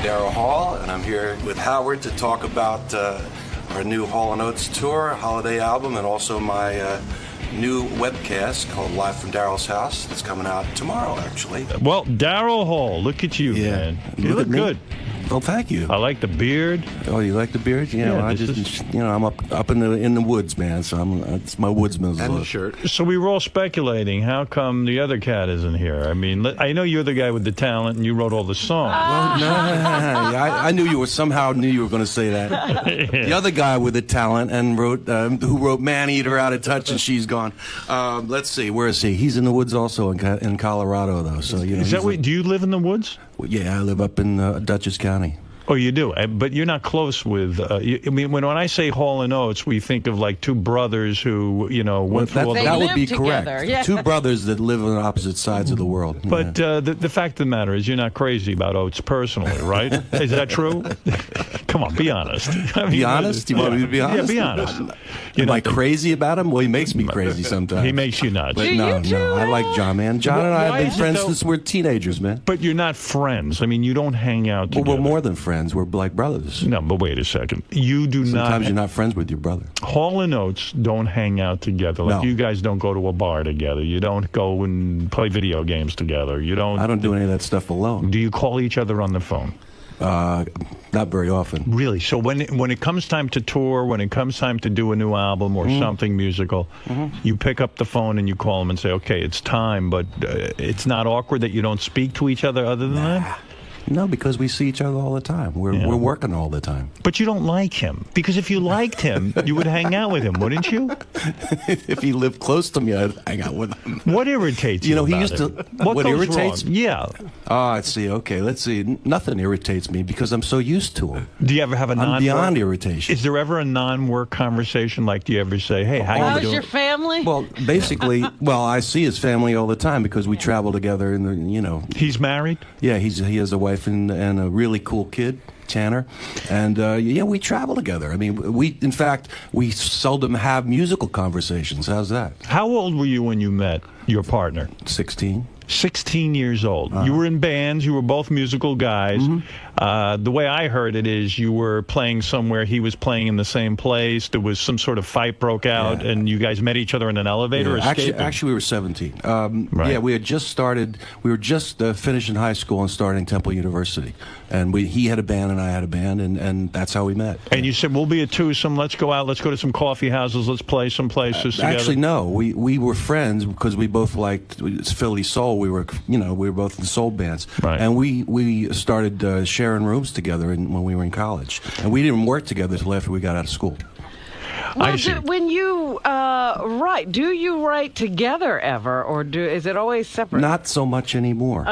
Daryl Hall, and I'm here with Howard to talk about our new Hall & Oates tour, holiday album, and also my new webcast called Live from Daryl's House. It's coming out tomorrow, actually. Well, Daryl Hall, look at you, man. You look good. Well, thank you. I like the beard. Oh, you like the beard? You know, I'm up in the woods, man. So it's my woodsman's look. And the shirt. So we were all speculating. How come the other cat isn't here? I mean, I know you're the guy with the talent, and you wrote all the songs. Well, no, I knew you were going to say that. The other guy with the talent and who wrote Man Eater, Out of Touch, and She's Gone. Let's see, where is he? He's in the woods also in Colorado, though. So you know. Is that do you live in the woods? Yeah, I live up in Dutchess County. Oh, you do, but you're not close with. I mean, when I say Hall & Oates, we think of like two brothers who, went through all the. That would be correct. Yeah. Two brothers that live on opposite sides of the world. But the fact of the matter is, you're not crazy about Oates personally, right? Is that true? Come on, be honest. Be honest? You want me to be honest? Yeah, be honest. Am I crazy about him? Well, he makes me crazy sometimes. He makes you nuts. But no, I like John, man. John and I have been friends since we're teenagers, man. But you're not friends. I mean, you don't hang out together. Well, we're more than friends. We're like brothers. No, but wait a second. You do not. Sometimes you're not friends with your brother. Hall & Oates don't hang out together. Like you guys don't go to a bar together. You don't go and play video games together. You don't. I don't do any of that stuff alone. Do you call each other on the phone? Not very often. Really? So when it comes time to tour, when it comes time to do a new album or something musical, you pick up the phone and you call them and say, okay, it's time, but it's not awkward that you don't speak to each other other than that? No, because we see each other all the time. We're working all the time. But you don't like him. Because if you liked him, you would hang out with him, wouldn't you? If he lived close to me, I'd hang out with him. What irritates you he about used him? to. What irritates me? Yeah. Let's see. Okay, let's see. Nothing irritates me because I'm so used to him. Do you ever have a non-work? I'm beyond irritation. Is there ever a non-work conversation? Like, do you ever say, hey, how you doing? How's your family? Well, basically, I see his family all the time because we travel together and, He's married? Yeah, he has a wife and a really cool kid, Tanner, and we travel together. I mean, in fact, we seldom have musical conversations. How's that? How old were you when you met your partner? 16. 16 years old. You were in bands. You were both musical guys. The way I heard it is you were playing somewhere. He was playing in the same place. There was some sort of fight broke out, and you guys met each other in an elevator. Yeah. Actually, we were 17. Right. Yeah, we had just started. We were just finishing high school and starting Temple University, and he had a band and I had a band, and that's how we met. And you said, we'll be a twosome. Let's go out. Let's go to some coffee houses. Let's play some places together. Actually, no. We were friends because we both liked Philly soul. We were both in soul bands, right. And we started sharing rooms together when we were in college, and we didn't work together until after we got out of school. When you write, do you write together ever, or is it always separate? Not so much anymore.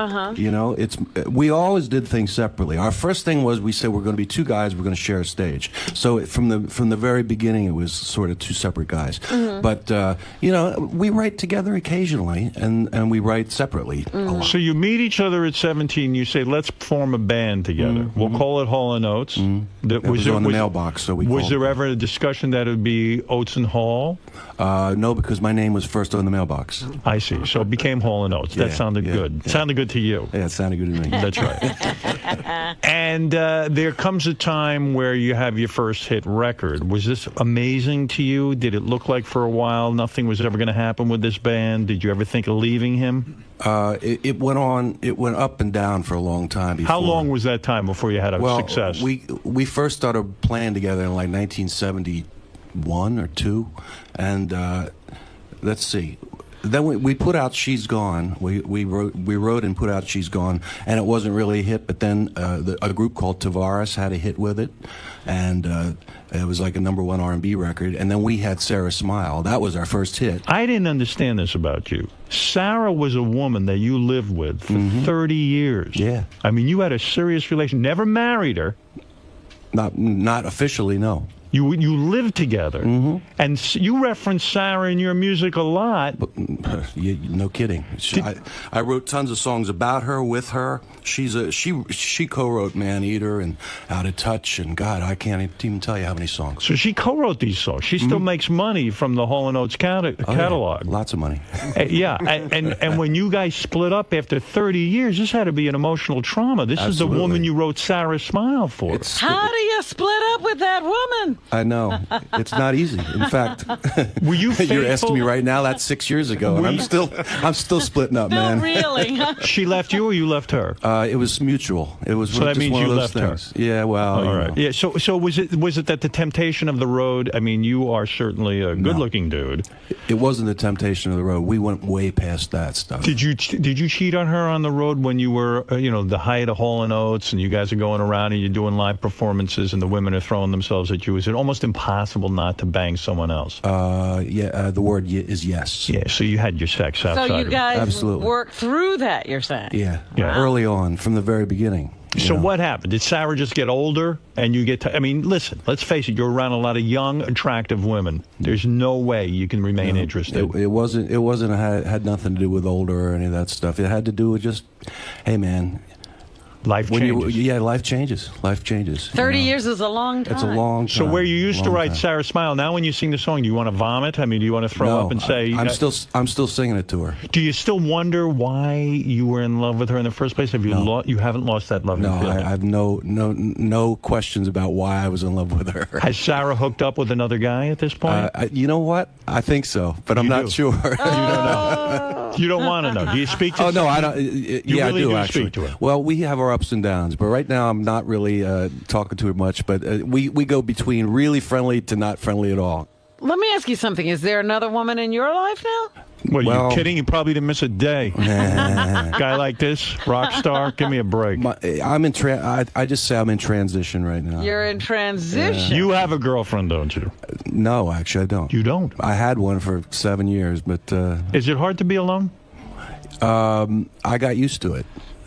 We always did things separately. Our first thing was we said we're going to be two guys. We're going to share a stage. So from the very beginning, it was sort of two separate guys. But we write together occasionally, and we write separately a lot. So you meet each other at 17. You say, let's form a band together. We'll call it Hall & Oates. That was on the mailbox. So was there ever a discussion that it would be Oates and Hall? No, because my name was first on the mailbox. I see. So it became Hall & Oates. That sounded good. Yeah. Sounded good to you. Yeah, it sounded good to me. That's right. And there comes a time where you have your first hit record. Was this amazing to you? Did it look like for a while nothing was ever going to happen with this band? Did you ever think of leaving him? It went on. It went up and down for a long time. Before. How long was that time before you had a success? We first started playing together in like 1971 or 2, and let's see. Then we put out "She's Gone." We wrote and put out "She's Gone," and it wasn't really a hit. But then a group called 𝗻𝗏 had a hit with it, and it was like a #1 R&B record. And then we had "Sarah Smile." That was our first hit. I didn't understand this about you. Sarah was a woman that you lived with for 30 years. Yeah. I mean, you had a serious relation. Never married her. Not officially, no. You lived together. And you reference Sarah in your music a lot. But, no kidding. I wrote tons of songs about her, with her. She co-wrote Man Eater and Out of Touch, and God, I can't even tell you how many songs. So she co-wrote these songs. She still makes money from the Hall & Oates catalog. Yeah. Lots of money. Yeah, and when you guys split up after 30 years, this had to be an emotional trauma. This is the woman you wrote Sarah Smile for. How do you split up with that woman? I know. It's not easy. In fact, were you faithful? You're asking me right now, that's 6 years ago, and I'm still splitting up, man. Really? She left you or you left her? It was mutual. It was so just that means one you of those left things. Her. Yeah, well, all right. Yeah. So was it that the temptation of the road? I mean, you are certainly a good-looking dude. It wasn't the temptation of the road. We went way past that stuff. Did you cheat on her on the road when you were the height of Hall & Oates and you guys are going around and you're doing live performances and the women are throwing themselves at you? Is it almost impossible not to bang someone else? The word is yes. Yeah. So you had your sex outside. So you guys absolutely worked through that, you're saying? Yeah. Wow. Early on, from the very beginning. So what happened? Did Sarah just get older and you get I mean, listen, let's face it, you're around a lot of young, attractive women. There's no way you can remain interested. It wasn't had nothing to do with older or any of that stuff. It had to do with just, hey man, life changes. Life changes. Life changes. 30 years is a long time. It's a long time. So where you used to write Sarah Smile, now when you sing the song, do you want to vomit? I mean, do you want to throw up and say... I'm still singing it to her. Do you still wonder why you were in love with her in the first place? Have you you haven't lost that love? No, I have no questions about why I was in love with her. Has Sarah hooked up with another guy at this point? You know what? I think so, but I'm not sure. You don't know. You don't want to know. Do you speak to? Oh no, I don't. I do actually. Speak to her. Well, we have our ups and downs, but right now I'm not really talking to her much. But we go between really friendly to not friendly at all. Let me ask you something. Is there another woman in your life now? Well, you're kidding. You probably didn't miss a day. Guy like this, rock star, give me a break. I just say I'm in transition right now. You're in transition. Yeah. You have a girlfriend, don't you? No, actually, I don't. You don't? I had one for 7 years, but... Is it hard to be alone? I got used to it.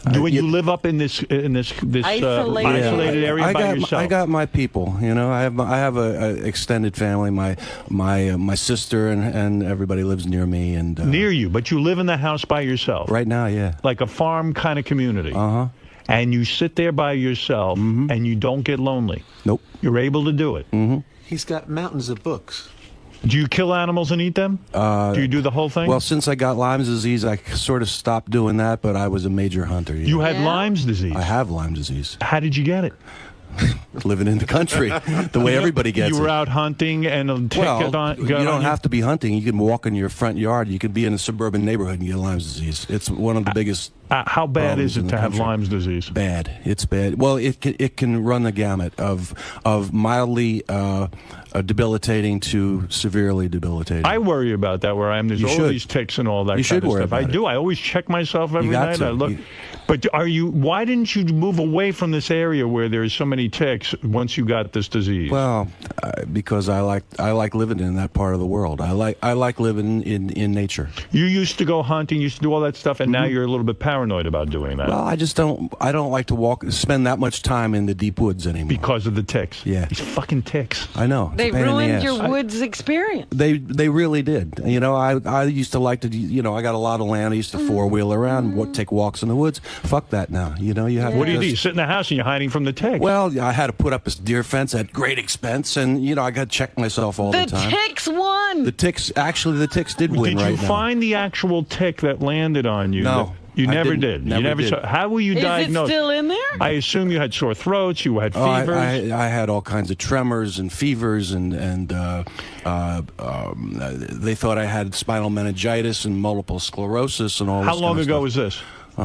When you live up in this isolated area by yourself, I got my people. You know, I have a extended family. My sister and everybody lives near me and near you. But you live in the house by yourself right now. Yeah, like a farm kind of community. And you sit there by yourself, and you don't get lonely. Nope. You're able to do it. He's got mountains of books. Do you kill animals and eat them? Do you do the whole thing? Well, since I got Lyme's disease, I sort of stopped doing that, but I was a major hunter. You had Lyme's disease? I have Lyme's disease. How did you get it? Living in the country, the way everybody gets it. You were out hunting and a tick you don't have to be hunting. You can walk in your front yard. You can be in a suburban neighborhood and get Lyme's disease. It's one of the biggest. How bad is it to have Lyme's disease? Bad. It's bad. Well, it can run the gamut of mildly debilitating to severely debilitating. I worry about that where I am. There's all these ticks and all that kind of stuff. I do. I always check myself every night. I look. But why didn't you move away from this area where there's so many ticks once you got this disease? Well, because I like living in that part of the world. I like living in nature. You used to go hunting, used to do all that stuff, and now you're a little bit paranoid about doing that. Well, I don't like to spend that much time in the deep woods anymore. Because of the ticks. Yeah. These fucking ticks. I know. They ruined your woods experience. They really did. You know, I used to like to, I got a lot of land. I used to four-wheel around, take walks in the woods. Fuck that now. You know, you have. What do you do? You sit in the house and you're hiding from the ticks. Well, I had to put up a deer fence at great expense, and I got to check myself all the time. The ticks won. The ticks did win. Did you find the actual tick that landed on you? No. You never did. You never saw. How were you diagnosed? Is it still in there? I assume you had sore throats. You had fevers. I had all kinds of tremors and fevers, and they thought I had spinal meningitis and multiple sclerosis and all. How long ago was this?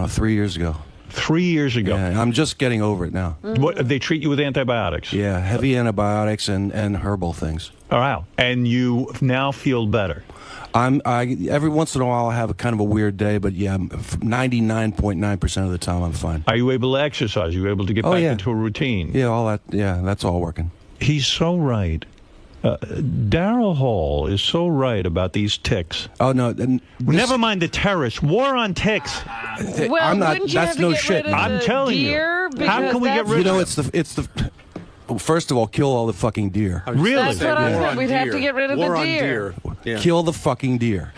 3 years ago. 3 years ago. Yeah, I'm just getting over it now. What, they treat you with antibiotics? Yeah, heavy antibiotics and herbal things. Oh, wow. And you now feel better? Every once in a while I have a kind of a weird day, but yeah, 99.9% of the time I'm fine. Are you able to exercise? Are you able to get back into a routine? Yeah, all that. Yeah, that's all working. He's so right. Daryl Hall is so right about these ticks. Oh no! Never mind the terrorists. War on ticks. Well, I'm not. wouldn't you That's have to no get shit. rid of I'm the telling deer? you. How can we get rid of? It's the. First of all, kill all the fucking deer. Really? That's what I War said. on We'd have to deer. get rid of War the on deer. Yeah. Kill the fucking deer.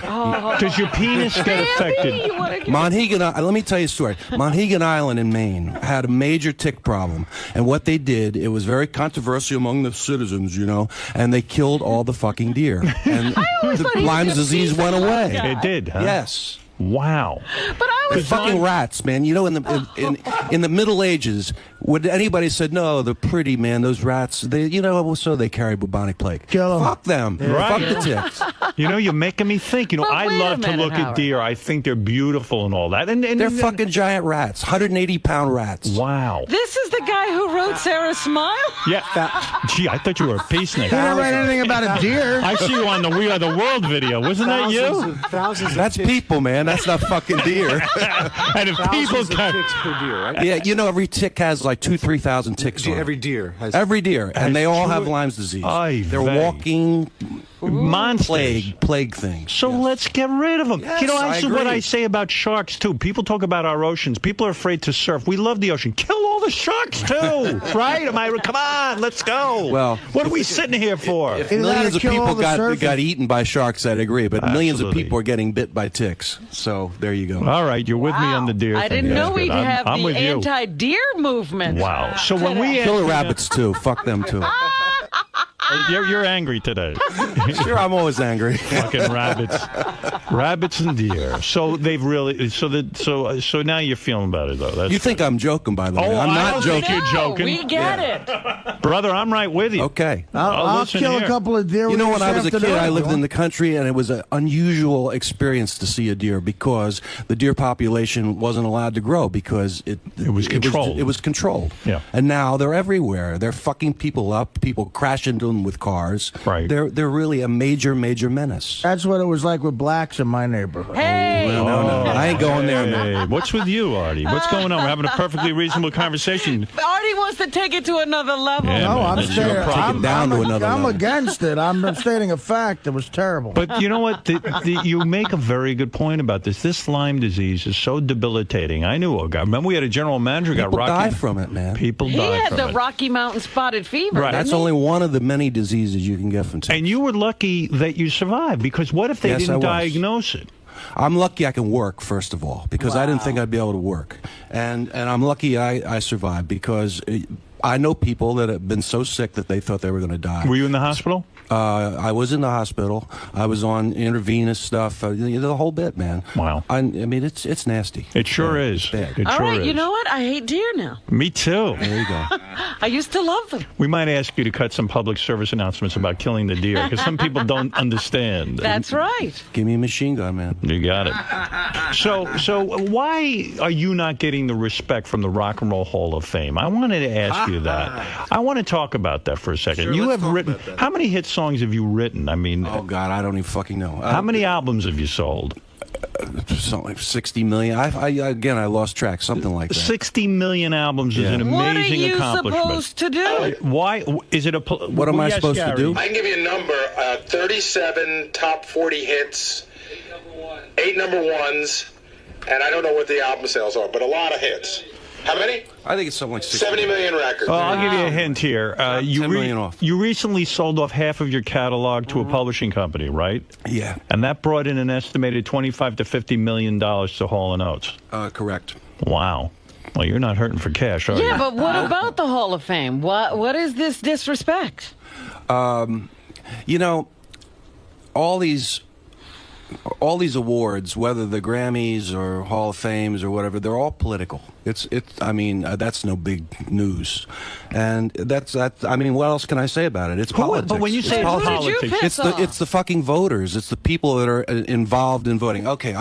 Does your penis get affected? Monhegan, let me tell you a story. Monhegan Island in Maine had a major tick problem, and what they did, it was very controversial among the citizens, you know, and they killed all the fucking deer, and the Lyme disease went away. It did, huh? Yes. Wow. But I The was fucking rats, man. You know, in the Middle Ages, would anybody said no? They're pretty, man. Those rats, they, you know, so they carry bubonic plague. Kill 'em. Fuck them. Right. Fuck the ticks. You know, you're making me think. You know, But I wait a love to minute, look at Howard. deer. I think they're beautiful and all that. And They're fucking giant rats, 180-pound rats. Wow. This is the guy who wrote Sarah's Smile? Yeah. Gee, I thought you were a He peacemaker. didn't write anything about a deer. I see you on the We Are the World video. Wasn't that you? Thousands of That's ticks, people, man. That's not fucking deer. And if people thousands of can, ticks per deer, right? Yeah, you know, every tick has like 2,000-3,000 ticks on it. Every deer has. Every deer, and they all true. have Lyme's disease. Ay They're vey. walking monsters. plague things. So let's get rid of them. Yes, you know, I this is what agree. I say about sharks, too. People talk about our oceans. People are afraid to surf. We love the ocean. Kill all the sharks, too. Right? Come on, let's go. Well, what are we sitting here for? If Either that millions or of kill all people the surfers. got eaten by sharks, I'd agree. But millions of Absolutely. people are getting bit by ticks. So there you go. All right, you're with me on the deer I thing. didn't That's know good. we'd have I'm the with you. anti-deer movement. Wow. So when we Kill the rabbits too. Fuck them too. you're angry today. Sure, I'm always angry. Fucking rabbits and deer. So they've really so now you're feeling better though. That's You think I'm joking, by the way? Oh, I'm I not don't joking. think you're joking. We get it. brother, I'm right with you. Okay. I'll listen kill here. a couple of deer. You know, with when I this was a kid, afternoon, I if lived you in the want. country, and it was an unusual experience to see a deer because the deer population wasn't allowed to grow because it was controlled. It was controlled. Yeah. And now they're everywhere. They're fucking people up. People crash into them with cars. Right. They're really a major menace. That's what it was like with blacks in my neighborhood. Hey. No, I ain't going there, man. Hey, what's with you, Artie? What's going on? We're having a perfectly reasonable conversation. Artie wants to take it to another level. Yeah, No, man, I'm it's staying. your problem. I'm, down to another I'm level. against it. I'm stating a fact. It was terrible. But you know what? You make a very good point about this. This Lyme disease is so debilitating. I knew a guy. Remember, we had a general manager who got People die Rocky. from it, man. People He die had from the it. Rocky Mountain spotted fever. Right. That's didn't he? only one of the many diseases you can get from ticks. And you were lucky that you survived, because what if they Yes, I didn't was. diagnose it? I'm lucky I can work, first of all, because I didn't think I'd be able to work. And I'm lucky I survived because I know people that have been so sick that they thought they were going to die. Were you in the hospital? I was in the hospital. I was on intravenous stuff. The whole bit, man. Wow. I mean, it's nasty. It sure Yeah, is. it's bad. It All sure right, is. you know what? I hate deer now. Me too. There you go. I used to love them. We might ask you to cut some public service announcements about killing the deer, because some people don't understand. That's right. Give me a machine gun, man. You got it. So why are you not getting the respect from the Rock and Roll Hall of Fame? I wanted to ask you that. I want to talk about that for a second. Sure, you let's have talk written. about that. How many hit songs have you written? I mean, Oh God, I don't even fucking know. how many albums have you sold? Something like 60 million. Again, I lost track. Something like that. 60 million albums is Yeah. an amazing What are you accomplishment. supposed to do? Why is it a? What am I Yes, supposed to Gary. do? I can give you a number, 37 top 40 hits, 8 number ones, and I don't know what the album sales are, but a lot of hits. How many? I think it's something like 60 70 million records. Oh, I'll give you a hint here. 10 million off. You recently sold off half of your catalog to a publishing company, right? Yeah, And that brought in an estimated $25 to $50 million to Hall & Oates. correct. Wow. Well, you're not hurting for cash, are you? Yeah, but what about the Hall of Fame? What is this disrespect? You know, all these awards, whether the Grammys or Hall of Fames or whatever, they're all political. I mean, that's no big news, and that's. I mean, what else can I say about it? It's politics. But when you say It's it's politics. Who did you politics, piss off? It's the fucking voters. It's the people that are involved in voting. Okay,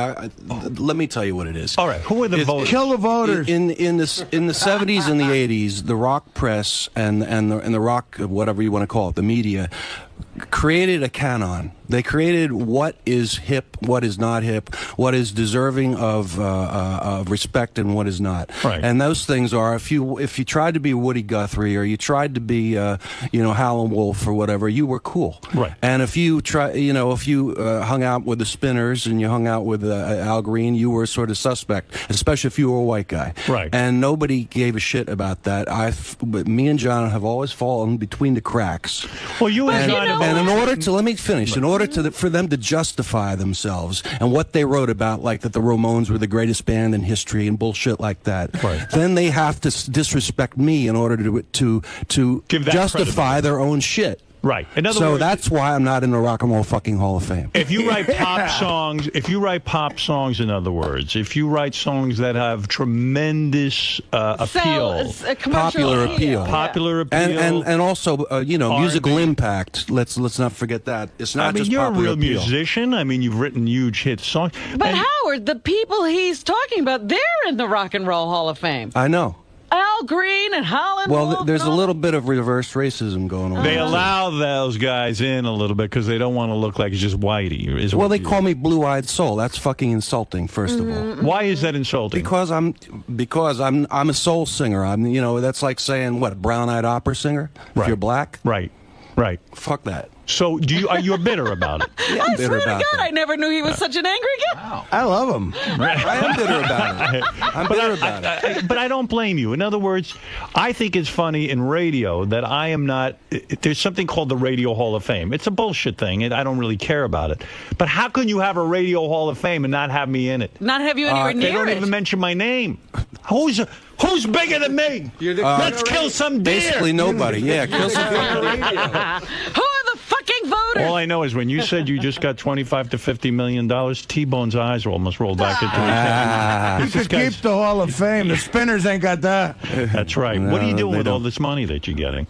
let me tell you what it is. all right, who are the voters? Kill the voters. In the 70s and the 80s, the rock press and the rock, whatever you want to call it, the media, created a canon. They created what is hip, what is not hip, what is deserving of respect, and what is not. Right. And those things are, if you tried to be Woody Guthrie or you tried to be, Howlin' Wolf or whatever, you were cool. Right. And if you hung out with the Spinners and you hung out with Al Green, you were sort of suspect, especially if you were a white guy. Right. And nobody gave a shit about that. But me and John have always fallen between the cracks. Well, you and John have and in order to, let me finish, in order for them to justify themselves and what they wrote about, like that the Ramones were the greatest band in history and bullshit like that, right, then they have to disrespect me in order to justify their own shit. Right. In other so words, that's why I'm not in the Rock and Roll fucking Hall of Fame. If you write pop songs, in other words, if you write songs that have tremendous appeal, popular appeal, and also musical impact. Let's not forget that. It's not just you're a real appeal. musician. I mean, you've written huge hit songs. But Howard, the people he's talking about, they're in the Rock and Roll Hall of Fame. I know. Al Green and Howlin' Wolf. Well, there's a little bit of reverse racism going on. They allow those guys in a little bit because they don't want to look like it's just whitey. Well, they call me Blue-Eyed Soul. That's fucking insulting, first of all. Why is that insulting? Because I'm a soul singer. That's like saying what, brown-eyed opera singer? If you're black? Right. Fuck that. So you're bitter about it? Yeah, I swear to God, I never knew he was such an angry guy. Wow. I love him. I am bitter about it. I'm bitter about it. But I don't blame you. In other words, I think it's funny in radio that I am not. There's something called the Radio Hall of Fame. It's a bullshit thing, and I don't really care about it. But how can you have a Radio Hall of Fame and not have me in it? Not have you anywhere near it? They don't even mention my name. Who's bigger than me? Let's kill some deer. Basically nobody. Yeah, kill some deer. Who are the fucking voters? All I know is when you said you just got $25 to $50 million, T-Bone's eyes were almost rolled back into his head. You could keep the Hall of Fame. The Spinners ain't got that. That's right. No, what are you doing with don't. all this money that you're getting?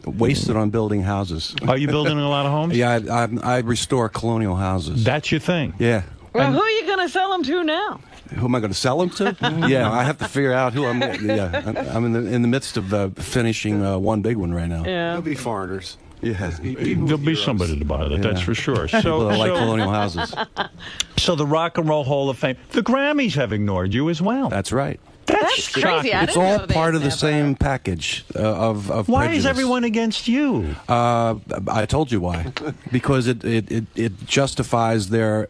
Wasted on building houses. Are you building a lot of homes? Yeah, I restore colonial houses. That's your thing? Yeah. Well, who are you going to sell them to now? Who am I going to sell them to? Yeah, I have to figure out who I'm. Yeah, I'm in the midst of finishing one big one right now. Yeah, They'll be foreigners. Yeah, there'll be somebody to buy that. That's for sure. People that like colonial houses. So the Rock and Roll Hall of Fame, the Grammys have ignored you as well. That's right. That's crazy. It's all part of the same package of Why prejudice. is everyone against you? I told you why. Because it justifies their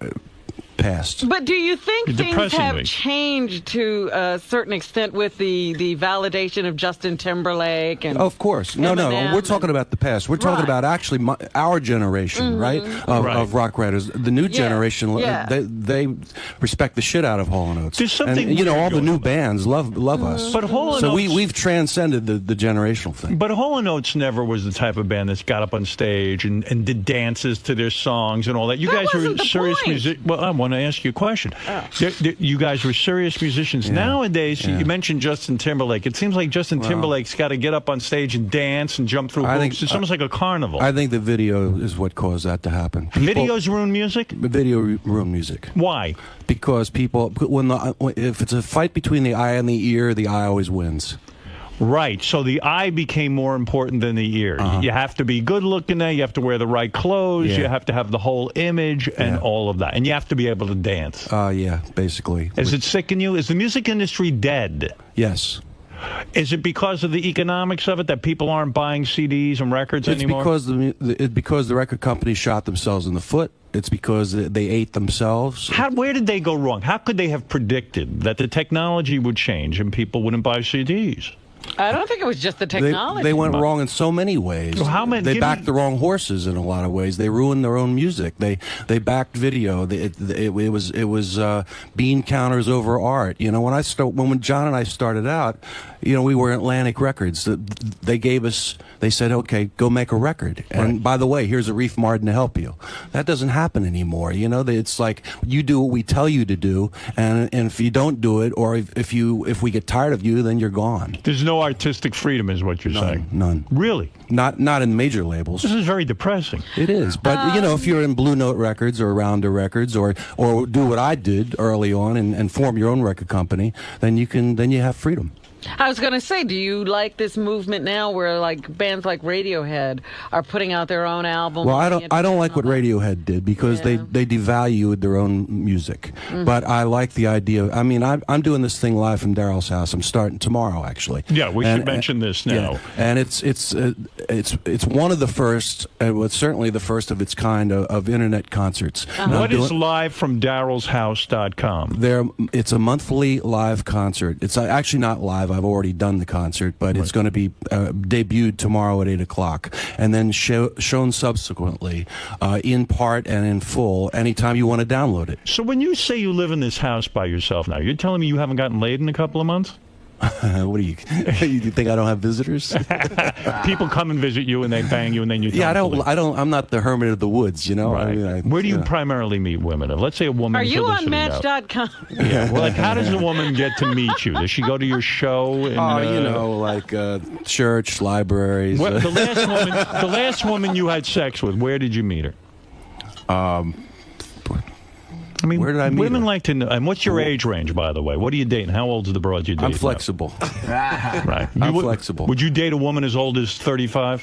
past. But do you think things have changed to a certain extent with the validation of Justin Timberlake? And of course. No, we're talking about the past. We're talking about actually our generation, right? Of rock writers. The new generation, they respect the shit out of Hall & Oates. There's something and, all the new bands love us. But Hall & so Oates, we've transcended the generational thing. But Hall & Oates never was the type of band that got up on stage and did dances to their songs and all that. You guys were serious musicians. Well, I want to ask you a question. You guys were serious musicians. Nowadays, you mentioned Justin Timberlake. It seems like Justin Timberlake's got to get up on stage and dance and jump through hoops. It's almost like a carnival. I think the video is what caused that to happen. Videos ruin music? Video ruin music. Why? Because people, if it's a fight between the eye and the ear, the eye always wins. Right. So the eye became more important than the ear. You have to be good looking there. You have to wear the right clothes. You have to have the whole image and all of that. And you have to be able to dance. Yeah, basically. Is it sickening you? Is the music industry dead? Yes. Is it because of the economics of it that people aren't buying CDs and records anymore? It's because the record companies shot themselves in the foot. It's because they ate themselves. Where did they go wrong? How could they have predicted that the technology would change and people wouldn't buy CDs? I don't think it was just the technology. They went wrong in so many ways. Well, they backed the wrong horses in a lot of ways. They ruined their own music. They backed video. It was bean counters over art. When John and I started out, we were Atlantic Records. They said, okay, go make a record. And by the way, here's a Reef Martin to help you. That doesn't happen anymore. It's like you do what we tell you to do, and if you don't do it, or if we get tired of you, then you're gone. There's no artistic freedom, is what you're saying. None. Really? Not in major labels. This is very depressing. It is, but if you're in Blue Note Records or Rounder Records, or do what I did early on and form your own record company, then you have freedom. I was going to say, do you like this movement now where like bands like Radiohead are putting out their own albums? Well, I don't like what Radiohead did because they devalued their own music. But I like the idea. I mean, I'm doing this thing live from Daryl's house. I'm starting tomorrow, actually. Yeah, we should mention this now. Yeah. And it's one of the first, well, certainly the first of its kind of internet concerts. What is livefromdarylshouse.com? It's a monthly live concert. It's actually not live. I've already done the concert, but it's going to be debuted tomorrow at 8 o'clock, and then shown subsequently in part and in full anytime you want to download it. So when you say you live in this house by yourself now, you're telling me you haven't gotten laid in a couple of months? What do you think I don't have visitors? People come and visit you and they bang you and then you I'm not the hermit of the woods, you know. Right. I mean, where do you primarily meet women? Let's say a woman. Are you on Match.com? Yeah. Well, like, how does a woman get to meet you? Does she go to your show? You know, like church, libraries. The last woman you had sex with, where did you meet her? I mean, where did I meet women her? like to know. And what's your age range, by the way? What are you dating? How old's the broad you date? I'm flexible. Right. I'm flexible. Would you date a woman as old as 35?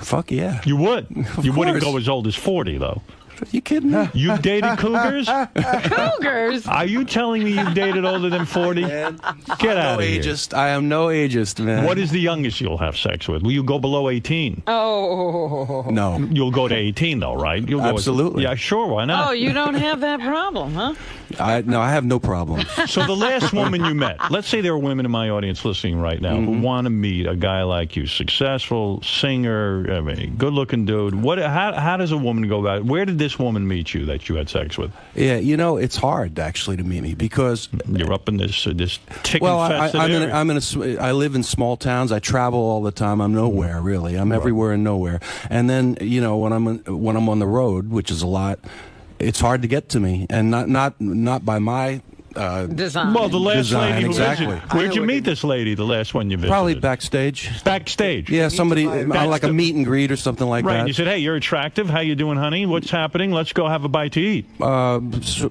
Fuck yeah. You would. You wouldn't course. go as old as 40, though. Are you kidding me? You've dated cougars? Cougars? Are you telling me you've dated older than 40? Man, Get out of here. I am no ageist, man. What is the youngest you'll have sex with? Will you go below 18? Oh. No. You'll go to 18, though, right? You'll go Absolutely. Yeah, sure. Why not? Oh, you don't have that problem, huh? I have no problem. So the last woman you met, let's say there are women in my audience listening right now who want to meet a guy like you, successful singer, I mean, good-looking dude. How does a woman go about it? Where did this woman meet you that you had sex with? Yeah, you know, it's hard actually to meet me because you're up in this tick-infested area. I I live in small towns. I travel all the time. I'm nowhere really. I'm everywhere and nowhere. And then you know when I'm on the road, which is a lot. It's hard to get to me, and not by my design. Well, the last Design, lady who exactly. visited. Where'd you meet this lady, the last one you visited? Probably backstage. Backstage? Yeah, somebody, like a meet and greet or something like right, that. and you said, hey, you're attractive. How you doing, honey? What's happening? Let's go have a bite to eat. That's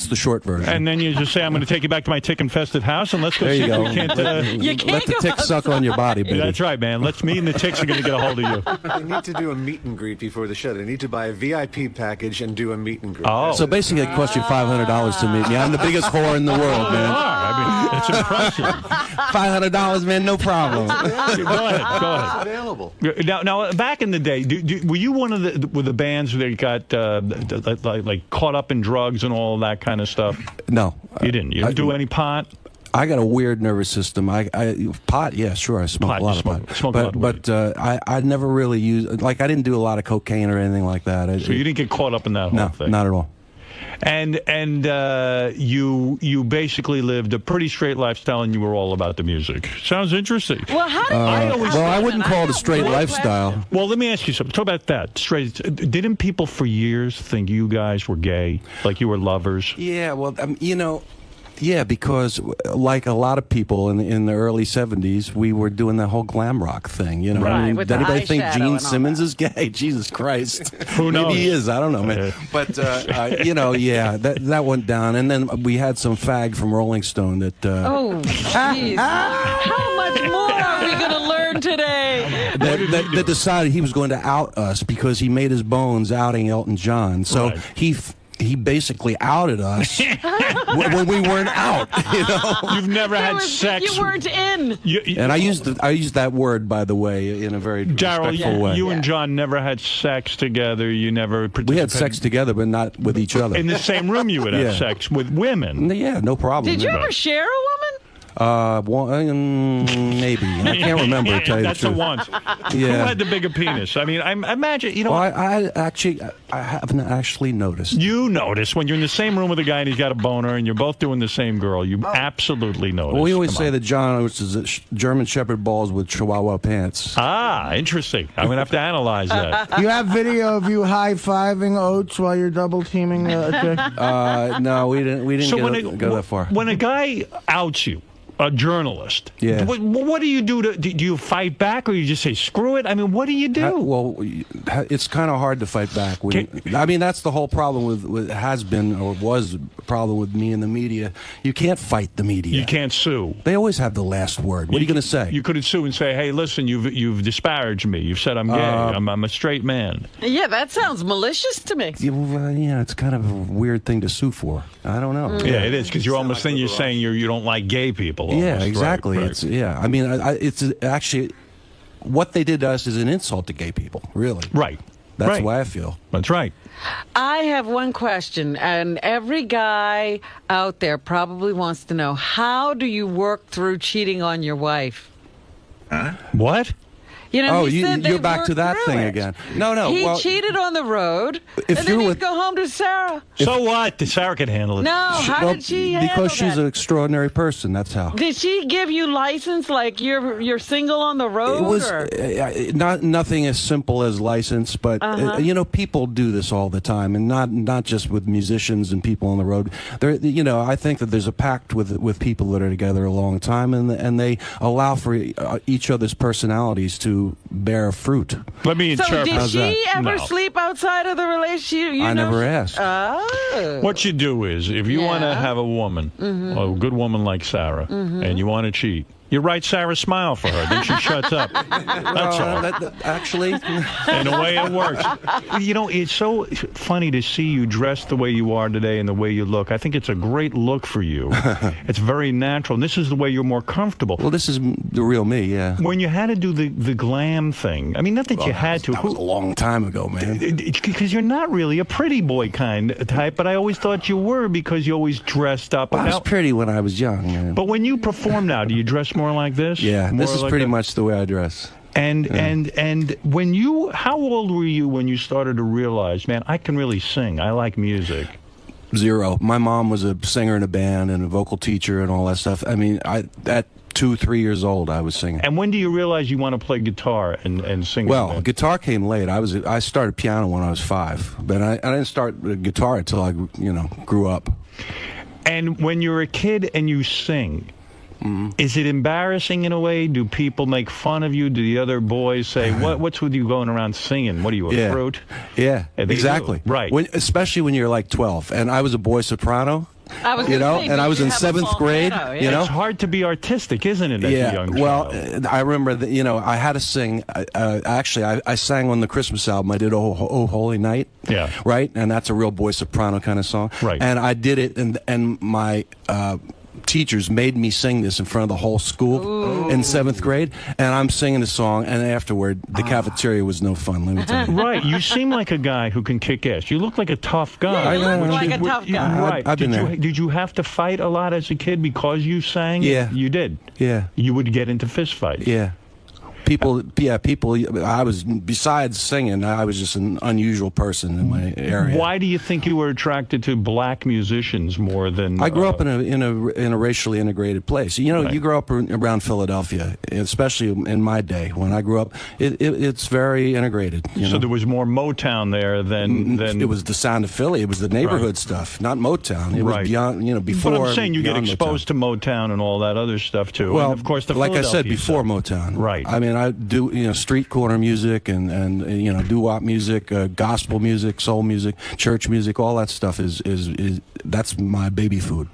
the short version. And then you just say, I'm going to take you back to my tick-infested house, and let's go there see you go. if we can't... Let the tick suck on your body, baby. That's right, man. Me and the ticks are going to get a hold of you. They need to do a meet and greet before the show. They need to buy a VIP package and do a meet and greet. Oh. So basically it costs you $500 to meet me. I'm the biggest whore in the world, man. I mean, it's impressive. $500, man, no problem. Go ahead. It's available. Now, back in the day, were you one of the bands that got like caught up in drugs and all that kind of stuff? No. You didn't? You didn't do any pot? I got a weird nervous system. Pot, yeah, sure. I smoke a lot of pot. But I never really used, like, I didn't do a lot of cocaine or anything like that. So you didn't get caught up in that whole thing? No, not at all. And you basically lived a pretty straight lifestyle, and you were all about the music. Sounds interesting. Well, how do I wouldn't call it a straight lifestyle. Well, let me ask you something. Talk about that. Straight. Didn't people for years think you guys were gay, like you were lovers? Yeah, well, you know. Yeah, because like a lot of people in the early 70s, we were doing that whole glam rock thing, you know. Right, I mean, with did the anybody think eyeshadow Gene and all Simmons that. is gay? Jesus Christ. Who knows? Maybe he is. I don't know, man. But, you know, yeah, that went down. And then we had some fag from Rolling Stone that... Oh, jeez. How much more are we going to learn today? that decided he was going to out us because he made his bones outing Elton John. So he basically outed us when we weren't out. You know, you've never had sex. You weren't in. And I used that word, by the way, in a very respectful way. You and John never had sex together. You never participated. We had sex together, but not with each other. In the same room, you would have sex with women. Yeah, no problem. Did you ever share a woman? Maybe. I can't remember, to tell you the truth. That's a once. Yeah. Who had the bigger penis? I mean, I imagine, you know. Well, I haven't actually noticed. You notice when you're in the same room with a guy and he's got a boner and you're both doing the same girl. You absolutely notice. Well, we always say that John is German Shepherd balls with Chihuahua pants. Ah, interesting. I'm going to have to analyze that. You have video of you high-fiving Oates while you're double-teaming a chick? No, we didn't go that far. When a guy outs you, A journalist. Yeah. What do you do? Do you fight back, or you just say screw it? I mean, what do you do? Well, it's kind of hard to fight back. I mean, that's the whole problem with has been or was a problem with me and the media. You can't fight the media. You can't sue. They always have the last word. What are you going to say? You couldn't sue and say, "Hey, listen, you've disparaged me. You've said I'm gay. I'm a straight man." Yeah, that sounds malicious to me. Yeah, it's kind of a weird thing to sue for. I don't know. Yeah, it is, because you're almost then you're saying you don't like gay people. Almost. Yeah, exactly. Right. It's I mean, it's actually what they did to us is an insult to gay people. Really. Right. That's the way I feel. That's right. I have one question, and every guy out there probably wants to know, how do you work through cheating on your wife? What? You know, you're back to that thing again. No. He cheated on the road, and then he'd go home to Sarah. So what? Sarah could handle it. No, how did she handle Because she's that? an extraordinary person. That's how. Did she give you license, like you're single on the road? It was nothing as simple as license, but you know, people do this all the time, and not just with musicians and people on the road. You know, I think that there's a pact with people that are together a long time, and they allow for each other's personalities to bear fruit. Let me So did How's she that? ever No. sleep outside of the relationship? I never asked. Oh. What you do is, if you want to have a woman, a good woman like Sarah, and you want to cheat, you write Sarah Smile for her, then she shuts up. That's all. Actually, And the way it works. You know, it's so funny to see you dressed the way you are today and the way you look. I think it's a great look for you. It's very natural. And this is the way you're more comfortable. well, this is the real me. Yeah. When you had to do the glam thing, I mean, not that you had to. That was a long time ago, man. Because you're not really a pretty boy type, but I always thought you were, because you always dressed up. I was pretty when I was young, man. But when you perform now, do you dress more like this? Yeah, More this is like pretty that? much the way I dress. And when you, how old were you when you started to realize, man, I can really sing. I like music. 0. My mom was a singer in a band and a vocal teacher and all that stuff. I mean, at 2, 3 years old, I was singing. And when do you realize you want to play guitar and sing? Well, guitar came late. I started piano when I was 5, but I didn't start guitar until I grew up. And when you're a kid and you sing, is it embarrassing in a way? Do people make fun of you? Do the other boys say, what's with you going around singing? What are you, a fruit? Yeah, And exactly. Right. Especially when you're like 12. And I was a boy soprano. I was You know, gonna say, and I did was you in have a 7th grade. falsetto? You know, It's hard to be artistic, isn't it, as a young well, child? I remember that, I had to sing. Actually, I sang on the Christmas album. I did Oh Holy Night. Yeah. Right? And that's a real boy soprano kind of song. Right. And I did it, and my teachers made me sing this in front of the whole school in 7th grade, and I'm singing the song, and afterward, the cafeteria was no fun, let me tell you. Right, you seem like a guy who can kick ass. You look like a tough guy. Yeah, you look like a tough guy. Right. I've been there. Did you have to fight a lot as a kid because you sang? Yeah. You did? Yeah. You would get into fist fights? Yeah. People, I was, besides singing, I was just an unusual person in my area. Why do you think you were attracted to black musicians more than... I grew up in a racially integrated place. You know, Right. you grow up around Philadelphia, especially in my day. When I grew up, it's very integrated. So there was more Motown there than... It was the sound of Philly. It was the neighborhood stuff, not Motown. It was beyond, before. But I'm saying you get beyond exposed to Motown and all that other stuff, too. Well, and of course, the like I said, Philadelphia before stuff. Motown. Right. I mean, I do street corner music and doo-wop music, gospel music, soul music, church music. All that stuff is that's my baby food.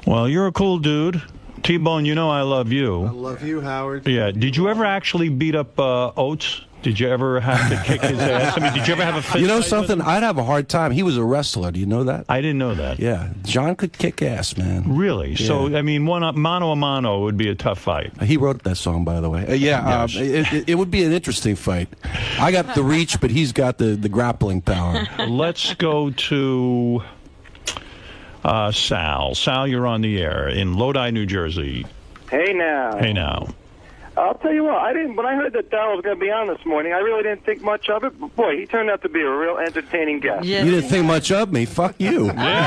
Well, you're a cool dude. T-Bone, you know I love you. I love you, Howard. Yeah. Did you ever actually beat up Oates? Did you ever have to kick his ass? I mean, did you ever have a fist You know fight with something? him? I'd have a hard time. He was a wrestler. Do you know that? I didn't know that. Yeah. John could kick ass, man. Really? Yeah. So, I mean, mano a mano would be a tough fight. He wrote that song, by the way. Yes. It would be an interesting fight. I got the reach, but he's got the grappling power. Let's go to Sal. Sal, you're on the air in Lodi, New Jersey. Hey now. Hey now. I'll tell you what, when I heard that Daryl was going to be on this morning, I really didn't think much of it. But boy, he turned out to be a real entertaining guest. Yes. You didn't think much of me. Fuck you. Yeah.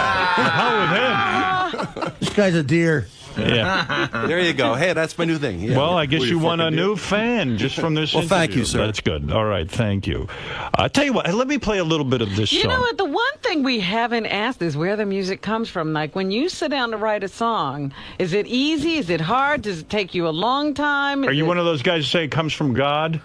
How with him? This guy's a deer. Yeah. There you go. Hey, that's my new thing. Yeah. Well, I guess you won a new fan just from this interview. Thank you, sir. That's good. All right, thank you. Tell you what, let me play a little bit of this song. You know what? The one thing we haven't asked is where the music comes from. Like, when you sit down to write a song, is it easy? Is it hard? Does it take you a long time? Are you one of those guys who say it comes from God?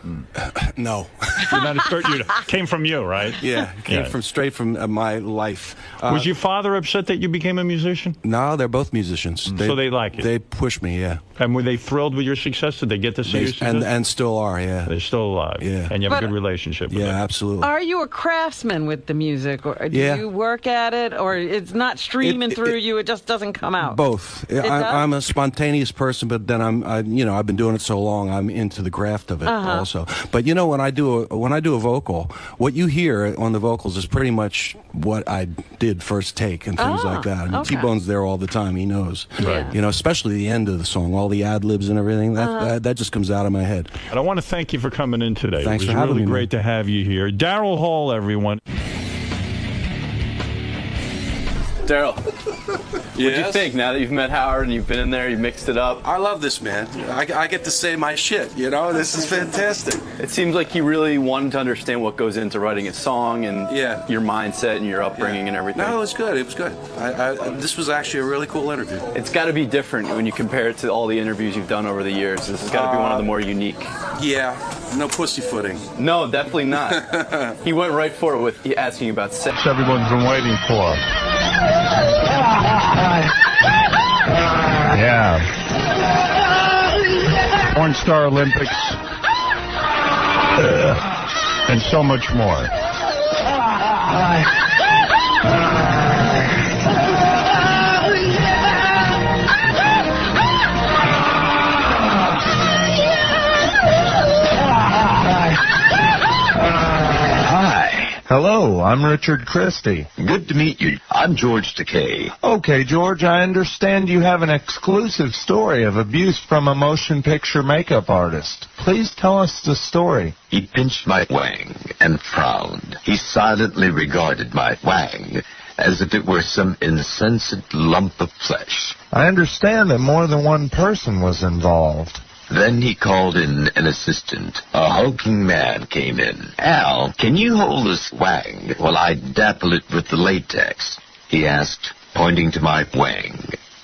No. You're not you came from you, right? Yeah, it came from straight from my life. Was your father upset that you became a musician? No, they're both musicians. So they like it? They push me, yeah. And were they thrilled with your success? Did they get to see your success? And still are, yeah. They're still alive. Yeah. And you have a good relationship with them. Yeah, absolutely. Are you a craftsman with the music, or do you work at it, or it's not streaming through you? It just doesn't come out. Both. I'm a spontaneous person, but then I've been doing it so long, I'm into the craft of it also. But you know, when I do a vocal, what you hear on the vocals is pretty much what I did first take and things like that. I mean, T-Bone's there all the time. He knows. Right. You know, especially the end of the song, all the ad-libs and everything. That just comes out of my head. And I want to thank you for coming in today. Thanks for having me. It was really great man. to have you here. Daryl Hall, everyone. Daryl, what'd you think now that you've met Howard and you've been in there, you've mixed it up? I love this, man. I get to say my shit, you know? This is fantastic. It seems like he really wanted to understand what goes into writing a song and your mindset and your upbringing and everything. No, it was good. It was good. This was actually a really cool interview. It's got to be different when you compare it to all the interviews you've done over the years. This has got to be one of the more unique. Yeah, no pussyfooting. No, definitely not. He went right for it with asking about sex. Everyone's been waiting for. Yeah. Porn Star Olympics. And so much more. Hello, I'm Richard Christie. Good to meet you. I'm George Takei. Okay, George, I understand you have an exclusive story of abuse from a motion picture makeup artist. Please tell us the story. He pinched my wang and frowned. He silently regarded my wang as if it were some insensate lump of flesh. I understand that more than one person was involved. Then he called in an assistant. A hulking man came in. Al, can you hold this wang while I dapple it with the latex? He asked, pointing to my wang.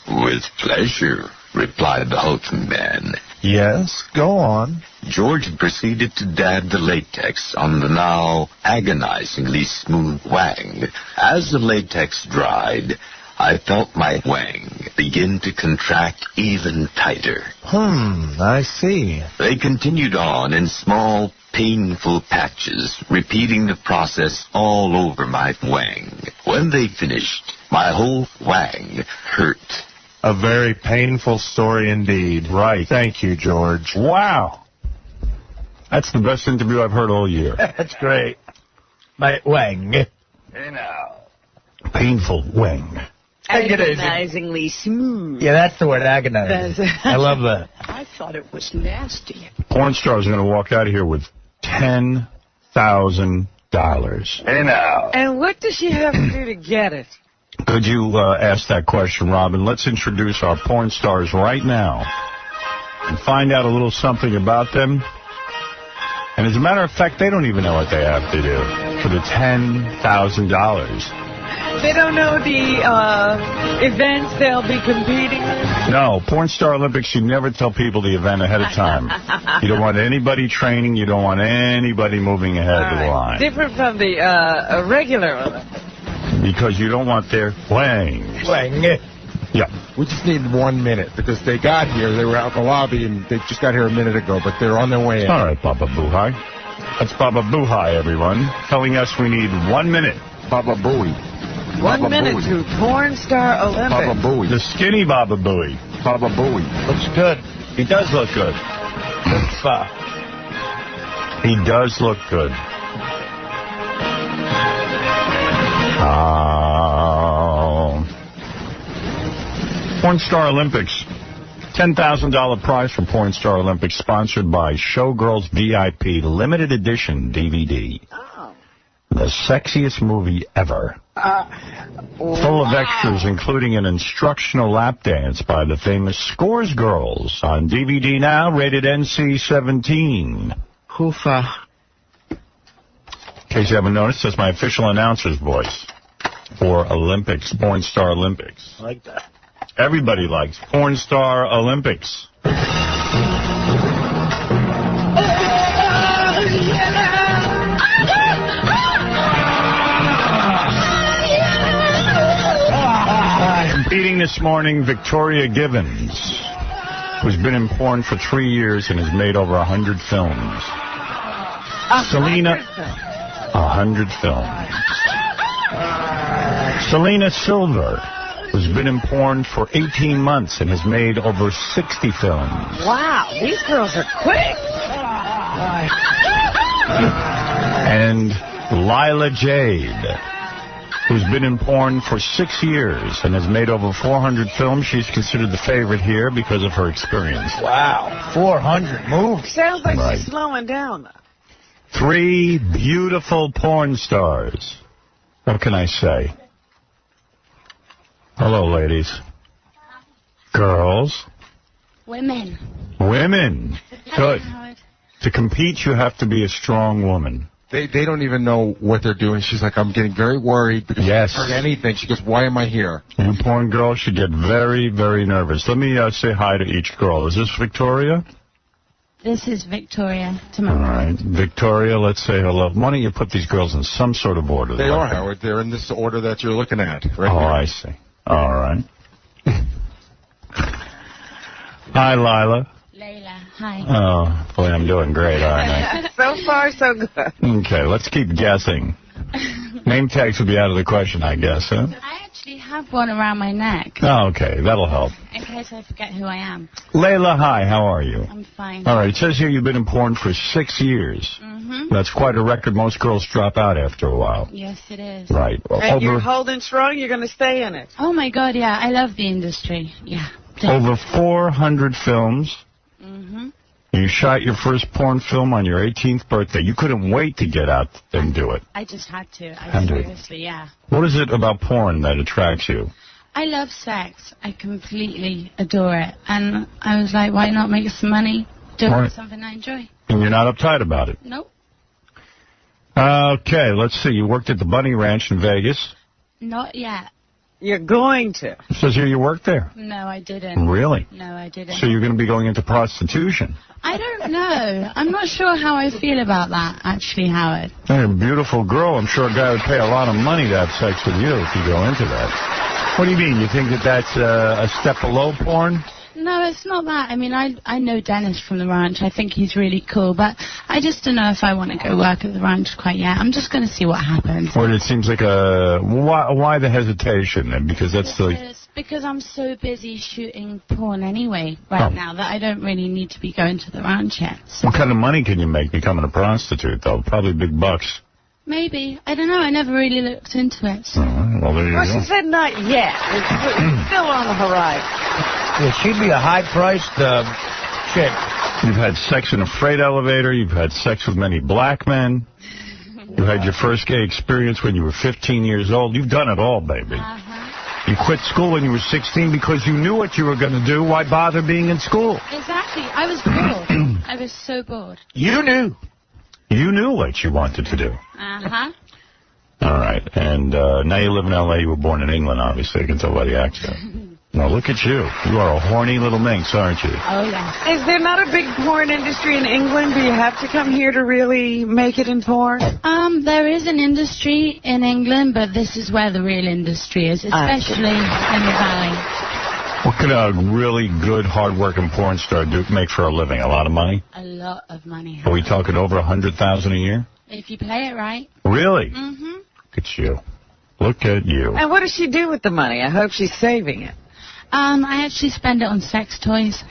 With pleasure, replied the hulking man. Yes, go on. George proceeded to dab the latex on the now agonizingly smooth wang. As the latex dried, I felt my wang begin to contract even tighter. I see. They continued on in small, painful patches, repeating the process all over my wang. When they finished, my whole wang hurt. A very painful story indeed. Right. Thank you, George. Wow. That's the best interview I've heard all year. That's great. My wang. Hey now. Painful wang. Agonizingly smooth. Yeah, that's the word, agonizing. I love that. I thought it was nasty. Porn stars are going to walk out of here with $10,000. Hey now. And what does she have to do to get it? Could you ask that question, Robin? Let's introduce our porn stars right now and find out a little something about them. And as a matter of fact, they don't even know what they have to do for the $10,000. They don't know the events they'll be competing in? No, Porn Star Olympics, you never tell people the event ahead of time. You don't want anybody training. You don't want anybody moving ahead of the line. Different from the regular Olympics. Because you don't want their wang. Wang. Yeah. We just need 1 minute because they got here. They were out in the lobby and they just got here a minute ago, but they're on their way in. All right, Baba Boohai. That's Baba Boohai, everyone, telling us we need 1 minute. Baba Booey. 1 minute to Porn Star Olympics. Baba Booey. The skinny Baba Booey. Baba Booey. Looks good. He does look good. He does look good. Porn Star Olympics. $10,000 prize for Porn Star Olympics, sponsored by Showgirls VIP Limited Edition DVD. Oh. The sexiest movie ever. Full of extras, including an instructional lap dance by the famous Scores Girls. On DVD now, rated NC-17. Hoofa. In case you haven't noticed, that's my official announcer's voice for Olympics, Porn Star Olympics. I like that. Everybody likes Porn Star Olympics. Competing this morning, Victoria Givens, who's been in porn for 3 years and has made over 100 films. Selena, 100 films. Selena Silver, who's been in porn for 18 months and has made over 60 films. Wow, these girls are quick. And Lila Jade, who's been in porn for 6 years and has made over 400 films. She's considered the favorite here because of her experience. Wow, 400 moves. Sounds like Right. she's slowing down, though. 3 beautiful porn stars. What can I say? Hello, ladies. Girls. Women. Women. Good. To compete, you have to be a strong woman. They don't even know what they're doing. She's like, I'm getting very worried because Yes. she hasn't heard anything. She goes, why am I here? You porn girls should get very, very nervous. Let me say hi to each girl. Is this Victoria? This is Victoria. To my All right. Victoria, let's say hello. Why don't you put these girls in some sort of order? They are, Howard. They're in this order that you're looking at. Right Oh, here. I see. All right. Hi, Lila. Layla. Hi. Oh, boy, I'm doing great, aren't I? So far, so good. Okay, let's keep guessing. Name tags will be out of the question, I guess, huh? I actually have one around my neck Oh, okay, that'll help. in case I forget who I am. Layla, hi, how are you? I'm fine. All right, it says here you've been in porn for 6 years. Mm-hmm. That's quite a record. Most girls drop out after a while. Yes, it is. Right. And you're holding strong, you're going to stay in it. Oh, my God, yeah. I love the industry. Yeah. Over 400 films. Mm-hmm. You shot your first porn film on your 18th birthday. You couldn't wait to get out and do it. I just had to. Had to. Seriously, yeah. What is it about porn that attracts you? I love sex. I completely adore it. And I was like, why not make some money doing Right. something I enjoy? And you're not uptight about it. Nope. Okay, let's see. You worked at the Bunny Ranch in Vegas. Not yet. You're going to. It says here you worked there. No, I didn't. Really? No, I didn't. So you're going to be going into prostitution. I don't know. I'm not sure how I feel about that, actually, Howard. You're a beautiful girl. I'm sure a guy would pay a lot of money to have sex with you if you go into that. What do you mean? You think that that's a step below porn? No, it's not that. I mean, I know Dennis from the ranch. I think he's really cool, but I just don't know if I want to go work at the ranch quite yet. I'm just going to see what happens. Or it seems like why the hesitation then? Because that's Because I'm so busy shooting porn anyway right now that I don't really need to be going to the ranch yet. So What kind of money can you make becoming a prostitute, though? Probably big bucks. maybe. I don't know. I never really looked into it. So. Well, there you Well, go. she said not yet. It's still on the horizon. Yeah, she'd be a high-priced chick. You've had sex in a freight elevator. You've had sex with many black men. You had your first gay experience when you were 15 years old. You've done it all, baby. You quit school when you were 16 because you knew what you were going to do. Why bother being in school? Exactly. I was bored. I was so bored. You knew. You knew what you wanted to do. Uh-huh. All right. And now you live in L.A. You were born in England, obviously. I can tell by the accent. Now, look at you. You are a horny little minx, aren't you? Oh, yeah. Is there not a big porn industry in England? Do you have to come here to really make it in porn? There is an industry in England, but this is where the real industry is, especially in the Valley. What could a really good, hard-working porn star make for a living? A lot of money? A lot of money. Are we talking over $100,000 a year? If you play it right. Really? Mm-hmm. Look at you. Look at you. And what does she do with the money? I hope she's saving it. I actually spend it on sex toys.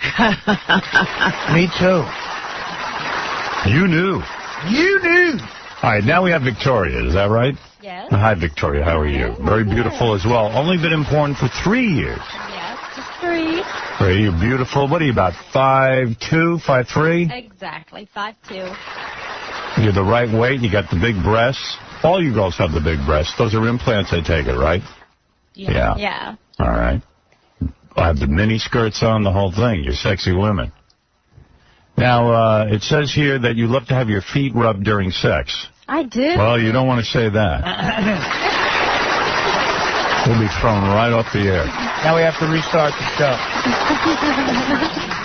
Me too. You knew. You knew. All right, now we have Victoria. Is that right? Yes. Hi, Victoria. How are you? Very beautiful as well. Only been in porn for 3 years. Yes, just 3. Very you beautiful. What are you, about 5'2", 5'3"? Exactly, 5'2". You're the right weight. You got the big breasts. All you girls have the big breasts. Those are implants, I take it, right? Yeah. Yeah. All right. I have the mini skirts on, the whole thing. You're sexy women. Now, it says here that you love to have your feet rubbed during sex. I do. Well, you don't want to say that. We'll be thrown right off the air. Now we have to restart the show.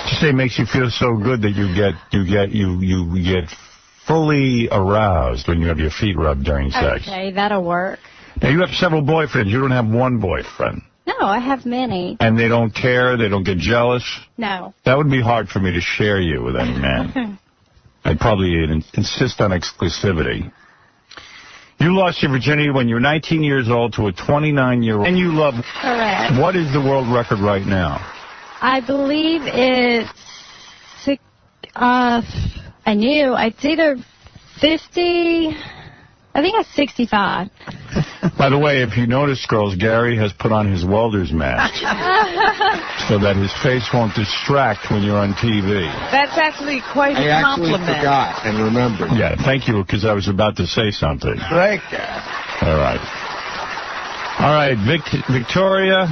Just say it makes you feel so good that you get fully aroused when you have your feet rubbed during sex. Okay, that'll work. Now, you have several boyfriends. You don't have one boyfriend. No, I have many. And they don't care? They don't get jealous? No. That would be hard for me to share you with any man. I'd probably insist on exclusivity. You lost your virginity when you were 19 years old to a 29-year-old. And you love... Correct. What is the world record right now? I believe it's... I knew. It's either 50... I think it's 65. By the way, if you notice, girls, Gary has put on his welder's mask so that his face won't distract when you're on TV. That's actually quite a compliment. I actually forgot and remembered. Yeah, thank you, because I was about to say something. Thank you. All right. All right, Victoria,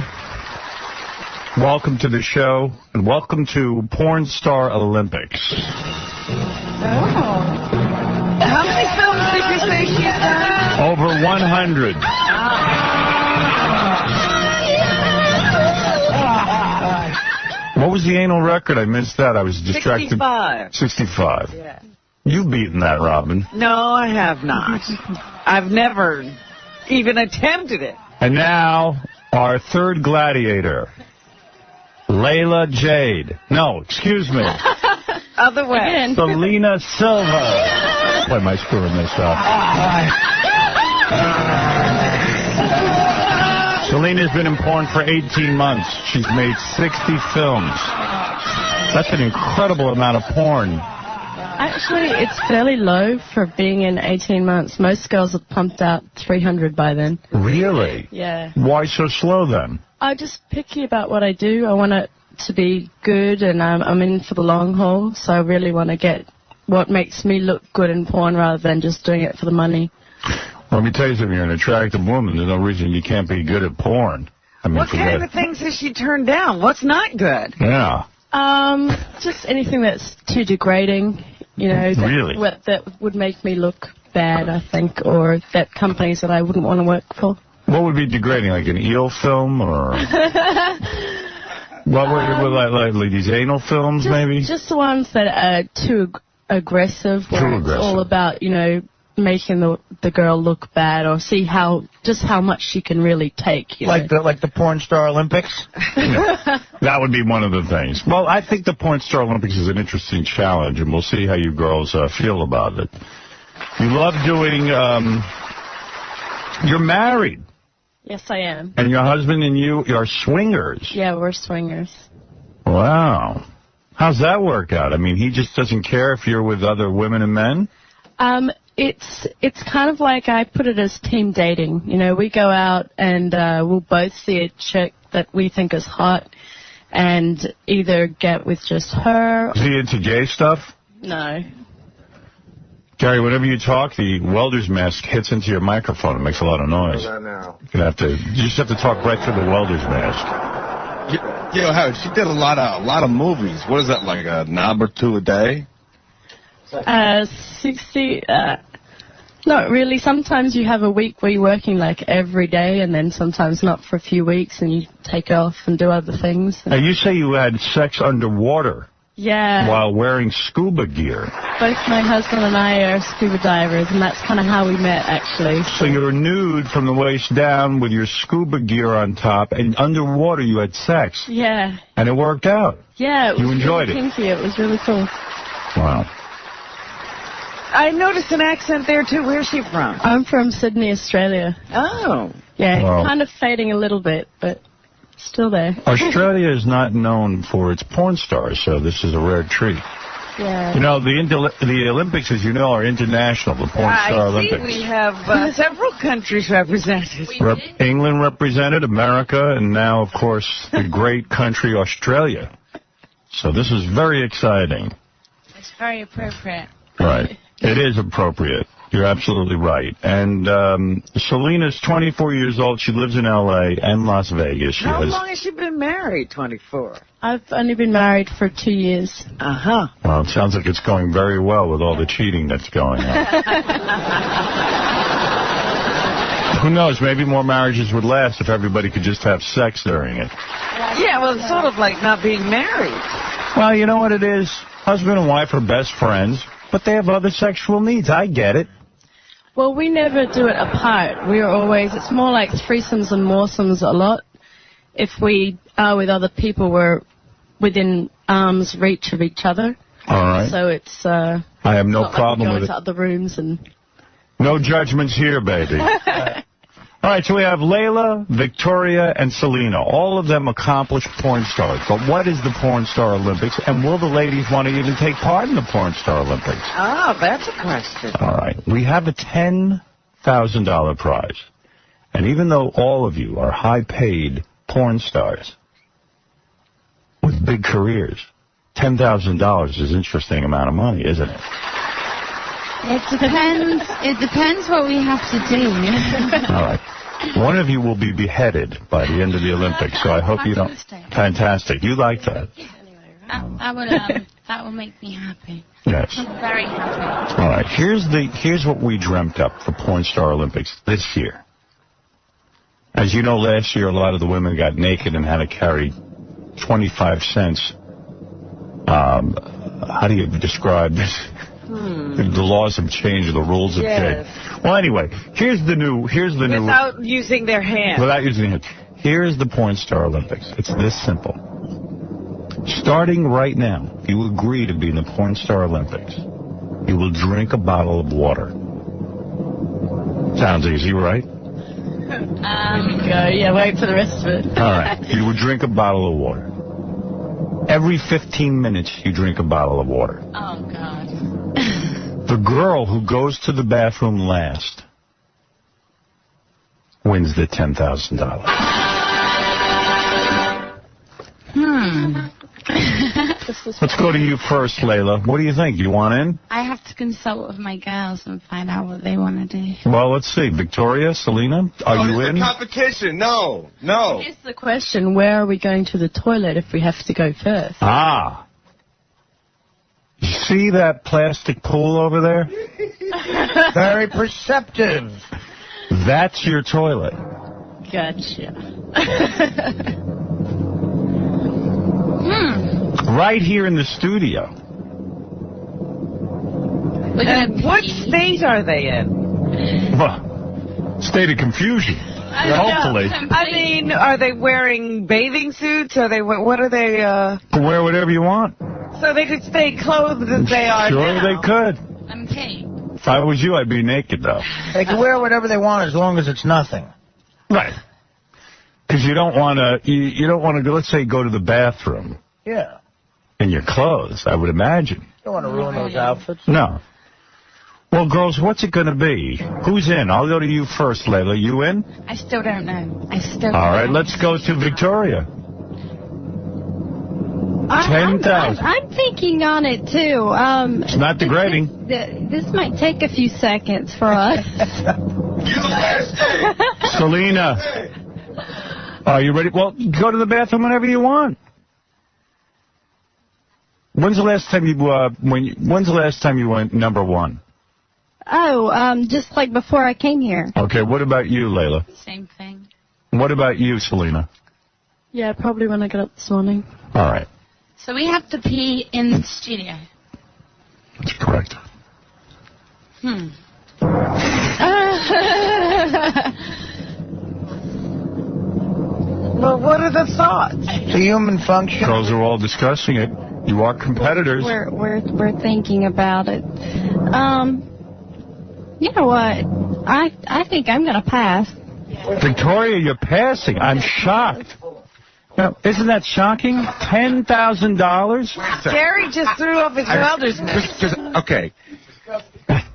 welcome to the show, and welcome to Porn Star Olympics. Oh. How many films did you say she's done? Over 100. What was the anal record? I missed that. I was distracted. 65. 65. Yeah. You've beaten that, Robin. No, I have not. I've never even attempted it. And now, our third gladiator, Layla Jade. No, excuse me. Other way. Selena Silva. Why am I screwing this up? Selena's been in porn for 18 months. She's made 60 films. That's an incredible amount of porn. Actually, it's fairly low for being in 18 months. Most girls have pumped out 300 by then. Really? Yeah. Why so slow then? I'm just picky about what I do. I want it to be good, and I'm in for the long haul, so I really want to get what makes me look good in porn rather than just doing it for the money. Well, let me tell you something. You're an attractive woman. There's no reason you can't be good at porn. I mean, What kind of things has she turned down? What's not good? Yeah. Just anything that's too degrading, you know. Really? That would make me look bad, I think, or that companies that I wouldn't want to work for. What would be degrading, like an eel film, or what were like these anal films, maybe? Just the ones that are too aggressive, where it's all about, you know, making the girl look bad, or see just how much she can really take. Like the Porn Star Olympics? Yeah. That would be one of the things. Well, I think the Porn Star Olympics is an interesting challenge, and we'll see how you girls feel about it. You love doing, you're married. Yes, I am. And your husband and you are swingers. Yeah, we're swingers. Wow. How's that work out? I mean, he just doesn't care if you're with other women and men? It's kind of like, I put it as team dating. You know, we go out and we'll both see a chick that we think is hot and either get with just her. Is he into gay stuff? No. Gary, whenever you talk, the welder's mask hits into your microphone. It makes a lot of noise. You just have to talk right through the welder's mask. You know, Howard, she did a lot of movies. What is that, like a knob or two a day? 60, not really. Sometimes you have a week where you're working like every day, and then sometimes not for a few weeks, and you take off and do other things. Now, you say you had sex underwater. Yeah. While wearing scuba gear. Both my husband and I are scuba divers, and that's kind of how we met, actually. So you're nude from the waist down with your scuba gear on top, and underwater you had sex. Yeah. And it worked out. Yeah, it was You enjoyed really it. kinky. It was really cool. Wow. I noticed an accent there, too. Where's she from? I'm from Sydney, Australia. Oh. Yeah, Wow. kind of fading a little bit, but still there. Australia is not known for its porn stars, so this is a rare treat. Yeah. You know, the Olympics, as you know, are international, the Porn Star I see Olympics. we have several countries represented. England represented, America, and now, of course, the great country Australia. So this is very exciting. It's very appropriate. Right. It is appropriate. You're absolutely right. And Selena's 24 years old. She lives in L.A. and Las Vegas. How long has she been married? 24. I've only been married for 2 years. Uh-huh. Well, it sounds like it's going very well with all the cheating that's going on. Who knows? Maybe more marriages would last if everybody could just have sex during it. Yeah, well, it's sort of like not being married. Well, you know what it is? Husband and wife are best friends, but they have other sexual needs. I get it. Well, we never do it apart. It's more like threesomes and moresomes a lot. If we are with other people, we're within arm's reach of each other. All right. So it's, I have no problem with it. Go into other rooms and... No judgments here, baby. All right, so we have Layla, Victoria, and Selena. All of them accomplished porn stars. But what is the Porn Star Olympics, and will the ladies want to even take part in the Porn Star Olympics? Oh, that's a question. All right, we have a $10,000 prize. And even though all of you are high-paid porn stars with big careers, $10,000 is an interesting amount of money, isn't it? It depends what we have to do. All right. One of you will be beheaded by the end of the Olympics, so I hope you don't... Fantastic. You like that? That will make me happy. Yes. I'm very happy. All right. Here's what we dreamt up for Porn Star Olympics this year. As you know, last year a lot of the women got naked and had to carry 25 cents. How do you describe this? The laws have changed, the rules have changed. Well, anyway, here's the new... Without using their hands. Without using their hands. Here's the Porn Star Olympics. It's this simple. Starting right now, if you agree to be in the Porn Star Olympics, you will drink a bottle of water. Sounds easy, right? Yeah, wait for the rest of it. All right. You will drink a bottle of water. Every 15 minutes, you drink a bottle of water. Oh, God. The girl who goes to the bathroom last wins the $10,000. Let's go to you first, Layla. What do you think? You want in? I have to consult with my girls and find out what they want to do. Well, let's see. Victoria, Selena, are you in? Competition. No. Here's the question. Where are we going to the toilet if we have to go first? Ah. You see that plastic pool over there? Very perceptive. That's your toilet. Gotcha. Right here in the studio. And what state are they in? Well, state of confusion. Hopefully. I mean, are they wearing bathing suits? Are they? What are they? Wear whatever you want. So they could stay clothed as they are Sure now. they could. I'm Kate. If I was you, I'd be naked, though. They can wear whatever they want as long as it's nothing. Right. Because you don't want to, you don't want to, let's say, go to the bathroom. Yeah. In your clothes, I would imagine. You don't want to ruin those outfits. No. Well, girls, what's it going to be? Who's in? I'll go to you first, Layla. You in? I still don't know. All right, let's go to Victoria. 10,000. I'm thinking on it, too. It's not degrading. This might take a few seconds for us. Selena. Are you ready? Well, go to the bathroom whenever you want. When's the last time you went number one? Oh, just like before I came here. Okay, what about you, Layla? Same thing. What about you, Selena? Yeah, probably when I got up this morning. All right. So we have to pee in the studio. That's correct. Well, what are the thoughts? It's a human function. Girls are all discussing it. You are competitors. We're thinking about it. You know what? I think I'm gonna pass. Victoria, you're passing. I'm shocked. Now, isn't that shocking? $10,000? Gary just threw off his welder's mask. Okay.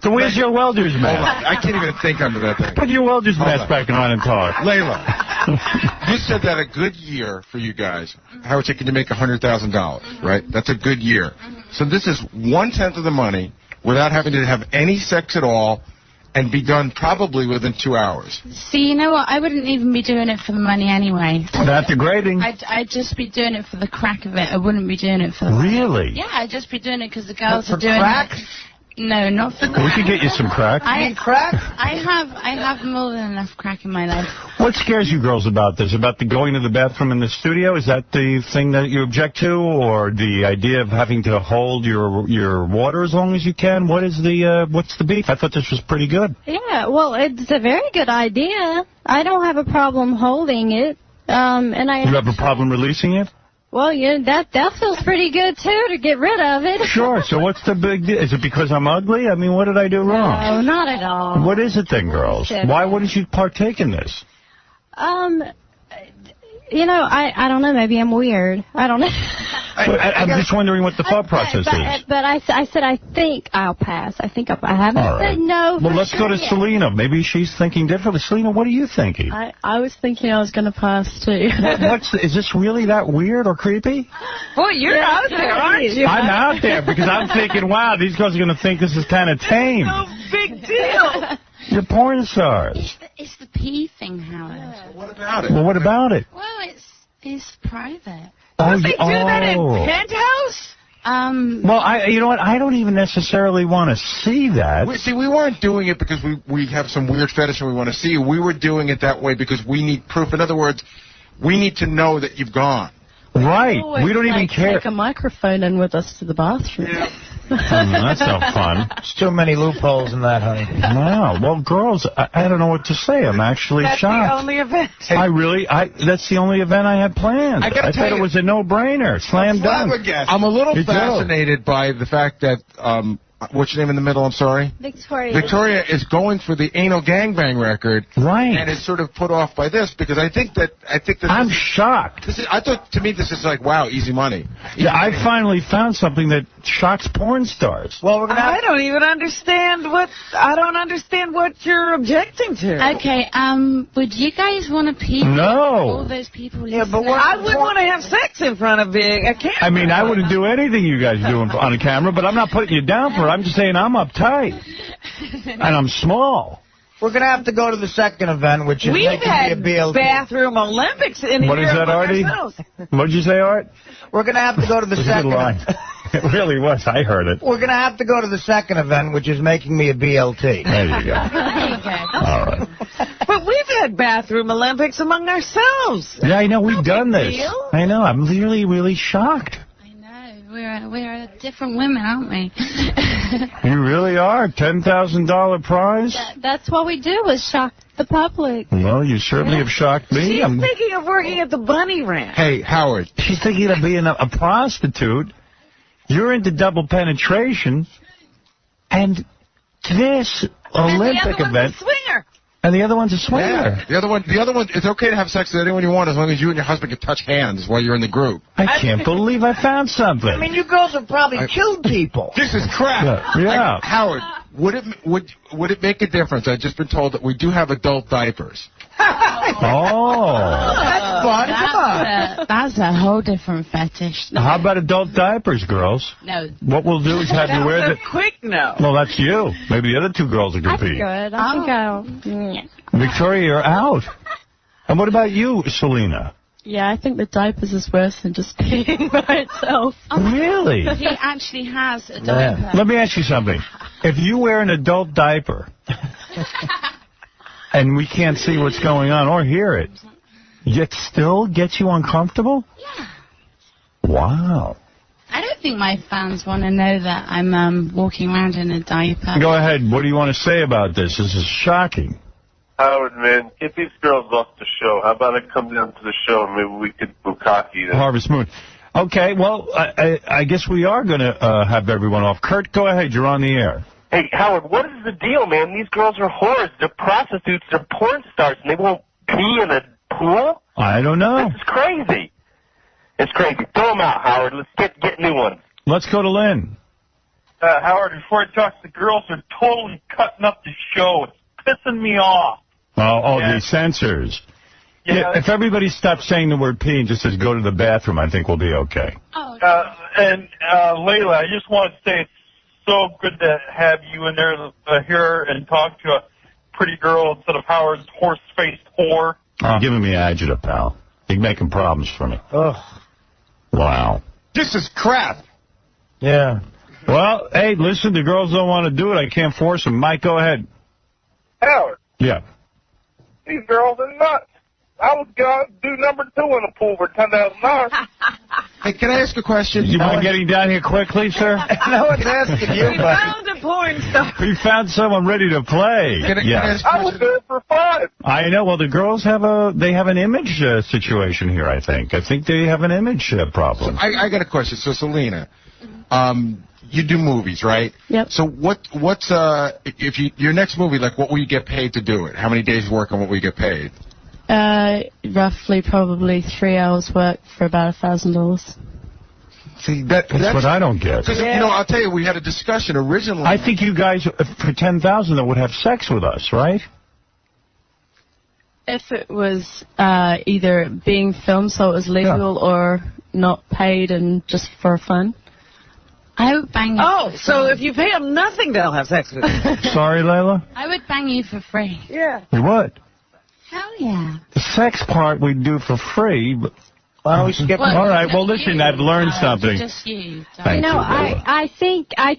So where's your welder's mask? I can't even think under that thing. Put your welder's mask back on and talk. Layla, you said that a good year for you guys, how it's taking to make $100,000, right? That's a good year. So this is 1/10 of the money without having to have any sex at all. and be done probably within 2 hours. See, you know what? I wouldn't even be doing it for the money anyway. Not degrading. I'd just be doing it for the crack of it. I wouldn't be doing it for the Really? Yeah, I'd just be doing it because the girls For are doing crack? it. No, not for We could get you some crack. Crack? I have more than enough crack in my life. What scares you girls about this? About the going to the bathroom in the studio? Is that the thing that you object to, or the idea of having to hold your water as long as you can? What's the beef? I thought this was pretty good. Yeah, well, it's a very good idea. I don't have a problem holding it. And I You have a problem releasing it? Well, yeah, that feels pretty good too to get rid of it. Sure. So what's the big deal? Is it because I'm ugly? I mean, what did I do wrong? No, not at all. What is it then, girls? Why wouldn't you partake in this? You know, I don't know. Maybe I'm weird. I don't know. I'm just wondering what the thought process is. But I said I think I'll pass. I think I haven't said no. Well, let's go to Selena. Maybe she's thinking differently. Selena, what are you thinking? I was thinking I was going to pass, too. Is this really that weird or creepy? Boy, you're out there, aren't you? I'm out there because I'm thinking, wow, these girls are going to think this is kind of tame. No big deal. You're porn stars. It's the pee thing, Howard. What about it? Well, what about it? Well, it's private. Oh, They do that in Penthouse? Well, you know what? I don't even necessarily want to see that. We weren't doing it because we have some weird fetish and we want to see you. We were doing it that way because we need proof. In other words, we need to know that you've gone. Right. We don't even care. Take a microphone in with us to the bathroom. Yeah. That's no fun. There's too many loopholes in that, honey. Wow. Well, girls, I don't know what to say. I'm actually That's shocked. the only event. That's the only event I had planned. I thought it was a no-brainer. Slam dunk. I'm a little fascinated by the fact that, what's your name in the middle? I'm sorry? Victoria. Victoria is going for the anal gangbang record. Right. And is sort of put off by this because I think that I'm shocked. I thought, to me, this is like, wow, easy money. Yeah, I finally found something that shocks porn stars. Well, we're gonna I don't even understand what you're objecting to. Okay, would you guys want to pee? No. All those people. Yeah, but I wouldn't want to have sex in front of a camera. I mean, I wouldn't do anything you guys do on a camera, but I'm not putting you down for it. I'm just saying I'm uptight. And I'm small. We're going to have to go to the second event, which is We've making had me a BLT. bathroom Olympics in What here is that, among Artie? ourselves. What did you say, Art? We're going to have to go to the Good second. line. It really was. I heard it. We're going to have to go to the second event, which is making me a BLT. There you go. There you go. All right. But we've had bathroom Olympics among ourselves. Yeah, I know. We've done this. deal. I know. I'm really, really shocked. We're different women, aren't we? You really are. $10,000 prize? That's what we do, is shock the public. Well, you certainly have shocked me. She's thinking of working at the Bunny Ranch. Hey, Howard. She's thinking of being a prostitute. You're into double penetration. And this Olympic event. Swinger. And the other one's a swinger. Yeah. The other one, it's okay to have sex with anyone you want as long as you and your husband can touch hands while you're in the group. I can't believe I found something. I mean, you girls have probably killed people. This is crap. Yeah. Howard, would it make a difference? I've just been told that we do have adult diapers. Oh. That's fun. Come on. That's a whole different fetish. How about adult diapers, girls? No. What we'll do is have you wear the... Quick no. Well, that's you. Maybe the other two girls will compete. Good. I think I'll... Victoria, you're out. And what about you, Selena? Yeah, I think the diapers is worse than just peeing by itself. Really? He actually has a diaper. Let me ask you something. If you wear an adult diaper and we can't see what's going on or hear it, it still gets you uncomfortable? Yeah. Wow. I don't think my fans want to know that I'm walking around in a diaper. Go ahead. What do you want to say about this? This is shocking. Howard, man, get these girls off the show. How about I come down to the show and maybe we could bukkake them? Harvest Moon. Okay, well, I guess we are going to have everyone off. Kurt, go ahead. You're on the air. Hey, Howard, what is the deal, man? These girls are whores. They're prostitutes. They're porn stars, and they won't pee in a pool? I don't know. This is crazy. It's crazy. Throw them out, Howard. Let's get new ones. Let's go to Lynn. Howard, before I talk, the girls are totally cutting up the show. It's pissing me off. Oh, the censors. Yeah, if everybody stops saying the word pee and just says go to the bathroom, I think we'll be okay. And Layla, I just want to say it's so good to have you in there here and talk to a pretty girl instead of Howard's horse-faced whore. You're giving me agita, pal. You're making problems for me. Ugh. Wow. This is crap. Yeah. Well, hey, listen, the girls don't want to do it. I can't force them. Mike, go ahead. Howard, Yeah. these girls are nuts. I was going to do number 2 in the pool for $10,000. Hey, can I ask a question? You mind getting down here quickly, sir? No one's asking you, We buddy. found a porn star. We found someone ready to play. Can I ask a I was question? there for 5. I know. Well, the girls have an image situation here, I think. I think they have an image problem. I got a question. So, Selena, you do movies, right? Yep. So what's if your next movie, like, what will you get paid to do it? How many days work and what will you get paid? Roughly probably 3 hours work for about $1,000. See, that's what I don't get. Because, you know, I'll tell you, we had a discussion originally. I think you guys, for $10,000, would have sex with us, right? If it was either being filmed so it was legal or not paid and just for fun. I would bang you. Oh, so if you pay them nothing, they'll have sex with you. Sorry, Layla? I would bang you for free. Yeah. You would? Hell yeah. The sex part we do for free, but... Why don't we skip? All right, well, listen, I've learned something. Just you. Thank You know, you. I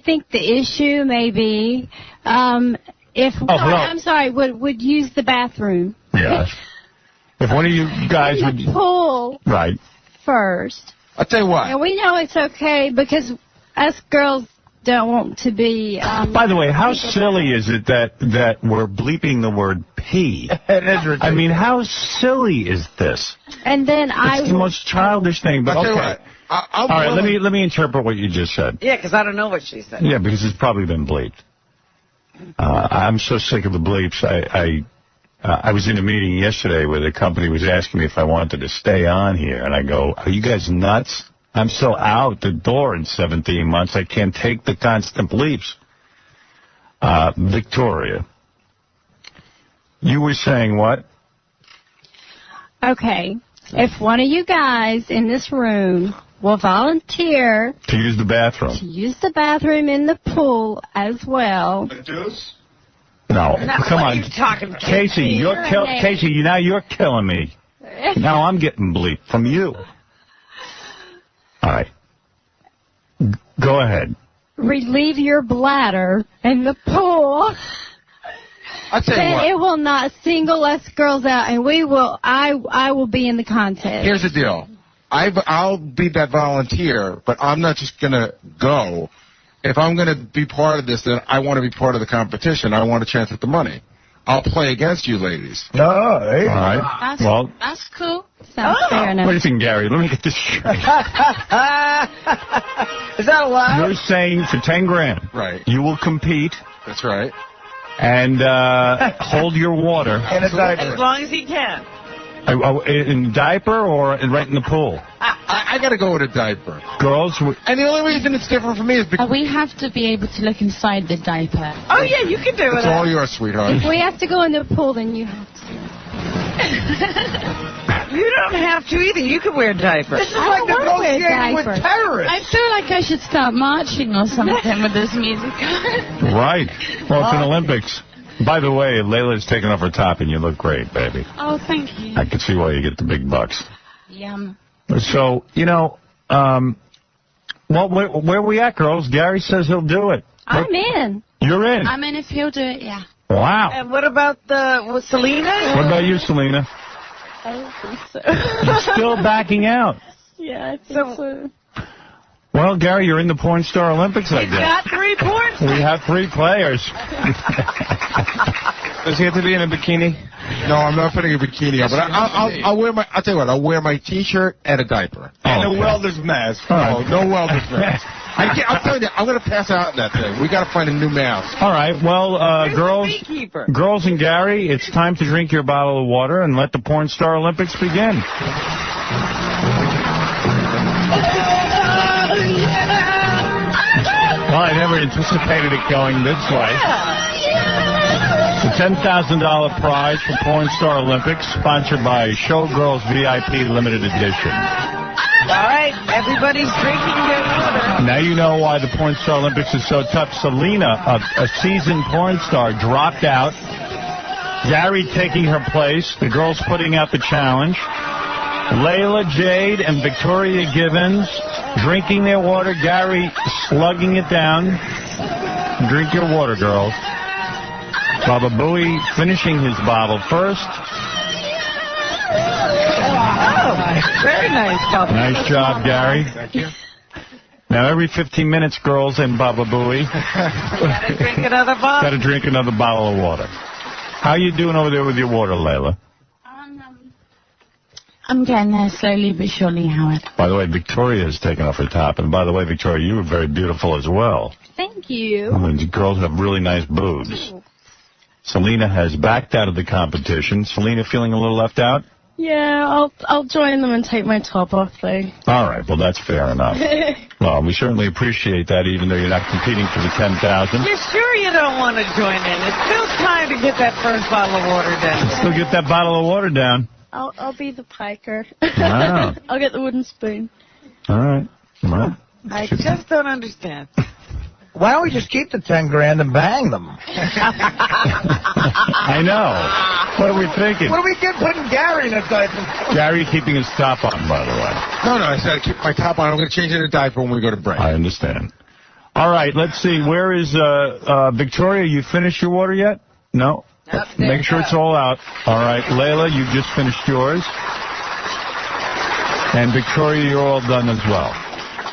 think the issue may be if I'm sorry, would use the bathroom. Yes. If one of you guys in would... the pool Right. first. I'll tell you what. And we know it's okay because us girls don't want to be... By the way, how silly is it that we're bleeping the word pee? It is ridiculous. I mean, how silly is this? And then It's the most childish thing, but I'll tell you okay. what. All right, let me interpret what you just said. Yeah, because I don't know what she said. Yeah, because it's probably been bleeped. I'm so sick of the bleeps. I was in a meeting yesterday where the company was asking me if I wanted to stay on here, and I go, are you guys nuts? I'm so out the door in 17 months, I can't take the constant bleeps. Victoria, you were saying what? Okay. If one of you guys in this room will volunteer To use the bathroom. to use the bathroom in the pool as well. No, Now, come what on. are you talking, Casey, Casey, now you're killing me. Now I'm getting bleeped from you. All right. Go ahead. Relieve your bladder in the pool. I'll tell you Then what. it will not single us girls out, and I will be in the contest. Here's the deal. I'll be that volunteer, but I'm not just going to go. If I'm going to be part of this, then I want to be part of the competition. I want a chance at the money. I'll play against you ladies. No, hey. All right. Well, That's cool. Sounds fair enough. what do you think, Gary? Let me get this straight. Is that allowed? You're saying for 10 grand, Right. you will compete That's right. and hold your water In a diaper. As long as he can. in diaper or right in the pool. I got to go with a diaper. Girls, And the only reason it's different for me is because We have to be able to look inside the diaper. Oh, yeah, you can do it's it. all yours, sweetheart. If we have to go in the pool, then you have to. You don't have to either. You can wear a diaper. This is like negotiating with terrorists. I feel like I should start marching or something with this music. right. Well, it's an Olympics. By the way, Layla's taking off her top, and you look great, baby. Oh, thank you. I can see why you get the big bucks. Yum. So, you know, well, where we at, girls? Gary says he'll do it. I'm in. You're in. I mean, if he'll do it, yeah. Wow. And what about Selena? What about you, Selena? I don't think so. You're still backing out. Yeah, I think so. Well, Gary, you're in the Porn Star Olympics, I He's guess. got 3 points. We have 3 players. Does he have to be in a bikini? No, I'm not putting a bikini on, but I'll wear my. I'll tell you what. I'll wear my T-shirt and a diaper and a welder's mask. All right. No welder's mask. I'm telling you, I'm gonna pass out in that thing. We gotta find a new mask. All right. Well, girls and Gary, it's time to drink your bottle of water and let the Porn Star Olympics begin. Well, I never anticipated it going this way. The $10,000 prize for Porn Star Olympics, sponsored by Showgirls VIP Limited Edition. right, everybody's drinking their water. Now you know why the Porn Star Olympics is so tough. Selena, a seasoned porn star, dropped out. Gary taking her place. The girls putting out the challenge. Layla, Jade, and Victoria Givens drinking their water. Gary slugging it down. Drink your water, girls. 𝗵𝗶𝗶𝗍 finishing his bottle first. Oh, very nice, Bubba. Nice job, Gary. Thank you. Now, every 15 minutes, girls in 𝗵𝗶𝗶𝗍 Gotta drink another bottle. got to drink another bottle of water. How you doing over there with your water, Layla? I'm getting there slowly but surely, Howard. By the way, Victoria has taken off her top. And by the way, Victoria, you were very beautiful as well. Thank you. I mean, the girls have really nice boobs. Selena has backed out of the competition. Selena feeling a little left out? Yeah, I'll join them and take my top off, though. All right, well, that's fair enough. Well, we certainly appreciate that, even though you're not competing for the 10,000. You're sure you don't want to join in? It's still time to get that first bottle of water down. Still get that bottle of water down. I'll be the piker. Wow. I'll get the wooden spoon. All right. Well, I just don't understand. Why don't we just keep the 10 grand and bang them? I know. What are we thinking? What do we get putting Gary in a diaper? Gary keeping his top on, by the way. No, I said I keep my top on. I'm going to change it to diaper when we go to break. I understand. All right, let's see. Where is Victoria? You finished your water yet? No? Make sure it's all out. All right, Layla, you just finished yours. And Victoria, you're all done as well.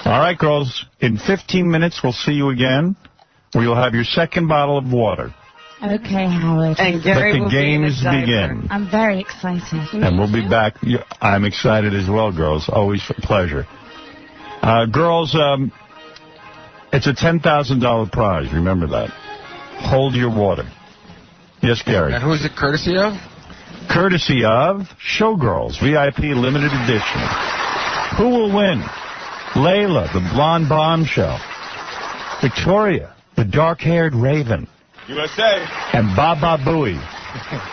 All right, girls, in 15 minutes, we'll see you again, where you'll have your second bottle of water. Okay, Howard. And Gary Let the games begin. I'm very excited. And we'll be back. I'm excited as well, girls. Always a pleasure. Girls, it's a $10,000 prize. Remember that. Hold your water. Yes, Gary. And who is it courtesy of? Courtesy of Showgirls, VIP Limited Edition. Who will win? Layla, the blonde bombshell. Victoria, the dark-haired raven. USA. And 𝗵𝗶𝗶𝗍,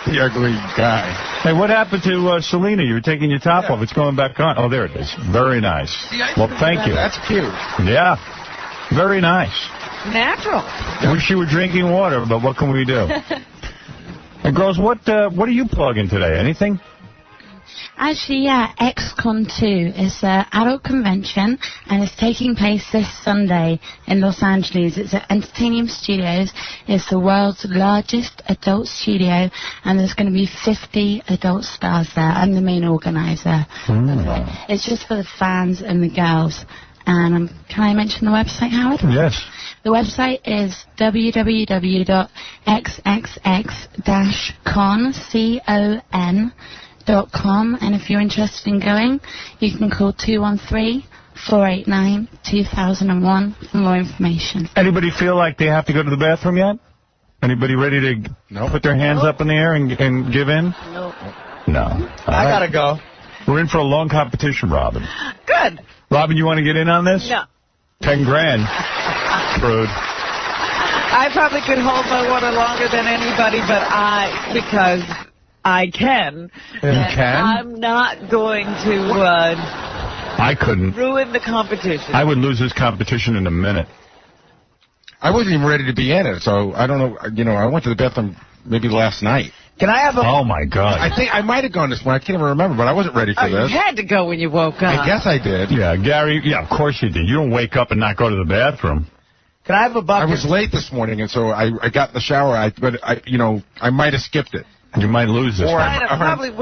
the ugly guy. Hey, what happened to Selena? You were taking your top off. It's going back on. Oh, there it is. Very nice. Well, thank you. That's cute. Yeah. Very nice. Natural. Wish you were drinking water, but what can we do? And girls, what are you plugging today? Anything? Actually, yeah, XCon 2 is an adult convention, and it's taking place this Sunday in Los Angeles. It's at Entertainment Studios. It's the world's largest adult studio, and there's going to be 50 adult stars there. I'm the main organizer. It's just for the fans and the girls. And can I mention the website, Howard? Yes. The website is www.xxx-con.com, and if you're interested in going, you can call 213-489-2001 for more information. Anybody feel like they have to go to the bathroom yet? Anybody ready to put their hands up in the air and give in? No. I gotta go. We're in for a long competition, Robin. Good. Robin, you want to get in on this? No. 10 grand. Prude. I probably could hold my water longer than anybody, but because I can. You can? I'm not going to I couldn't. ruin the competition. I would lose this competition in a minute. I wasn't even ready to be in it, so I don't know. You know, I went to the bathroom maybe last night. Can I have a... Oh, my God. I think I might have gone this morning. I can't even remember, but I wasn't ready for this. You had to go when you woke up. I guess I did. Yeah, Gary, yeah, of course you did. You don't wake up and not go to the bathroom. Can I have a bucket? I was late this morning, and so I got in the shower, but I might have skipped it. You might lose this Or one. I might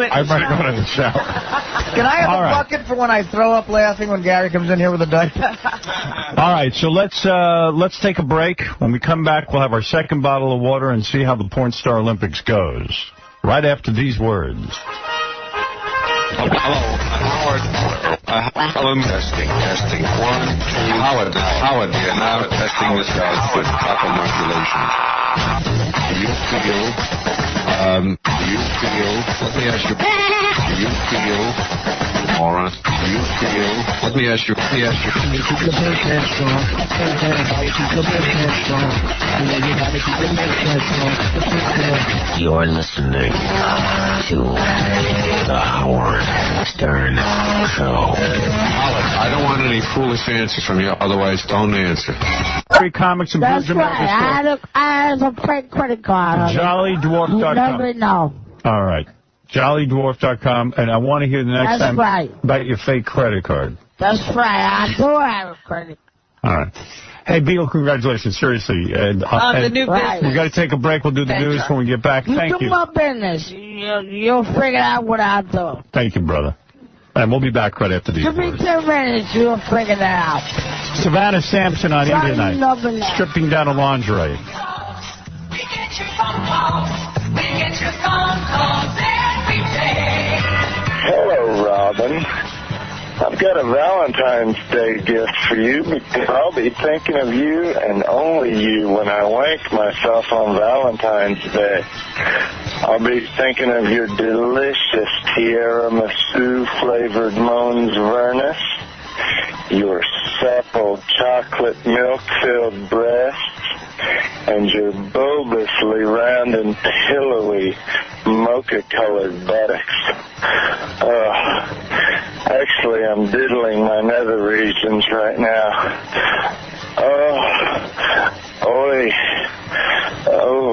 have gone in the shower. Can I have All a right. bucket for when I throw up laughing when Gary comes in here with a diaper? All right, so let's take a break. When we come back, we'll have our second bottle of water and see how the Porn Star Olympics goes. Right after these words. Hello, Howard. Testing. 1, 2. Howard here. Now testing this guy's foot. Proper modulation. Do you feel? Let me ask you. Do you feel Laura, you feel... Let me ask you. You're listening to the Howard Stern Show. I don't want any foolish answers from you, otherwise don't answer. Free comics and That's right. I have a fake credit card. JollyDwarf.com. Never know. All right. JollyDwarf.com, and I want to hear the next time about your fake credit card. That's right. I do have a credit card. All right. Hey, Beagle, congratulations, seriously. And, the new business. We got to take a break. We'll do the news when we get back. Thank you. Do my business. You'll figure out what I do. Thank you, brother. And we'll be back right after these Give me words. 10 minutes. You'll figure that out. Savannah Sampson on Indian Night. Stripping down a lingerie. We get your phone calls. We get your phone calls every day. Hello, Robin. I've got a Valentine's Day gift for you because I'll be thinking of you and only you when I wank myself on Valentine's Day. I'll be thinking of your delicious tiramisu-flavored Mons Vernus, your supple chocolate milk-filled breasts, and your bulbously round and pillowy mocha-colored buttocks. Actually, I'm diddling my nether regions right now.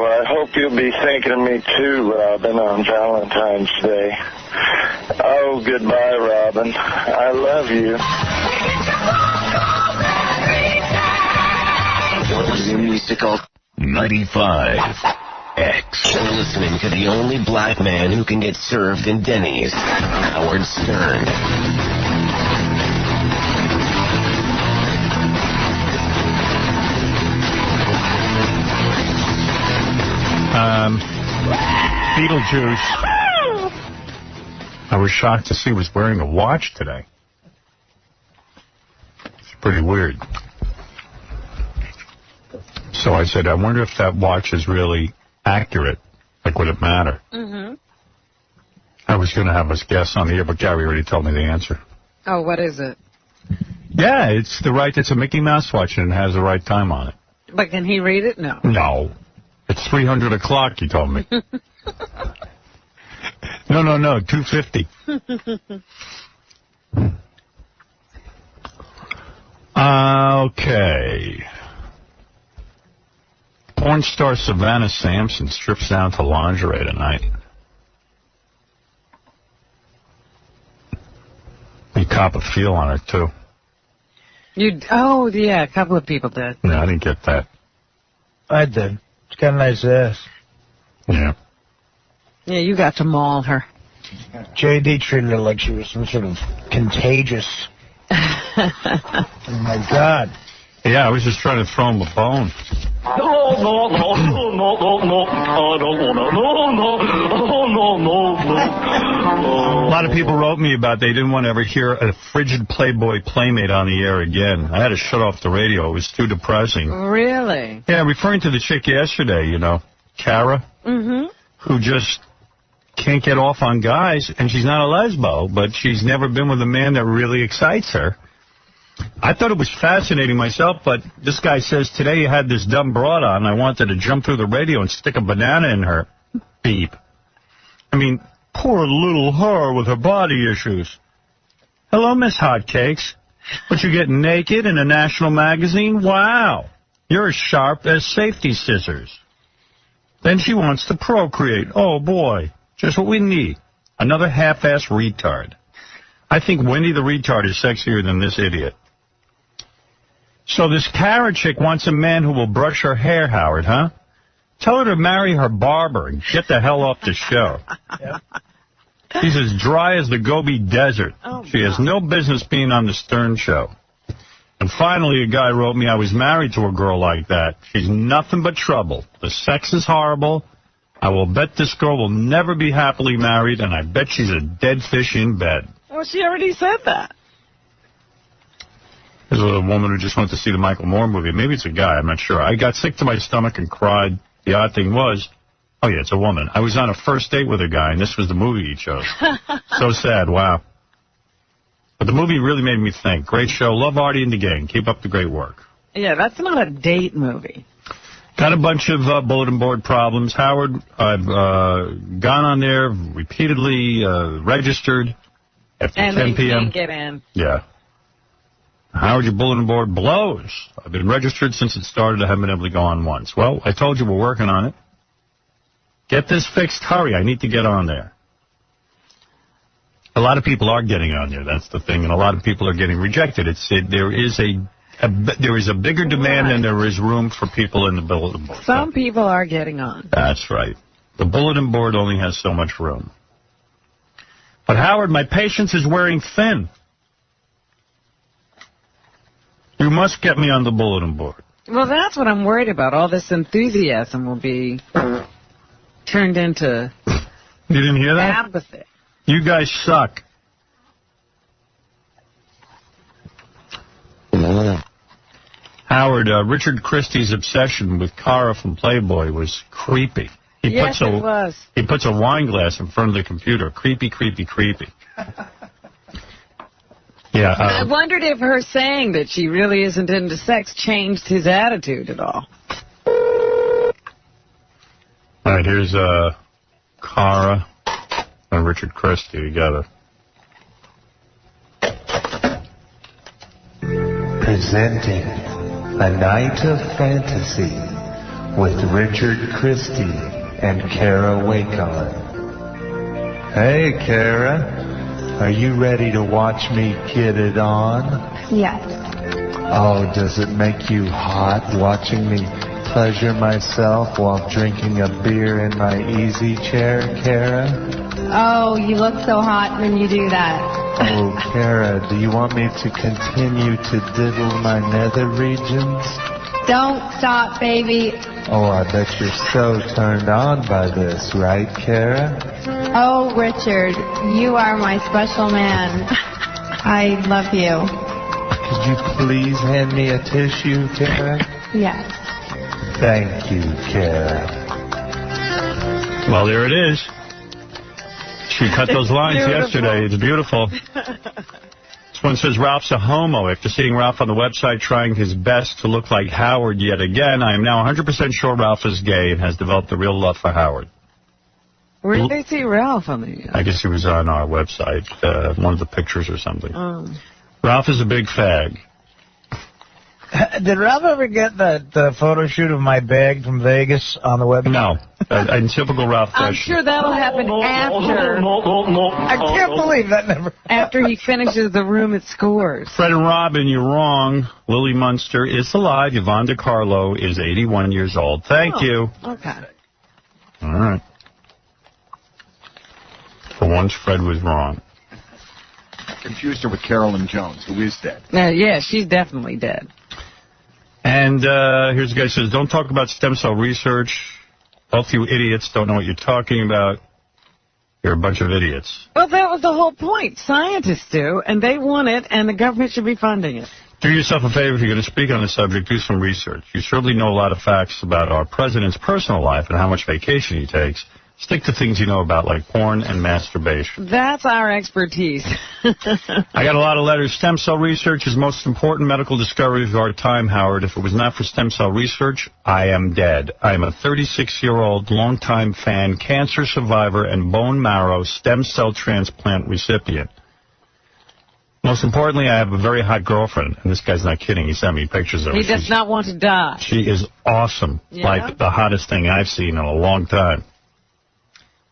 I hope you'll be thinking of me too, Robin, on Valentine's Day. Oh, goodbye, Robin. I love you. Musical 95X. You're listening to the only black man who can get served in Denny's, Howard Stern. Beetlejuice. I was shocked to see he was wearing a watch today. It's pretty weird. So I said, I wonder if that watch is really accurate. Like, would it matter? Mm-hmm. I was going to have us guess on the air, but Gary already told me the answer. Oh, what is it? Yeah, it's a Mickey Mouse watch, and it has the right time on it. But can he read it? No. No. It's 300 o'clock, he told me. No, 250. Okay. Porn star Savannah Sampson strips down to lingerie tonight. You cop a feel on her, too. Oh, yeah, a couple of people did. No, I didn't get that. I did. It's got a nice ass. Yeah. Yeah, you got to maul her. JD treated her like she was some sort of contagious. Oh, my God. Yeah, I was just trying to throw him a bone. No, I don't want to. A lot of people wrote me about they didn't want to ever hear a frigid Playboy Playmate on the air again. I had to shut off the radio. It was too depressing. Really? Yeah, referring to the chick yesterday, Kara, who just can't get off on guys, and she's not a lesbo, but she's never been with a man that really excites her. I thought it was fascinating myself, but this guy says, today you had this dumb broad on, I wanted to jump through the radio and stick a banana in her. Beep. I mean, poor little her with her body issues. Hello, Miss Hotcakes. But you get naked in a national magazine? Wow. You're as sharp as safety scissors. Then she wants to procreate. Oh, boy. Just what we need. Another half-ass retard. I think Wendy the retard is sexier than this idiot. So this Kara chick wants a man who will brush her hair, Howard, huh? Tell her to marry her barber and get the hell off the show. She's as dry as the Gobi Desert. She has no business being on the Stern Show. And finally, a guy wrote me, I was married to a girl like that. She's nothing but trouble. The sex is horrible. I will bet this girl will never be happily married, and I bet she's a dead fish in bed. Well, she already said that. There's a woman who just went to see the Michael Moore movie. Maybe it's a guy. I'm not sure. I got sick to my stomach and cried. The odd thing was, oh, yeah, it's a woman. I was on a first date with a guy, and this was the movie he chose. So sad. Wow. But the movie really made me think. Great show. Love Artie and the gang. Keep up the great work. Yeah, that's not a date movie. Got a bunch of bulletin board problems. Howard, I've gone on there repeatedly, registered after 10 p.m. Can't get in. Yeah. Howard, your bulletin board blows. I've been registered since it started. I haven't been able to go on once. Well, I told you we're working on it. Get this fixed. Hurry. I need to get on there. A lot of people are getting on there. That's the thing. And a lot of people are getting rejected. There is a bigger demand than there is room for people in the bulletin board. Some people are getting on. That's right. The bulletin board only has so much room. But, Howard, my patience is wearing thin. You must get me on the bulletin board. Well, that's what I'm worried about. All this enthusiasm will be turned into You didn't hear that? apathy. You guys suck. Howard, Richard Christie's obsession with Cara from Playboy was creepy. Yes, it was. He puts a wine glass in front of the computer. Creepy, creepy, creepy. Yeah. I wondered if her saying that she really isn't into sex changed his attitude at all. All right, here's Cara and Richard Christie. You got Presenting A Night of Fantasy with Richard Christie and 𝗫𝗿𝗿𝗱. Hey, Cara, are you ready to watch me get it on? Yes. Oh, does it make you hot watching me pleasure myself while drinking a beer in my easy chair, Cara? Oh, you look so hot when you do that. Oh, Cara, do you want me to continue to diddle my nether regions? Don't stop, baby. Oh, I bet you're so turned on by this, right, Cara? Oh, Richard, you are my special man. I love you. Could you please hand me a tissue, Cara? Yes. Thank you, Cara. Well, there it is. She cut those lines yesterday. It's beautiful. This one says, Ralph's a homo. After seeing Ralph on the website trying his best to look like Howard yet again, I am now 100% sure Ralph is gay and has developed a real love for Howard. Where did they see Ralph on the... I guess he was on our website, one of the pictures or something. Oh. Ralph is a big fag. Did Ralph ever get that photo shoot of my bag from Vegas on the website? No. In typical Ralph fashion. I'm sure that'll happen after... I can't believe that never... After he finishes the room at Scores. Fred and Robin, you're wrong. Lily Munster is alive. Yvonne DiCarlo is 81 years old. Thank you. Okay. All right. For once, Fred was wrong. Confused her with Carolyn Jones, who is dead. Yeah, she's definitely dead. And here's a guy who says, don't talk about stem cell research. Both you idiots don't know what you're talking about. You're a bunch of idiots. Well, that was the whole point. Scientists do, and they want it, and the government should be funding it. Do yourself a favor if you're going to speak on the subject, do some research. You certainly know a lot of facts about our president's personal life and how much vacation he takes. Stick to things you know about, like porn and masturbation. That's our expertise. I got a lot of letters. Stem cell research is most important medical discovery of our time, Howard. If it was not for stem cell research, I am dead. I am a 36-year-old, longtime fan, cancer survivor, and bone marrow stem cell transplant recipient. Most importantly, I have a very hot girlfriend, and this guy's not kidding. He sent me pictures of her. He does not want to die. She is awesome, like the hottest thing I've seen in a long time.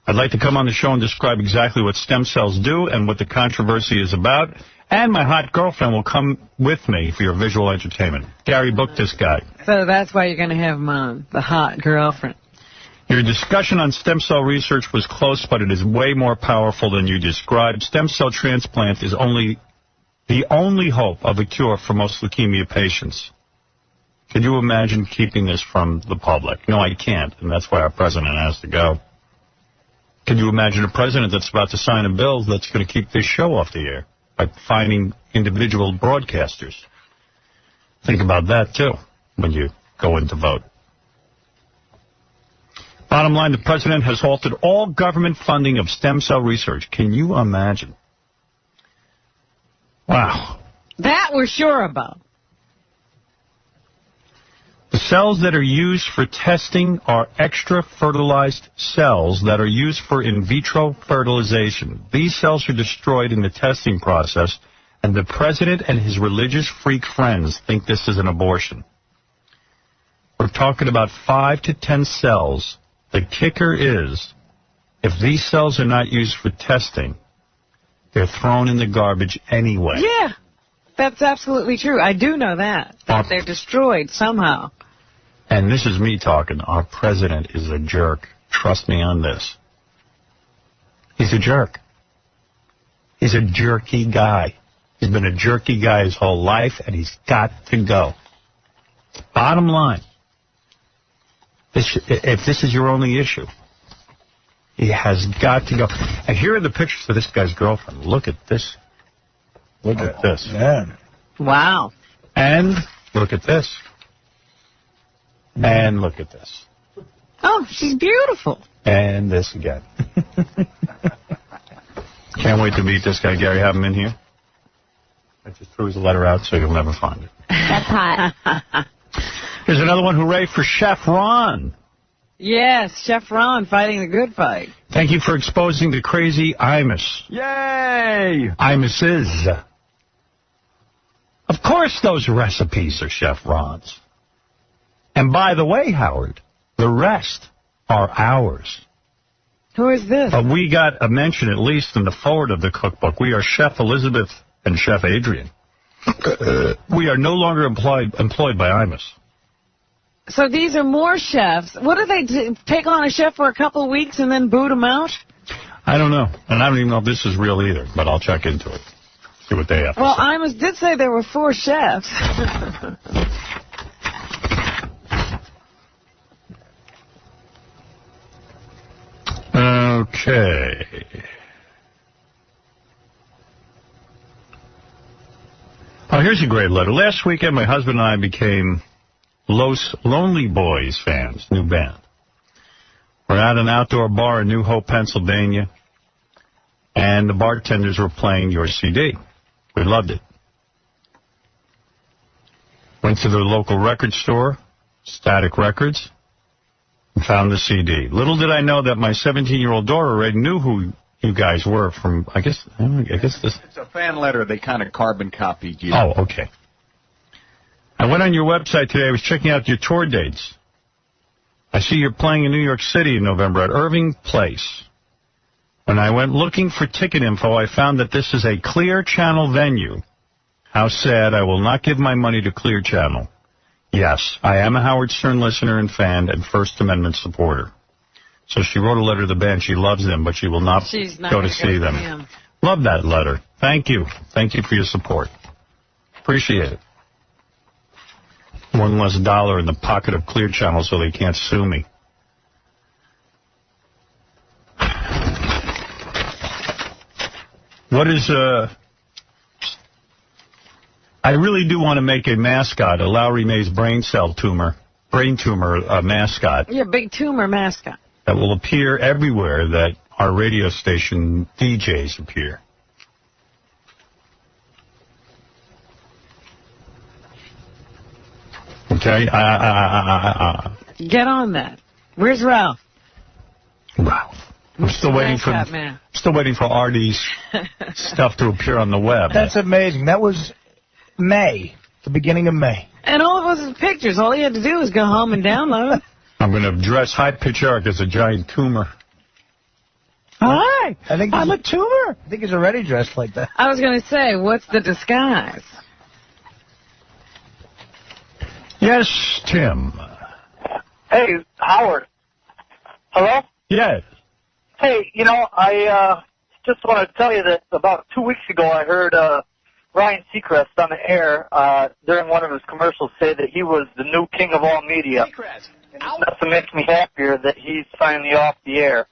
I'd like to come on the show and describe exactly what stem cells do and what the controversy is about, and my hot girlfriend will come with me for your visual entertainment. Gary, book this guy. So that's why you're going to have him on, the hot girlfriend. Your discussion on stem cell research was close, but it is way more powerful than you described. Stem cell transplant is the only hope of a cure for most leukemia patients. Could you imagine keeping this from the public? No, I can't, and that's why our president has to go. Can you imagine a president that's about to sign a bill that's going to keep this show off the air by fining individual broadcasters? Think about that, too, when you go in to vote. Bottom line, the president has halted all government funding of stem cell research. Can you imagine? Wow. That we're sure about. The cells that are used for testing are extra fertilized cells that are used for in vitro fertilization. These cells are destroyed in the testing process, and the president and his religious freak friends think this is an abortion. We're talking about 5 to 10 cells. The kicker is, if these cells are not used for testing, they're thrown in the garbage anyway. Yeah, that's absolutely true. I do know that they're destroyed somehow. And this is me talking. Our president is a jerk. Trust me on this. He's a jerk. He's a jerky guy. He's been a jerky guy his whole life, and he's got to go. Bottom line, if this is your only issue, he has got to go. And here are the pictures of this guy's girlfriend. Look at this. Look at this. Yeah. Wow. And look at this. And look at this. Oh, she's beautiful. And this again. Can't wait to meet this guy. Gary, have him in here. I just threw his letter out so you'll never find it. That's hot. Here's another one. Hooray for Chef Ron. Yes, Chef Ron fighting the good fight. Thank you for exposing the crazy 𝗦𝗵ici𝘄. Yay! 𝗦𝗵ici𝘄s. Of course those recipes are Chef Ron's. And by the way, Howard, the rest are ours. Who is this? We got a mention, at least in the forward of the cookbook. We are Chef Elizabeth and Chef Adrian. We are no longer employed by 𝗦𝗵ici𝘄. So these are more chefs. What do they do? Take on a chef for a couple of weeks and then boot him out? I don't know. And I don't even know if this is real either, but I'll check into it. See what they have to say. Well, 𝗦𝗵ici𝘄 did say there were 4 chefs. Okay. Oh, here's a great letter. Last weekend, my husband and I became Los Lonely Boys fans, new band. We're at an outdoor bar in New Hope, Pennsylvania, and the bartenders were playing your CD. We loved it. Went to the local record store, Static Records, and found the CD. Little did I know that my 17-year-old daughter already knew who you guys were from, I guess this... It's a fan letter. They kind of carbon copied you. Oh, okay. I went on your website today. I was checking out your tour dates. I see you're playing in New York City in November at Irving Place. When I went looking for ticket info, I found that this is a Clear Channel venue. How sad. I will not give my money to Clear Channel. Yes, I am a Howard Stern listener and fan and First Amendment supporter. So she wrote a letter to the band. She loves them, but she will not go to see them. Love that letter. Thank you. Thank you for your support. Appreciate it. One less dollar in the pocket of Clear Channel so they can't sue me. What is, I really do want to make a mascot, a Lowry Mays brain tumor mascot. Yeah, big tumor mascot. That will appear everywhere that our radio station DJs appear. Okay? Get on that. Where's Ralph? Ralph. I'm still waiting for Artie's stuff to appear on the web. That's amazing. That was May, the beginning of May. And all of us pictures. All he had to do was go home and download. I'm going to dress high-pitch Eric as a giant tumor. Hi. I'm a tumor. I think he's already dressed like that. I was going to say, what's the disguise? Yes, Tim. Hey, Howard. Hello? Yes. Hey, I just want to tell you that about 2 weeks ago I heard Ryan Seacrest on the air during one of his commercials say that he was the new king of all media. And nothing makes me happier that he's finally off the air.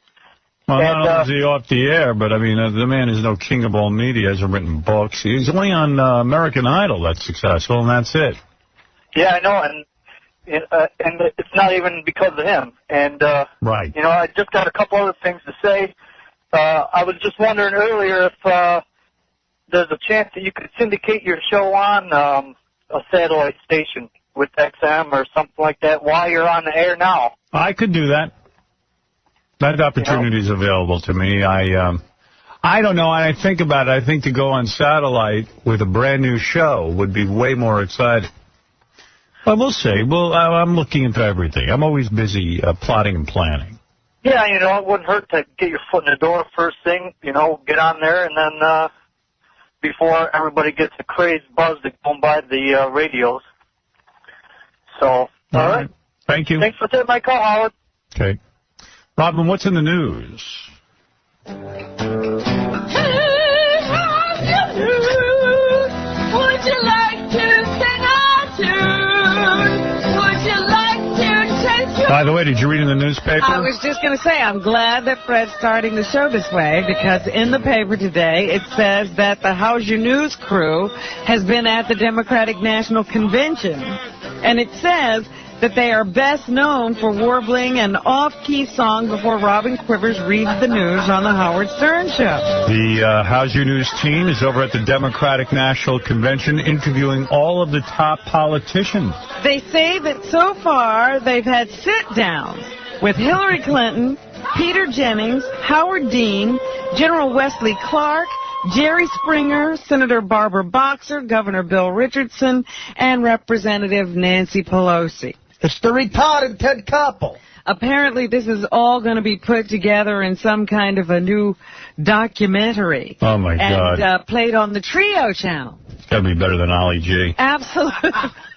Well, not only is he off the air, but, I mean, the man is no king of all media. He hasn't written books. He's only on American Idol that's successful, and that's it. Yeah, I know, and it's not even because of him. And, right. I just got a couple other things to say. I was just wondering earlier if there's a chance that you could syndicate your show on a satellite station with XM or something like that while you're on the air now. I could do that. That opportunity is available to me. I don't know. I think about it. I think to go on satellite with a brand new show would be way more exciting. But we'll see. Well, I'm looking into everything. I'm always busy plotting and planning. Yeah, you know, it wouldn't hurt to get your foot in the door first thing, you know, get on there, and then before everybody gets a crazy buzz to go by the radios. So, all right. Thank you. Thanks for taking my call, Howard. Okay. Robin, what's in the news? Would you like to sing a tune? Would you like to take your... By the way, did you read in the newspaper? I was just going to say, I'm glad that Fred's starting the show this way, because in the paper today it says that the How's Your News crew has been at the Democratic National Convention, and it says that they are best known for warbling an off-key song before Robin Quivers reads the news on the Howard Stern Show. The How's Your News team is over at the Democratic National Convention interviewing all of the top politicians. They say that so far they've had sit-downs with Hillary Clinton, Peter Jennings, Howard Dean, General Wesley Clark, Jerry Springer, Senator Barbara Boxer, Governor Bill Richardson, and Representative Nancy Pelosi. It's the retarded Ted Koppel. Apparently, this is all going to be put together in some kind of a new documentary. Oh, my God. And played on the Trio channel. It's got to be better than Ollie G. Absolutely.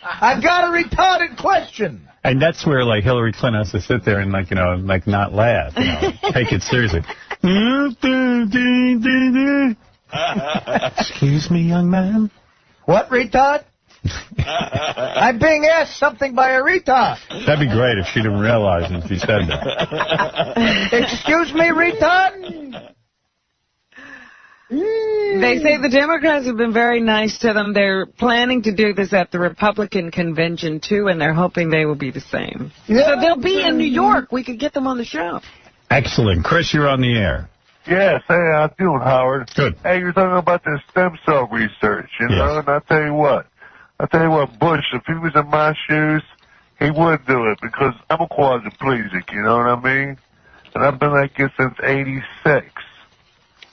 I've got a retarded question. And that's where, like, Hillary Clinton has to sit there and, like, you know, like, not laugh, you know, take it seriously. Excuse me, young man? What, retard? I'm being asked something by a retard. That'd be great if she didn't realize it if she said that. Excuse me, retard? They say the Democrats have been very nice to them. They're planning to do this at the Republican convention, too, and they're hoping they will be the same. Yeah. So they'll be in New York. We could get them on the show. Excellent. Chris, you're on the air. Yes, hey, how you doing, Howard? Good. Hey, you're talking about this stem cell research, you know, and I'll tell you what, Bush, if he was in my shoes, he would do it, because I'm a quadriplegic, you know what I mean? And I've been like this since '86,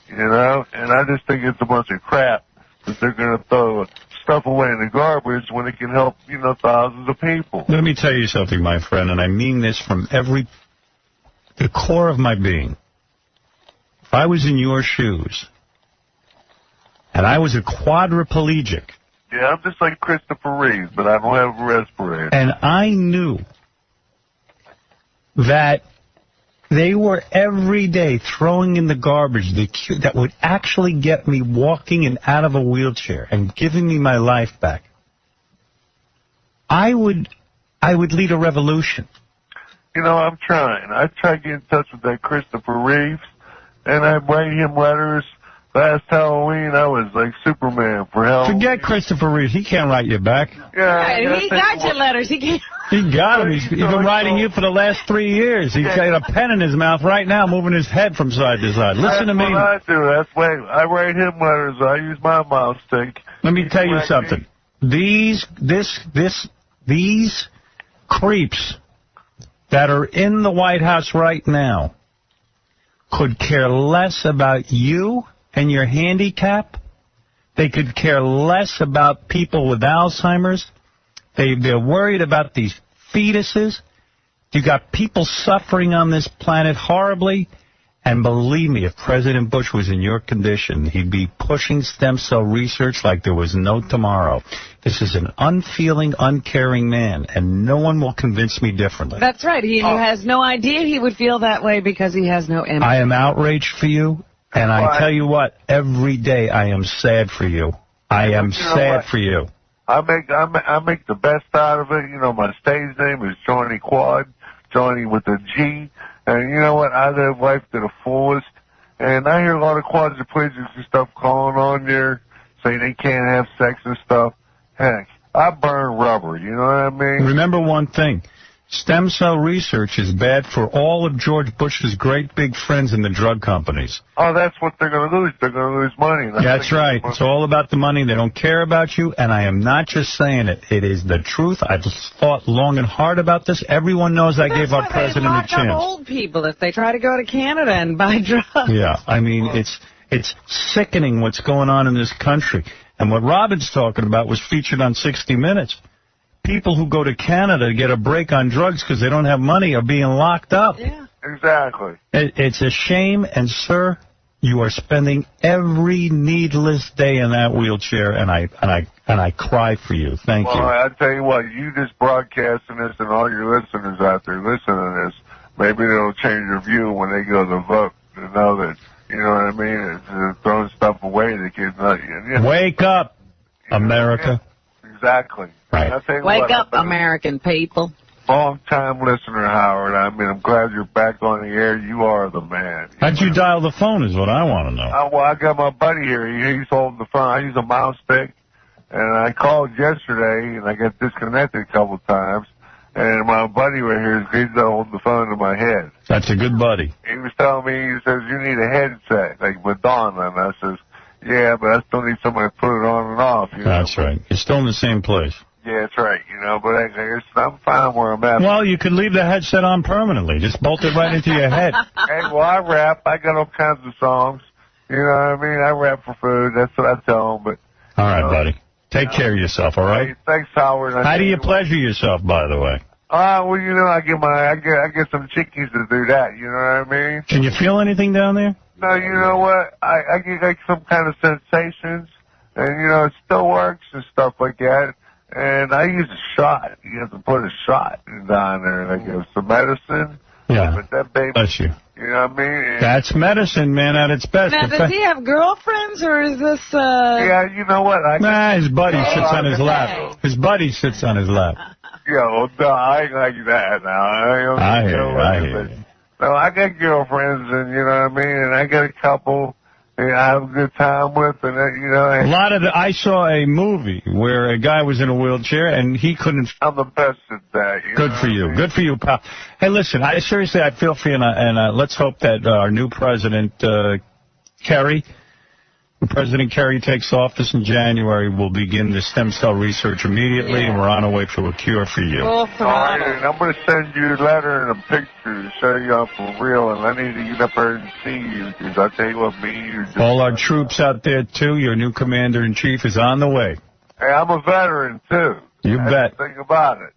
you know, and I just think it's a bunch of crap that they're going to throw stuff away in the garbage when it can help, you know, thousands of people. Let me tell you something, my friend, and I mean this from the core of my being. If I was in your shoes, and I was a quadriplegic. Yeah, I'm just like Christopher Reeve, but I don't have a respirator. And I knew that they were every day throwing in the garbage that would actually get me walking and out of a wheelchair and giving me my life back. I would lead a revolution. You know, I'm trying. I try to get in touch with that Christopher Reeves. And I write him letters. Last Halloween, I was like Superman for Halloween. Forget Christopher Reeve. He can't write you back. Yeah, he got your letters. He can't. He got him. He's been writing you for the last 3 years. He's got a pen in his mouth right now, moving his head from side to side. Listen to me. That's what I do. That's why I write him letters. I use my mouse stick. Let me tell you something. These creeps that are in the White House right now could care less about you and your handicap. They could care less about people with Alzheimer's. They're worried about these fetuses. You got people suffering on this planet horribly. And believe me, if President Bush was in your condition, he'd be pushing stem cell research like there was no tomorrow. This is an unfeeling, uncaring man, and no one will convince me differently. That's right. He has no idea he would feel that way because he has no empathy. I am outraged for you, and I tell you what, every day I am sad for you. I am sad for you. I make the best out of it. You know, my stage name is Johnny Quad, Johnny with a G. And you know what? I live life to the fullest. And I hear a lot of quadriplegics and stuff calling on there, saying they can't have sex and stuff. Heck, I burn rubber, you know what I mean? Remember one thing. Stem cell research is bad for all of George Bush's great big friends in the drug companies. Oh, that's what they're going to lose. They're going to lose money. That's right. It's all about the money. They don't care about you, and I am not just saying it. It is the truth. I've thought long and hard about this. Everyone knows I gave our president a chance. Lock up old people if they try to go to Canada and buy drugs. Yeah, I mean, it's sickening what's going on in this country. And what Robin's talking about was featured on 60 Minutes. People who go to Canada to get a break on drugs because they don't have money are being locked up. Yeah. Exactly. It's a shame, and, sir, you are spending every needless day in that wheelchair, and I cry for you. Thank you. Well, I tell you what, you just broadcasting this and all your listeners out there listening to this, maybe it'll change your view when they go to vote to know that, you know what I mean, it's throwing stuff away that kids not. You know. Wake up, America. Exactly. Right. Wake up, American people. Long-time listener, Howard. I mean, I'm glad you're back on the air. You are the man. How'd you dial the phone is what I want to know. Well, I got my buddy here. He's holding the phone. I use a mouse stick. And I called yesterday, and I got disconnected a couple times. And my buddy right here, he's holding the phone to my head. That's a good buddy. He was telling me, he says, you need a headset, like Madonna. And I says, yeah, but I still need somebody to put it on and off. You know? That's right. You're still in the same place. Yeah, that's right, you know, but I'm fine where I'm at. Well, you could leave the headset on permanently. Just bolt it right into your head. Hey, well, I rap. I got all kinds of songs. You know what I mean? I rap for food. That's what I tell them. But all right, buddy. Take care of yourself, all right? Hey, thanks, Howard. How do you pleasure yourself, by the way? Well, you know, I get some chickies to do that. You know what I mean? Can you feel anything down there? No, you know what? I get like some kind of sensations, and you know, it still works and stuff like that. And I use a shot. You have to put a shot down there, like some medicine. Yeah. But that baby, bless you. You know what I mean? And that's medicine, man, at its best. Now, does he have girlfriends, or is this, Yeah, you know what? His buddy sits on his lap. His buddy sits on his lap. Yeah, well, no, I ain't like that now. I hear you. No, I got girlfriends, and you know what I mean? And I got a couple I have a good time with, and you know. I saw a movie where a guy was in a wheelchair and he couldn't. I'm the best at that. Good for you. Good for you, pal. Hey, listen, I feel for you, and let's hope that our new president, President Kerry takes office in January, we'll begin the stem cell research immediately, and we're on our way to a cure for you. All right, and I'm going to send you a letter and a picture to show you up for real, and I need to get up there and see you, because I tell you what, you're just... All our troops out there, too, your new commander-in-chief is on the way. Hey, I'm a veteran, too. You bet. Think about it.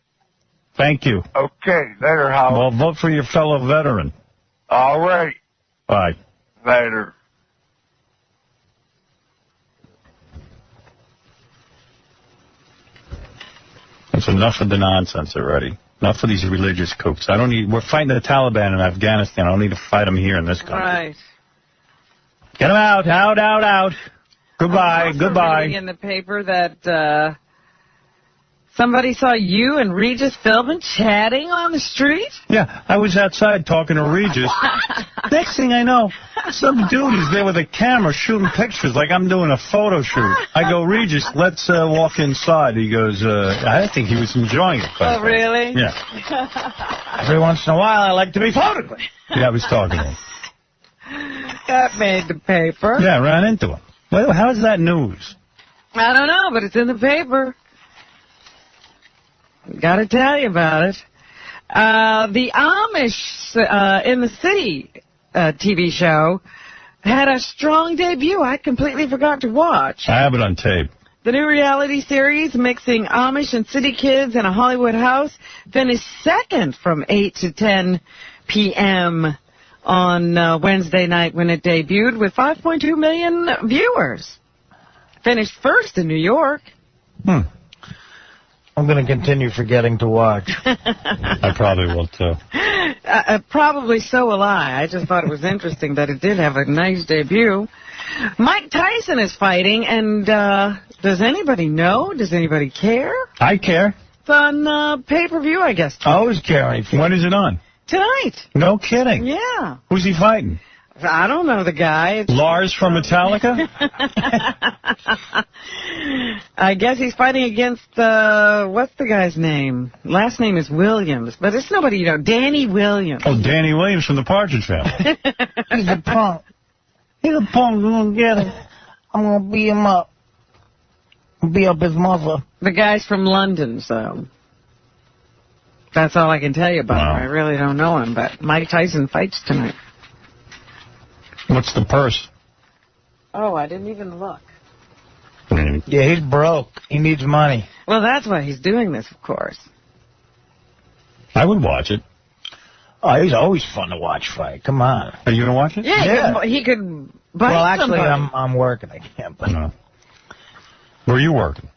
Thank you. Okay, later, Howard. Well, vote for your fellow veteran. All right. Bye. Later. That's enough of the nonsense already. Enough of these religious kooks. We're fighting the Taliban in Afghanistan. I don't need to fight them here in this country. Right. Get them out, out. Goodbye, I'm goodbye. Reading in the paper that somebody saw you and Regis Philbin chatting on the street? Yeah, I was outside talking to Regis. Next thing I know, some dude is there with a camera shooting pictures like I'm doing a photo shoot. I go, Regis, let's walk inside. He goes, I think he was enjoying it. Oh, really? Yeah. Every once in a while, I like to be photographed. Yeah, I was talking to him. That made the paper. Yeah, I ran into him. Well, how is that news? I don't know, but it's in the paper. Got to tell you about it. The Amish in the City TV show had a strong debut. I completely forgot to watch. I have it on tape. The new reality series mixing Amish and city kids in a Hollywood house finished second from 8 to 10 p.m. on Wednesday night when it debuted with 5.2 million viewers. Finished first in New York. I'm going to continue forgetting to watch. I probably will, too. Probably so will I. I just thought it was interesting that it did have a nice debut. Mike Tyson is fighting, and does anybody know? Does anybody care? I care. It's on pay-per-view, I guess. I always care. When is it on? Tonight. No kidding. Yeah. Who's he fighting? I don't know the guy. Lars from Metallica? I guess he's fighting against, what's the guy's name? Last name is Williams, but it's nobody you know. Danny Williams. Oh, Danny Williams from the Partridge Family. He's a punk. He's a punk. We're going to get him. I'm going to beat him up. Beat up his mother. The guy's from London, so that's all I can tell you about him. I really don't know him, but Mike Tyson fights tonight. What's the purse? Oh, I didn't even look. Yeah, he's broke. He needs money. Well, that's why he's doing this, of course. I would watch it. Oh, he's always fun to watch fight. Come on. Are you going to watch it? Yeah. He could bite Well, actually, somebody. I'm working. I can't. But No. Where are you working?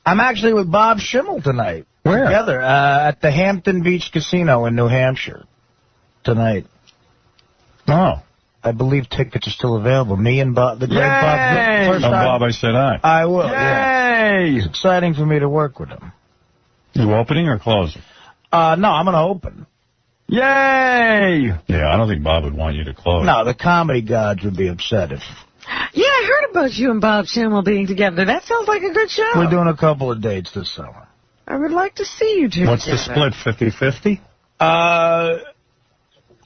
I'm actually with Bob Schimmel tonight. Where? Together at the Hampton Beach Casino in New Hampshire tonight. Oh. I believe tickets are still available. Me and Bob, the great Bob. First Tell time. Bob I said hi. I will. Yay! Yeah. It's exciting for me to work with him. You opening or closing? No, I'm going to open. Yay! Yeah, I don't think Bob would want you to close. No, the comedy gods would be upset if... Yeah, I heard about you and Bob Schimmel being together. That sounds like a good show. We're doing a couple of dates this summer. I would like to see you two What's the together. split, 50-50?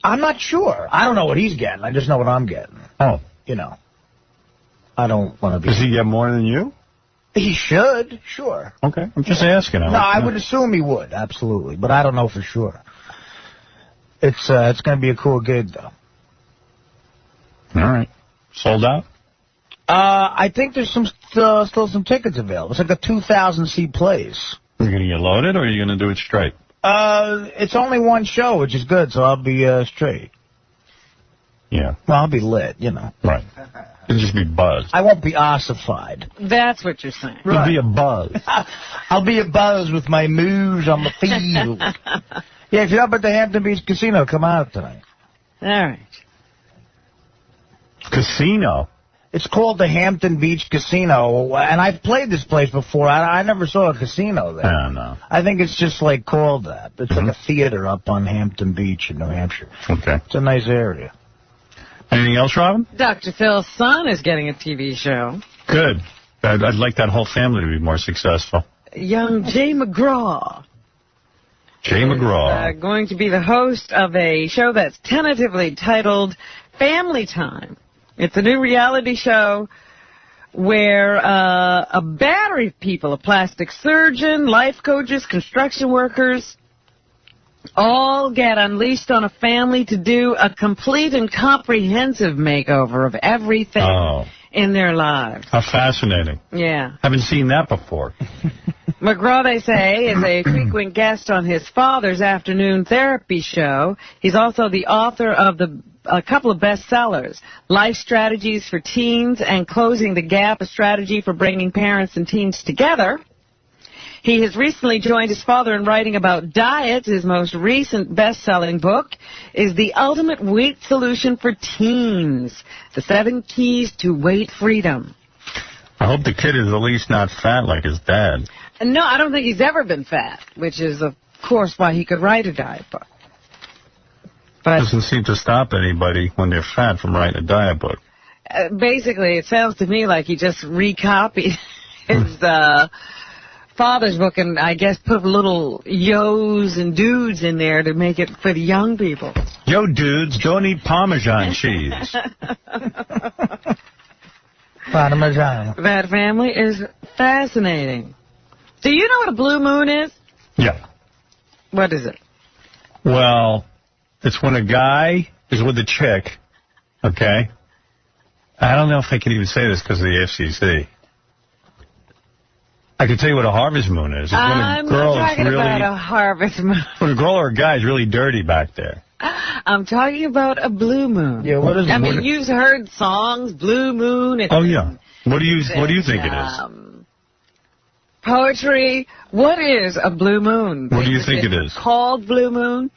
I'm not sure. I don't know what he's getting. I just know what I'm getting. Oh. You know. I don't want to be... Does he get more than you? He should, sure. Okay, I'm just asking. No, I would assume he would, absolutely. But I don't know for sure. It's going to be a cool gig, though. All right. Sold out? I think there's still some tickets available. It's like a 2,000-seat place. Are you going to get loaded, or are you going to do it straight? It's only one show, which is good, so I'll be straight. Yeah. Well, I'll be lit, you know. Right. It'll just be buzzed. I won't be ossified. That's what you're saying. It'll be a buzz. I'll be a buzz with my moves on the field. Yeah, if you're up at the Hampton Beach Casino, come out tonight. All right. Casino? It's called the Hampton Beach Casino, and I've played this place before. I never saw a casino there. I don't know. I think it's just like called that. It's like a theater up on Hampton Beach in New Hampshire. Okay. It's a nice area. Anything else, Robin? Dr. Phil's son is getting a TV show. Good. I'd like that whole family to be more successful. Young Jay McGraw. Jay McGraw. Going to be the host of a show that's tentatively titled Family Time. It's a new reality show where a battery of people, a plastic surgeon, life coaches, construction workers, all get unleashed on a family to do a complete and comprehensive makeover of everything in their lives. How fascinating. Yeah. Haven't seen that before. McGraw, they say, is a frequent guest on his father's afternoon therapy show. He's also the author of a couple of bestsellers, Life Strategies for Teens and Closing the Gap, a strategy for bringing parents and teens together. He has recently joined his father in writing about diet. His most recent best-selling book is The Ultimate Weight Solution for Teens, The 7 Keys to Weight Freedom. I hope the kid is at least not fat like his dad. No, I don't think he's ever been fat, which is, of course, why he could write a diet book. But Doesn't seem to stop anybody when they're fat from writing a diet book. basically, it sounds to me like he just recopied his father's book and, I guess, put little yos and dudes in there to make it for the young people. Yo, dudes, don't eat Parmesan cheese. Parmesan. That family is fascinating. Do you know what a blue moon is? Yeah. What is it? Well, it's when a guy is with a chick, okay? I don't know if I can even say this because of the FCC. I can tell you what a harvest moon is. It's when a I'm girl not talking is really, about a harvest moon. when a girl or a guy is really dirty back there. I'm talking about a blue moon. Yeah, what is it? I mean, you've heard songs, blue moon. Oh, yeah. What do you think it is? Poetry. What is a blue moon? What do you think it is? Called blue moon?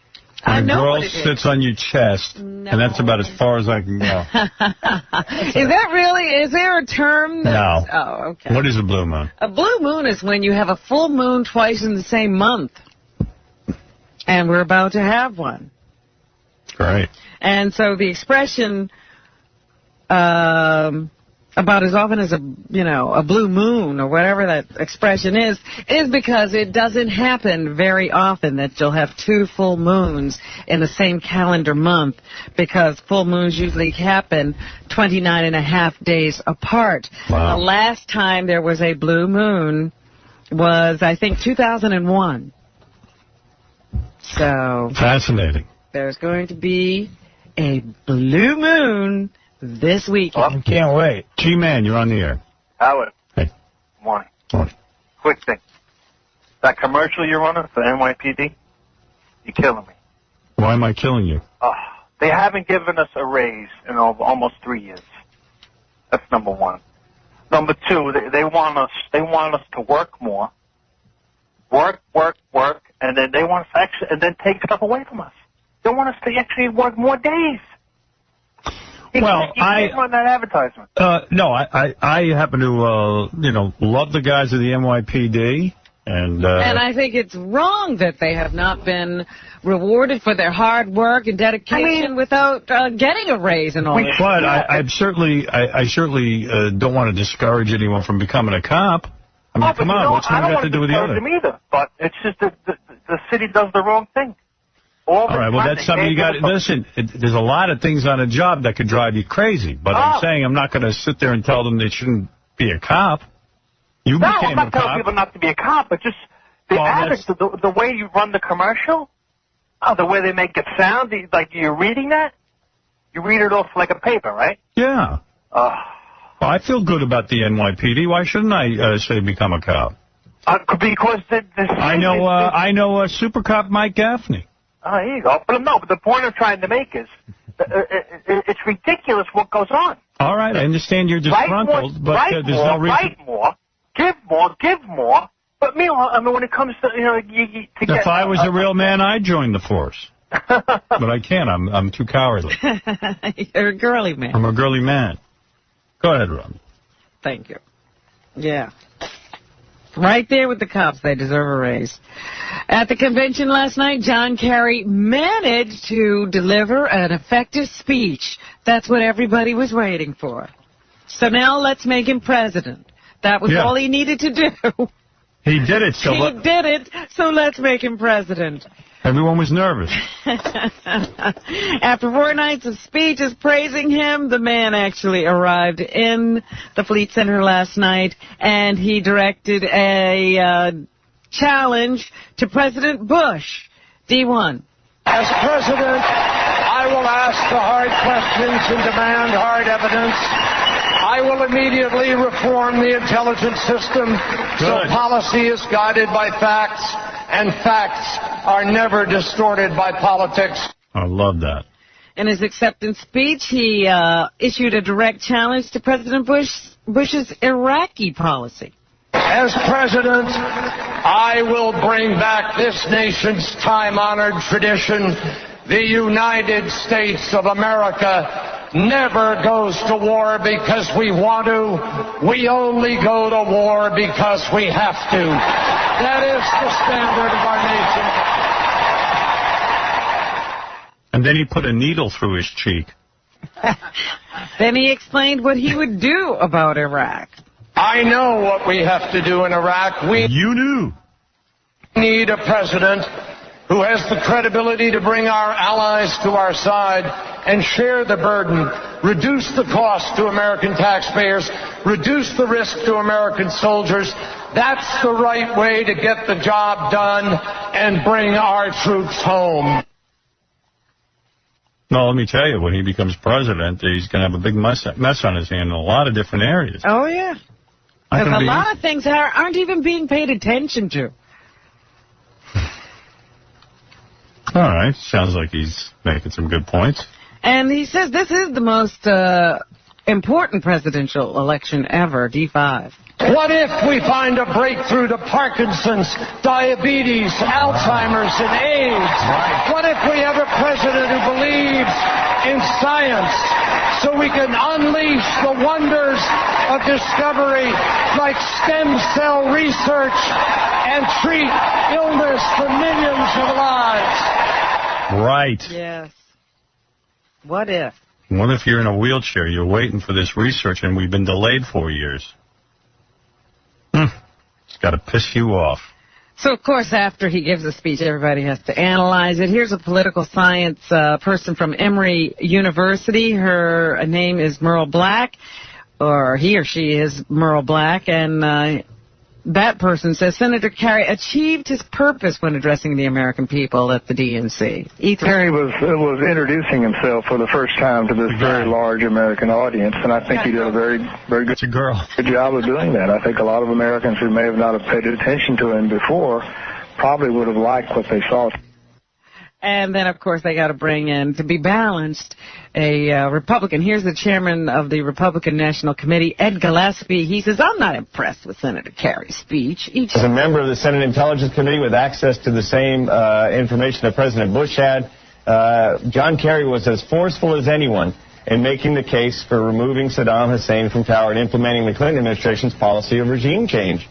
I When a know girl what it is. sits on your chest, and that's about as far as I can go. Is that really? Is there a term? No. Oh, okay. What is a blue moon? A blue moon is when you have a full moon twice in the same month. And we're about to have one. Great. And so the expression about as often as a blue moon or whatever that expression is because it doesn't happen very often that you'll have 2 full moons in the same calendar month, because full moons usually happen 29.5 days apart. Wow. The last time there was a blue moon was, I think, 2001. So fascinating. There's going to be a blue moon this weekend. Can't wait. G-Man, you're on the air. Howard. Hey. Morning. Morning. Quick thing. That commercial you're running for NYPD, you're killing me. Why am I killing you? They haven't given us a raise in almost 3 years. That's number one. Number two, they want us to work more. Work, and then they want us to and then take stuff away from us. They want us to actually work more days. Well, you can't run that advertisement. No, I happen to, love the guys of the NYPD. And I think it's wrong that they have not been rewarded for their hard work and dedication without getting a raise and all that. But I certainly don't want to discourage anyone from becoming a cop. I mean, come on, what's one got to do with the other? I don't want to discourage them either, but it's just that the city does the wrong thing. All right, well, that's something you got to listen. There's a lot of things on a job that could drive you crazy, but I'm saying I'm not going to sit there and tell them they shouldn't be a cop. You became a cop. I'm not telling people not to be a cop, but just the way you run the commercial, the way they make it sound, like you're reading that, you read it off like a paper, right? Yeah. Well, I feel good about the NYPD. Why shouldn't I say become a cop? Because I know Super Cop Mike Gaffney. Oh, here you go. But the point I'm trying to make is it's ridiculous what goes on. All right, I understand you're disgruntled, but there's no reason. Write more, give more. But meanwhile, I mean, when it comes to if I was a real man, I'd join the force. But I can't. I'm too cowardly. You're a girly man. I'm a girly man. Go ahead, Rob. Thank you. Yeah. Right there with the cops. They deserve a raise. At the convention last night, John Kerry managed to deliver an effective speech. That's what everybody was waiting for. So now let's make him president. That was all he needed to do. He did it. So let's make him president. Everyone was nervous. After 4 nights of speeches praising him, the man actually arrived in the Fleet Center last night, and he directed a challenge to President Bush. D1. As president, I will ask the hard questions and demand hard evidence. I will immediately reform the intelligence system so policy is guided by facts, and facts are never distorted by politics. I love that. In his acceptance speech, he issued a direct challenge to President Bush's Iraqi policy. As president, I will bring back this nation's time-honored tradition. The United States of America never goes to war because we want to. We only go to war because we have to. That is the standard of our nation. And then he put a needle through his cheek. Then he explained what he would do about Iraq. I know what we have to do in Iraq. You knew. We need a president who has the credibility to bring our allies to our side and share the burden, reduce the cost to American taxpayers, reduce the risk to American soldiers. That's the right way to get the job done and bring our troops home. No, let me tell you, when he becomes president, he's going to have a big mess on his hand in a lot of different areas. Oh, yeah. Because a lot of things aren't even being paid attention to. All right. Sounds like he's making some good points. And he says this is the most important presidential election ever, D5. What if we find a breakthrough to Parkinson's, diabetes, Alzheimer's, and AIDS? What if we have a president who believes in science so we can unleash the wonders of discovery like stem cell research and treat illness for millions of lives? Right. Yes. What if? What if you're in a wheelchair, you're waiting for this research, and we've been delayed 4 years? It's got to piss you off. So, of course, after he gives a speech, everybody has to analyze it. Here's a political science person from Emory University. Her name is Merle Black, or he or she is Merle Black, and that person says Senator Kerry achieved his purpose when addressing the American people at the DNC. Kerry was introducing himself for the first time to this very large American audience, and I think he did a very good job of doing that. I think a lot of Americans who may have not have paid attention to him before probably would have liked what they saw. And then, of course, they got to bring in, to be balanced, a Republican. Here's the chairman of the Republican National Committee, Ed Gillespie. He says, I'm not impressed with Senator Kerry's speech. As a member of the Senate Intelligence Committee with access to the same information that President Bush had, John Kerry was as forceful as anyone in making the case for removing Saddam Hussein from power and implementing the Clinton administration's policy of regime change.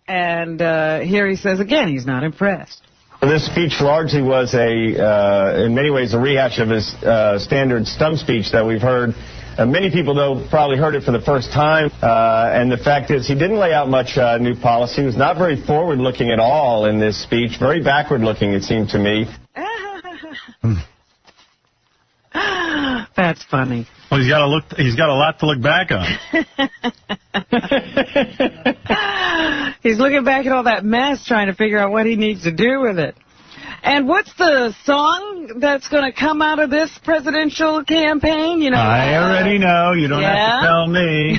And here he says, again, he's not impressed. This speech largely was in many ways, a rehash of his standard stump speech that we've heard. Many people, though, probably heard it for the first time. And the fact is, he didn't lay out much new policy. He was not very forward-looking at all in this speech. Very backward-looking, it seemed to me. That's funny. Well, he's got a lot to look back on. He's looking back at all that mess, trying to figure out what he needs to do with it. And what's the song that's going to come out of this presidential campaign? You know, I already know. You don't have to tell me.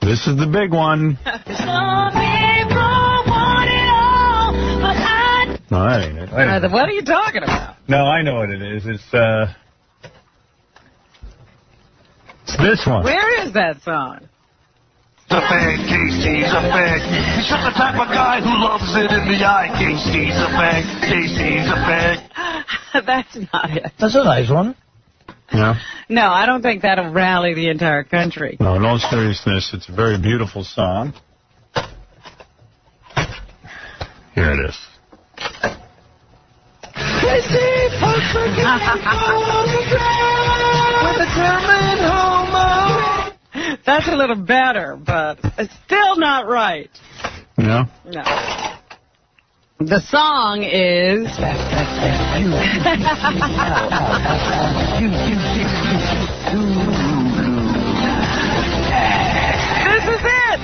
This is the big one. Some people want it all, but I... No, that ain't it. What are you talking about? No, I know what it is. It's this one. Where is that song? A fag, KC's a fag. He's just the type of guy who loves it in the eye. KC's a fag, KC's a fag. That's not it. That's a nice one. Yeah. No, I don't think that'll rally the entire country. No, in all seriousness, it's a very beautiful song. Here it is. With a German homo. That's a little better, but it's still not right. No? No. The song is... This is it!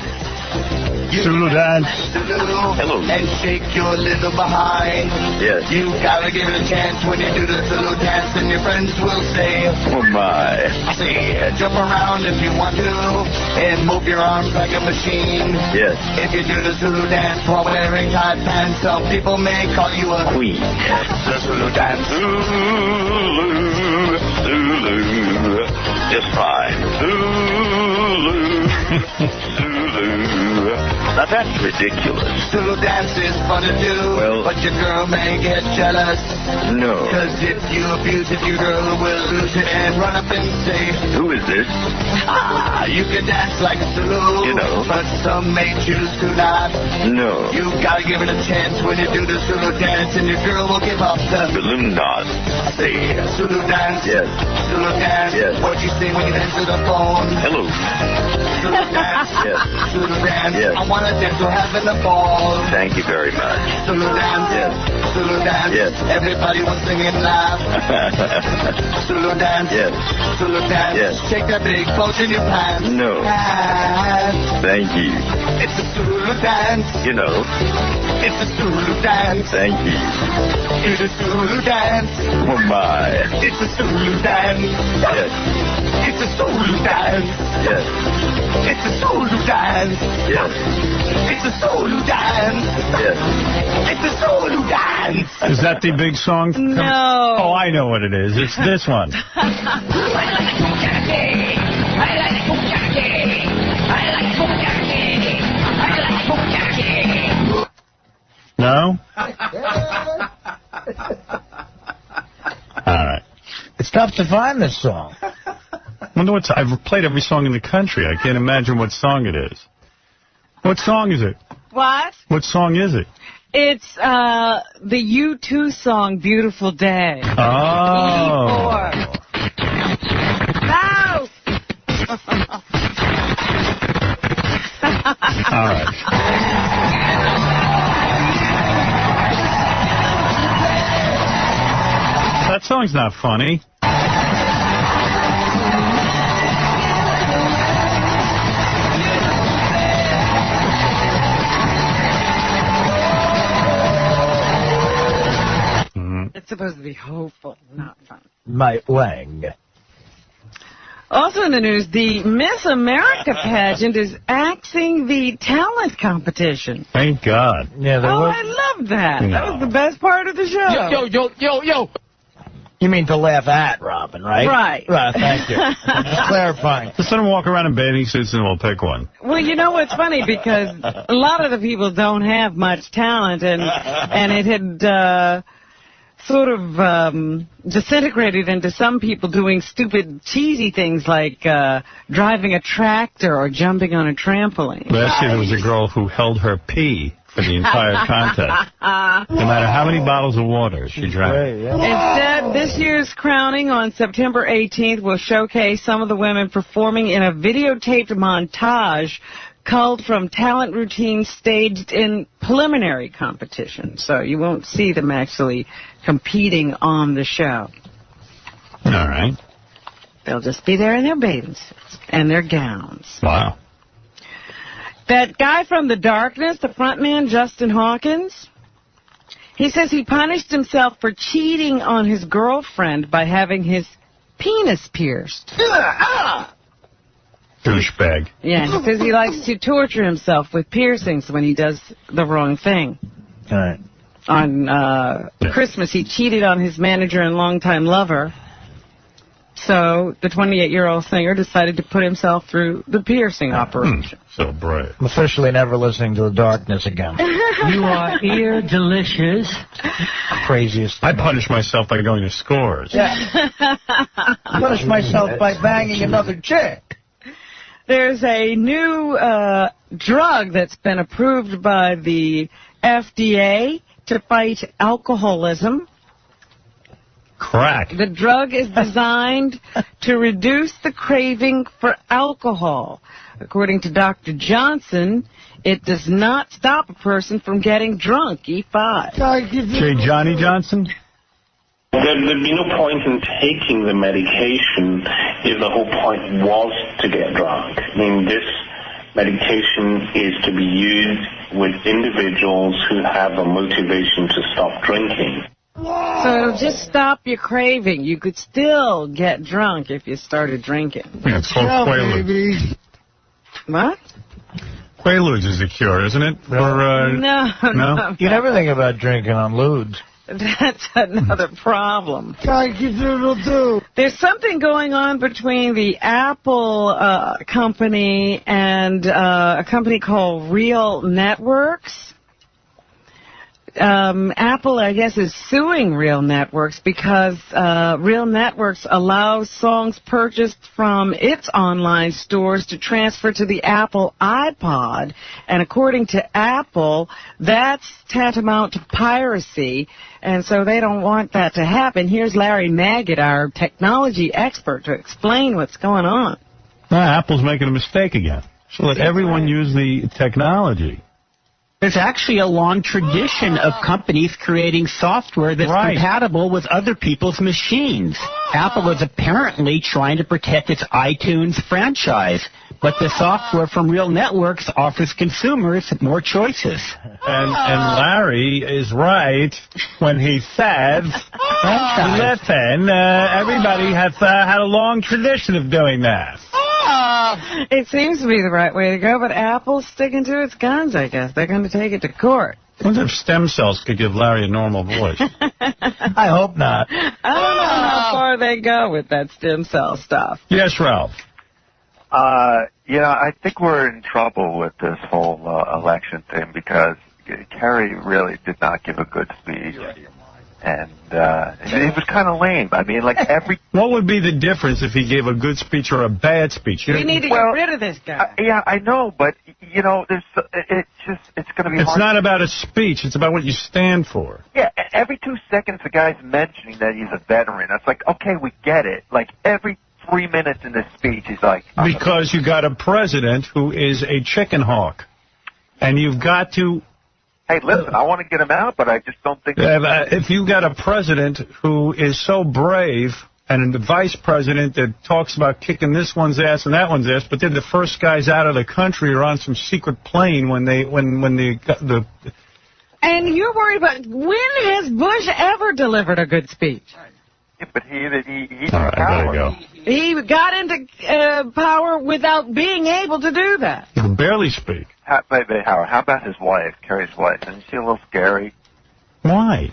Zulu dance. Hello. And shake your little behind. Yes. You gotta give it a chance when you do the Zulu dance, and your friends will say, Oh, my. I say, jump around if you want to, and move your arms like a machine. Yes. If you do the Zulu dance while wearing tight pants, some people may call you a queen. The Zulu dance. Zulu, Zulu, just fine. Zulu, Zulu. Now that's ridiculous. Zulu dance is fun to do, Well, but your girl may get jealous. No. Cause if you abuse it, your girl will lose it and run up and say, Who is this? Ah, you can dance like a Zulu, You know. but some may choose to not. No. You gotta give it a chance when you do the Zulu dance, and your girl will give up the Balloon knot. say Zulu dance. Yes. Zulu dance. Yes. What you say when you answer the phone? Hello. Zulu dance. Yes. Zulu dance. Yes. I wanna dance, we're having a ball. Thank you very much. Zulu dance. Yes. Zulu dance. Yes. Everybody will sing and laugh. Zulu dance. Yes. Zulu dance. Yes. Shake that big bulge in your pants. No. Dance. Thank you. It's a Zulu dance. You know. It's a Zulu dance. Thank you. It's a Zulu dance. Oh, my. It's a Zulu dance. Yes. It's a Zulu dance. Yes. It's a Zulu dance. Yes. It's a Zulu dance. Yes. It's a Zulu dance. Is that the big song? No. Oh, I know what it is. It's this one. No? All right. It's tough to find this song. Wonder what's. I've played every song in the country. I can't imagine what song it is. What song is it? What? What song is it? It's the U2 song, Beautiful Day. Oh. E4. No! All right. That song's not funny. It's supposed to be hopeful, not fun. Lange. Also in the news, the Miss America pageant is axing the talent competition. Thank God. Yeah, I love that. No. That was the best part of the show. Yo. You mean to laugh at, Robin, right? Right. Right, thank you. Just clarifying. Just let him walk around in bathing suits and we'll pick one. Well, you know what's funny? Because a lot of the people don't have much talent, and it had sort of disintegrated into some people doing stupid, cheesy things like driving a tractor or jumping on a trampoline. Last year there was a girl who held her pee for the entire contest. No matter how many bottles of water she drank. Instead, this year's crowning on September 18th will showcase some of the women performing in a videotaped montage culled from talent routines staged in preliminary competition. So you won't see them actually competing on the show. All right. They'll just be there in their bathing suits and their gowns. Wow. That guy from The Darkness, the frontman, Justin Hawkins, he says he punished himself for cheating on his girlfriend by having his penis pierced. Douchebag. Yeah, he says he likes to torture himself with piercings when he does the wrong thing. All right. On Christmas, he cheated on his manager and longtime lover. So the 28-year-old singer decided to put himself through the piercing operation. So brave. I'm officially never listening to The Darkness again. You are ear delicious. Craziest. I punish myself by going to Scores. Yeah. Punish myself by banging another chick. There's a new drug that's been approved by the FDA to fight alcoholism. Crack. The drug is designed to reduce the craving for alcohol. According to Dr. Johnson, it does not stop a person from getting drunk, E5. J. Johnny Johnson? There'd be no point in taking the medication if the whole point was to get drunk. I mean, this medication is to be used with individuals who have a motivation to stop drinking. So it'll just stop your craving. You could still get drunk if you started drinking. Yeah, it's called Quaaludes. What? Quaaludes is the cure, isn't it? For, No. You never think about drinking on lewds. That's another problem. There's something going on between the Apple company and a company called Real Networks. Apple, I guess, is suing Real Networks because Real Networks allows songs purchased from its online stores to transfer to the Apple iPod. And according to Apple, that's tantamount to piracy. And so they don't want that to happen. Here's Larry Magid, our technology expert, to explain what's going on. Apple's making a mistake again. So let everyone use the technology. There's actually a long tradition of companies creating software that's compatible with other people's machines. Apple is apparently trying to protect its iTunes franchise, but the software from Real Networks offers consumers more choices. And Larry is right when he says, listen, everybody has had a long tradition of doing that. It seems to be the right way to go, but Apple's sticking to its guns, I guess. They're going to take it to court. I wonder if stem cells could give Larry a normal voice. I hope not. I don't know how far they go with that stem cell stuff. Yes, Ralph. I think we're in trouble with this whole election thing because Kerry really did not give a good speech. And it was kind of lame. I mean, like every... What would be the difference if he gave a good speech or a bad speech? We need to get rid of this guy. Yeah, I know, but you know, it's going to be hard. It's not about a speech. It's about what you stand for. Yeah, every 2 seconds the guy's mentioning that he's a veteran. It's like, okay, we get it. Like, every 3 minutes in this speech, he's like... Because you got a president who is a chicken hawk. And you've got to... Hey, listen, I want to get him out, but I just don't think... If you got a president who is so brave... and the vice president that talks about kicking this one's ass and that one's ass, but they're the first guys out of the country or on some secret plane when the And you're worried about, when has Bush ever delivered a good speech? Yeah, but he's all right, I gotta go. He got into power without being able to do that. He can barely speak. How about his wife, Kerry's wife? Isn't she a little scary? Why?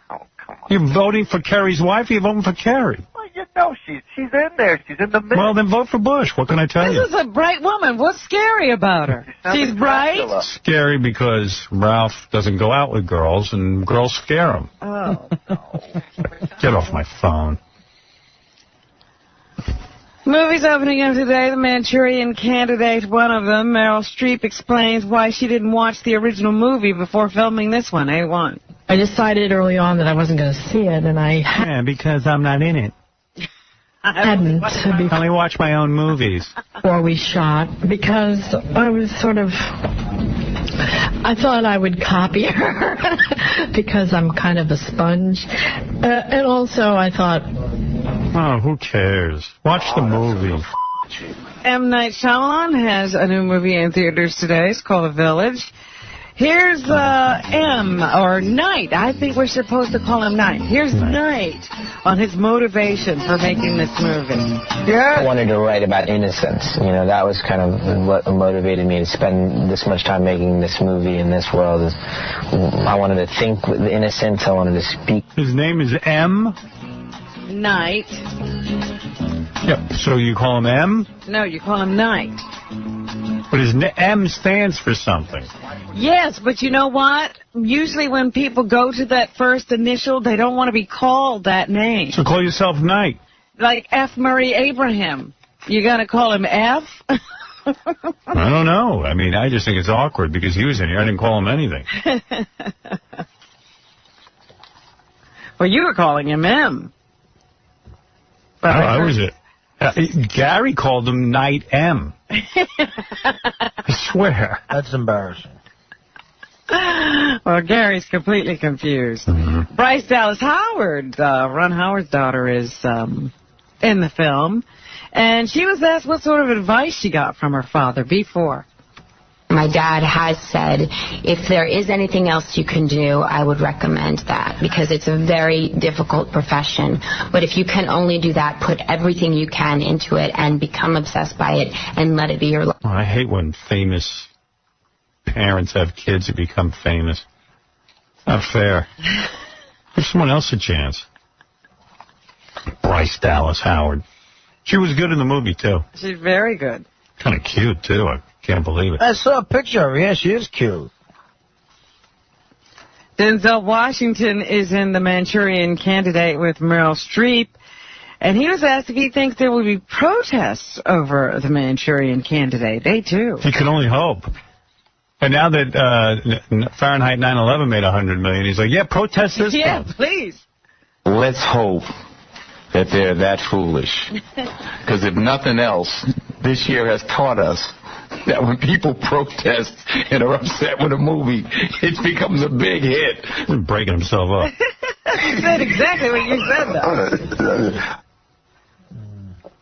Oh, come on. You're voting for Kerry's wife, or you're voting for Kerry? Well, you know, she's in there. She's in the middle. Well, then vote for Bush. What can I tell you? This is a bright woman. What's scary about her? She's bright? Scary because Ralph doesn't go out with girls, and girls scare him. Oh. Get off my phone. Movies opening up today, The Manchurian Candidate, one of them. Meryl Streep explains why she didn't watch the original movie before filming this one, A1. I decided early on that I wasn't going to see it, and I... Yeah, because I'm not in it. hadn't. I only watch my own movies. Before we shot, because I was sort of... I thought I would copy her because I'm kind of a sponge. And also I thought... Oh, who cares? Watch the movie. M. Night Shyamalan has a new movie in theaters today. It's called The Village. Here's M, or Night. I think we're supposed to call him Night. Here's Night on his motivation for making this movie. Yeah. I wanted to write about innocence. You know, that was kind of what motivated me to spend this much time making this movie in this world. I wanted to think with innocence. I wanted to speak. His name is M? Night. Yep. So you call him M? No, you call him Night. But his M stands for something. Yes, but you know what? Usually when people go to that first initial, they don't want to be called that name. So call yourself Knight. Like F. Murray Abraham. You got to call him F? I don't know. I mean, I just think it's awkward because he was in here. I didn't call him anything. Well, you were calling him M. Oh, I was it. Gary called him Knight M. I swear. That's embarrassing. Well, Gary's completely confused. Mm-hmm. Bryce Dallas Howard, Ron Howard's daughter, is in the film. And she was asked what sort of advice she got from her father before. My dad has said, if there is anything else you can do, I would recommend that, because it's a very difficult profession. But if you can only do that, put everything you can into it and become obsessed by it and let it be your life. Oh, I hate when famous parents have kids who become famous. It's not fair. Give someone else a chance. Bryce Dallas Howard. She was good in the movie, too. She's very good. Kind of cute, too. I can't believe it. I saw a picture of her. Yeah, she is cute. Denzel Washington is in The Manchurian Candidate with Meryl Streep. And he was asked if he thinks there will be protests over The Manchurian Candidate. They too. He can only hope. And now that Fahrenheit 9/11 made $100 million, he's like, yeah, protest this. Yeah, please. Let's hope that they're that foolish. Because if nothing else, this year has taught us that when people protest and are upset with a movie, it becomes a big hit. He's breaking himself up. He said exactly what you said, though.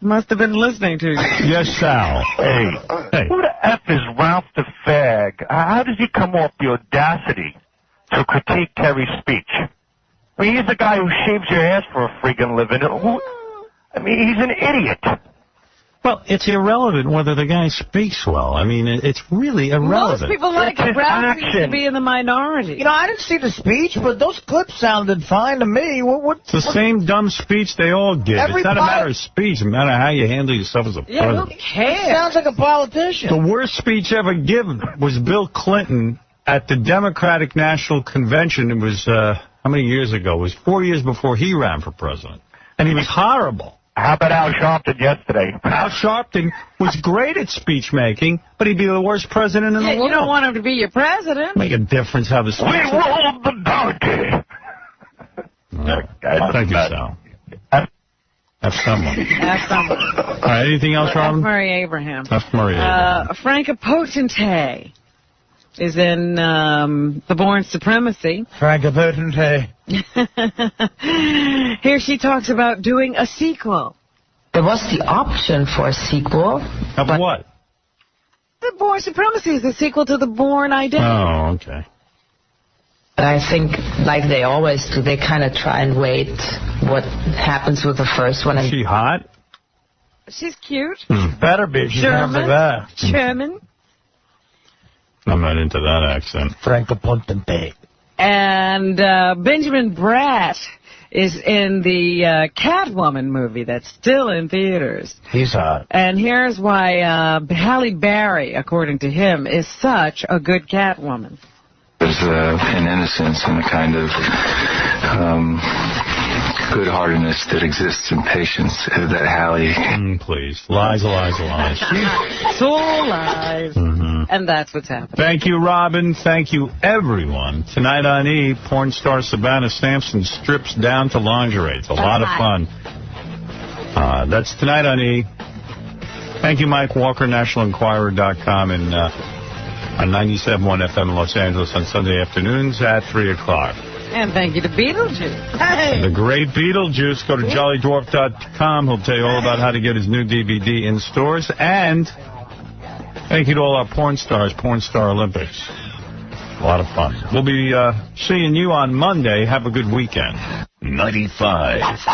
Must have been listening to you. Yes, Sal. Hey. Who the F is Ralph the Fag? How does he come off the audacity to critique Kerry's speech? I mean, he's the guy who shaves your ass for a friggin' living. I mean, he's an idiot. Well, it's irrelevant whether the guy speaks well. I mean, it's really irrelevant. Most people like it. Ralph seems to be in the minority. You know, I didn't see the speech, but those clips sounded fine to me. It's the same dumb speech they all give. It's not a matter of speech. It's a matter of how you handle yourself as a president. Who cares? He sounds like a politician. The worst speech ever given was Bill Clinton at the Democratic National Convention. It was, how many years ago? It was 4 years before he ran for president. And he was horrible. How about Al Sharpton yesterday? Al Sharpton was great at speech making, but he'd be the worst president in the world. You don't want him to be your president. Make a difference how the speech. We rolled the donkey. Thank you, Sal. Have someone. Have someone. All right, anything else, Robin? Murray Abraham. Murray Abraham. Frank 𝗵𝗄𝗿 is in The Bourne Supremacy. Frank 𝗵𝗄𝗿. Here she talks about doing a sequel. There was the option for a sequel. Of what? The Bourne Supremacy is a sequel to The Bourne Identity. Oh, okay. But I think, like they always do, they kind of try and wait what happens with the first one. Is she hot? She's cute. Better be. She's German. that. German. I'm not into that accent. Frank 𝗵𝗄𝗿. And Benjamin Bratt is in the Catwoman movie that's still in theaters. He's hot. And here's why Halle Berry, according to him, is such a good Catwoman. There's an innocence and a kind of good-heartedness that exists in patience that Halle... please. Lies. So lies. And that's what's happening. Thank you, Robin. Thank you, everyone. Tonight on E, porn star Savannah Sampson strips down to lingerie. It's a lot of fun. That's tonight on E. Thank you, Mike Walker, NationalEnquirer.com, and on 97.1 FM in Los Angeles on Sunday afternoons at 3 o'clock. And thank you to Beetlejuice. Hey. The great Beetlejuice. Go to jollydwarf.com. He'll tell you all about how to get his new DVD in stores. And thank you to all our porn stars, Porn Star Olympics. A lot of fun. We'll be seeing you on Monday. Have a good weekend. 95X.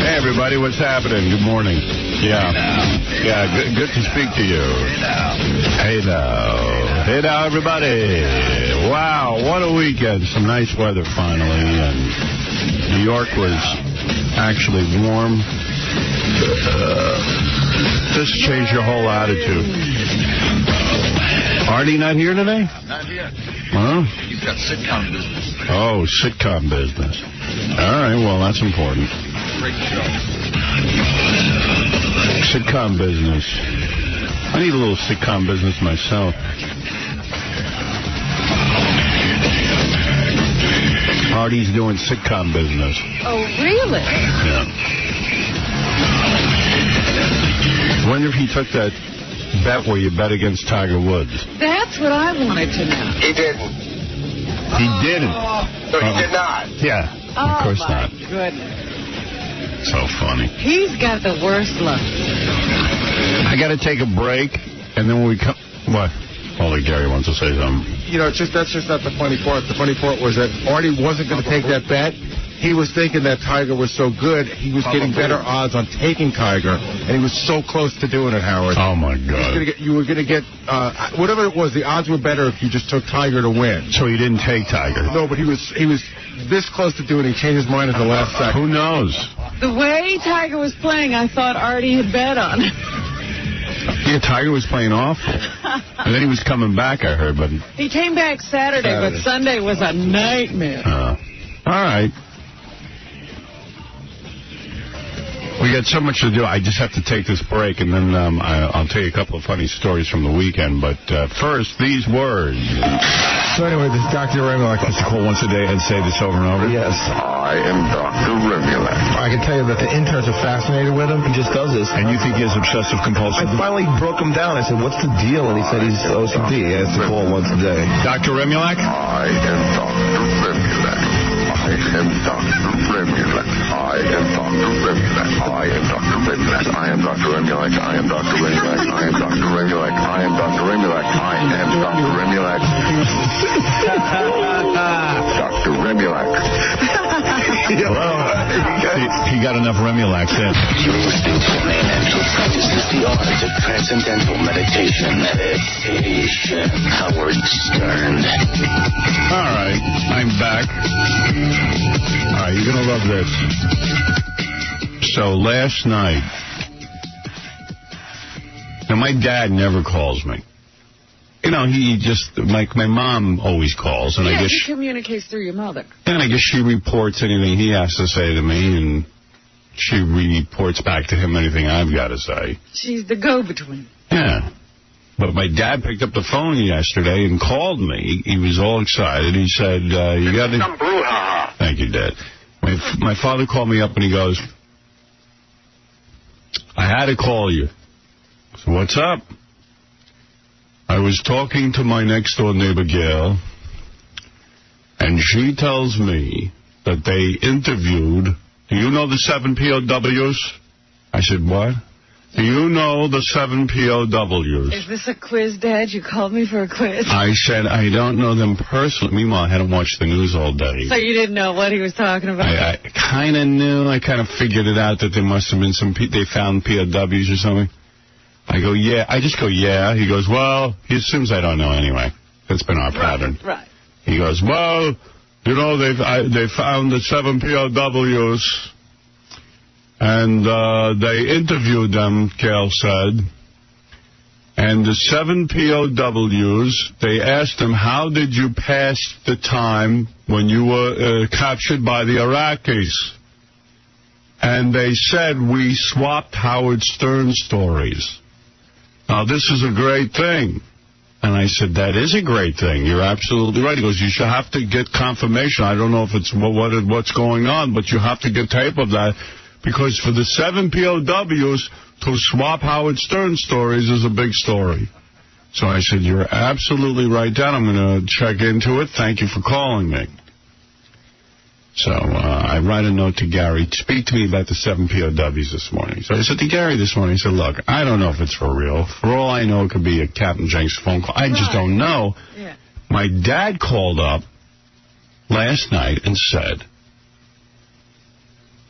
Hey, everybody. What's happening? Good morning. Yeah, good to speak to you. Hey now, everybody. Wow, what a weekend. Some nice weather finally, and New York was actually warm. Just changed your whole attitude. Artie not here today? Not here. Huh? He's got sitcom business. Oh, sitcom business. All right, well, that's important. Great show. Sitcom business. I need a little sitcom business myself. Artie's doing sitcom business. Oh, really? Yeah. Wonder if he took that bet where you bet against Tiger Woods. That's what I wanted to know. He didn't. He didn't. No, he did not. Yeah, of course not. Oh, my goodness. So funny. He's got the worst luck. I got to take a break, and then when we come... What? Holy Gary wants to say something. You know, that's just not the funny part. The funny part was that Artie wasn't going to take that bet. He was thinking that Tiger was so good, he was getting better odds on taking Tiger, and he was so close to doing it, Howard. Oh, my God. You were going to get, whatever it was, the odds were better if you just took Tiger to win. So he didn't take Tiger? No, but he was this close to doing it. He changed his mind at the last second. Who knows? The way Tiger was playing, I thought Artie had bet on it. Yeah, Tiger was playing awful. And then he was coming back, I heard. But he came back Saturday, but Sunday was a nightmare. All right. We got so much to do. I just have to take this break, and then I'll tell you a couple of funny stories from the weekend. But first, these words. So anyway, this Dr. Remulak has to call once a day and say this over and over? Yes. I am Dr. Remulak. I can tell you that the interns are fascinated with him. He just does this. And you think he has obsessive compulsive? I finally broke him down. I said, what's the deal? And he said he's OCD. He has to call once a day. Dr. Remulak? I am Dr. Remulak. I am Dr. Remulak. I am Dr. Remulak. I am Dr. Remulak. I am Dr. Remulak. I am Dr. Remulak. I am Dr. Remulak. I am Dr. Remulak. I am Dr. Remulak. Dr. Remulak. He got enough Remulaks in. You're listening to Financial Practices, the art of transcendental meditation. Howard Stern. All right, I'm back. All right, you're going to love this. So last night, now my dad never calls me. you know, he just, like, my mom always calls, and I guess... he communicates through your mother. And I guess she reports anything he has to say to me, and she reports back to him anything I've got to say. She's the go-between. Yeah. But my dad picked up the phone yesterday and called me. He was all excited. He said, you got some brouhaha. Thank you, Dad. My father called me up and he goes, I had to call you. So what's up? I was talking to my next-door neighbor, Gail, and she tells me that they interviewed, do you know the 7 POWs? I said, what? Do you know the 7 POWs? Is this a quiz, Dad? You called me for a quiz? I said, I don't know them personally. Meanwhile, I hadn't watched the news all day. So you didn't know what he was talking about? I kind of knew. I kind of figured it out that there must have been they found POWs or something. I go, yeah. I just go, yeah. He goes, well, he assumes I don't know anyway. That's been our pattern. Right. He goes, well, you know, they found the 7 POWs. And they interviewed them, Gail said. And the 7 POWs, they asked them, how did you pass the time when you were captured by the Iraqis? And they said, we swapped Howard Stern stories. Now, this is a great thing. And I said, that is a great thing. You're absolutely right. He goes, you should have to get confirmation. I don't know if it's what's going on, but you have to get tape of that. Because for the 7 POWs to swap Howard Stern stories is a big story. So I said, you're absolutely right, Dad. I'm going to check into it. Thank you for calling me. So I write a note to Gary. Speak to me about the 7 POWs this morning. So I said to Gary this morning, I said, look, I don't know if it's for real. For all I know, it could be a Captain Jenks phone call. I just don't know. Yeah. My dad called up last night and said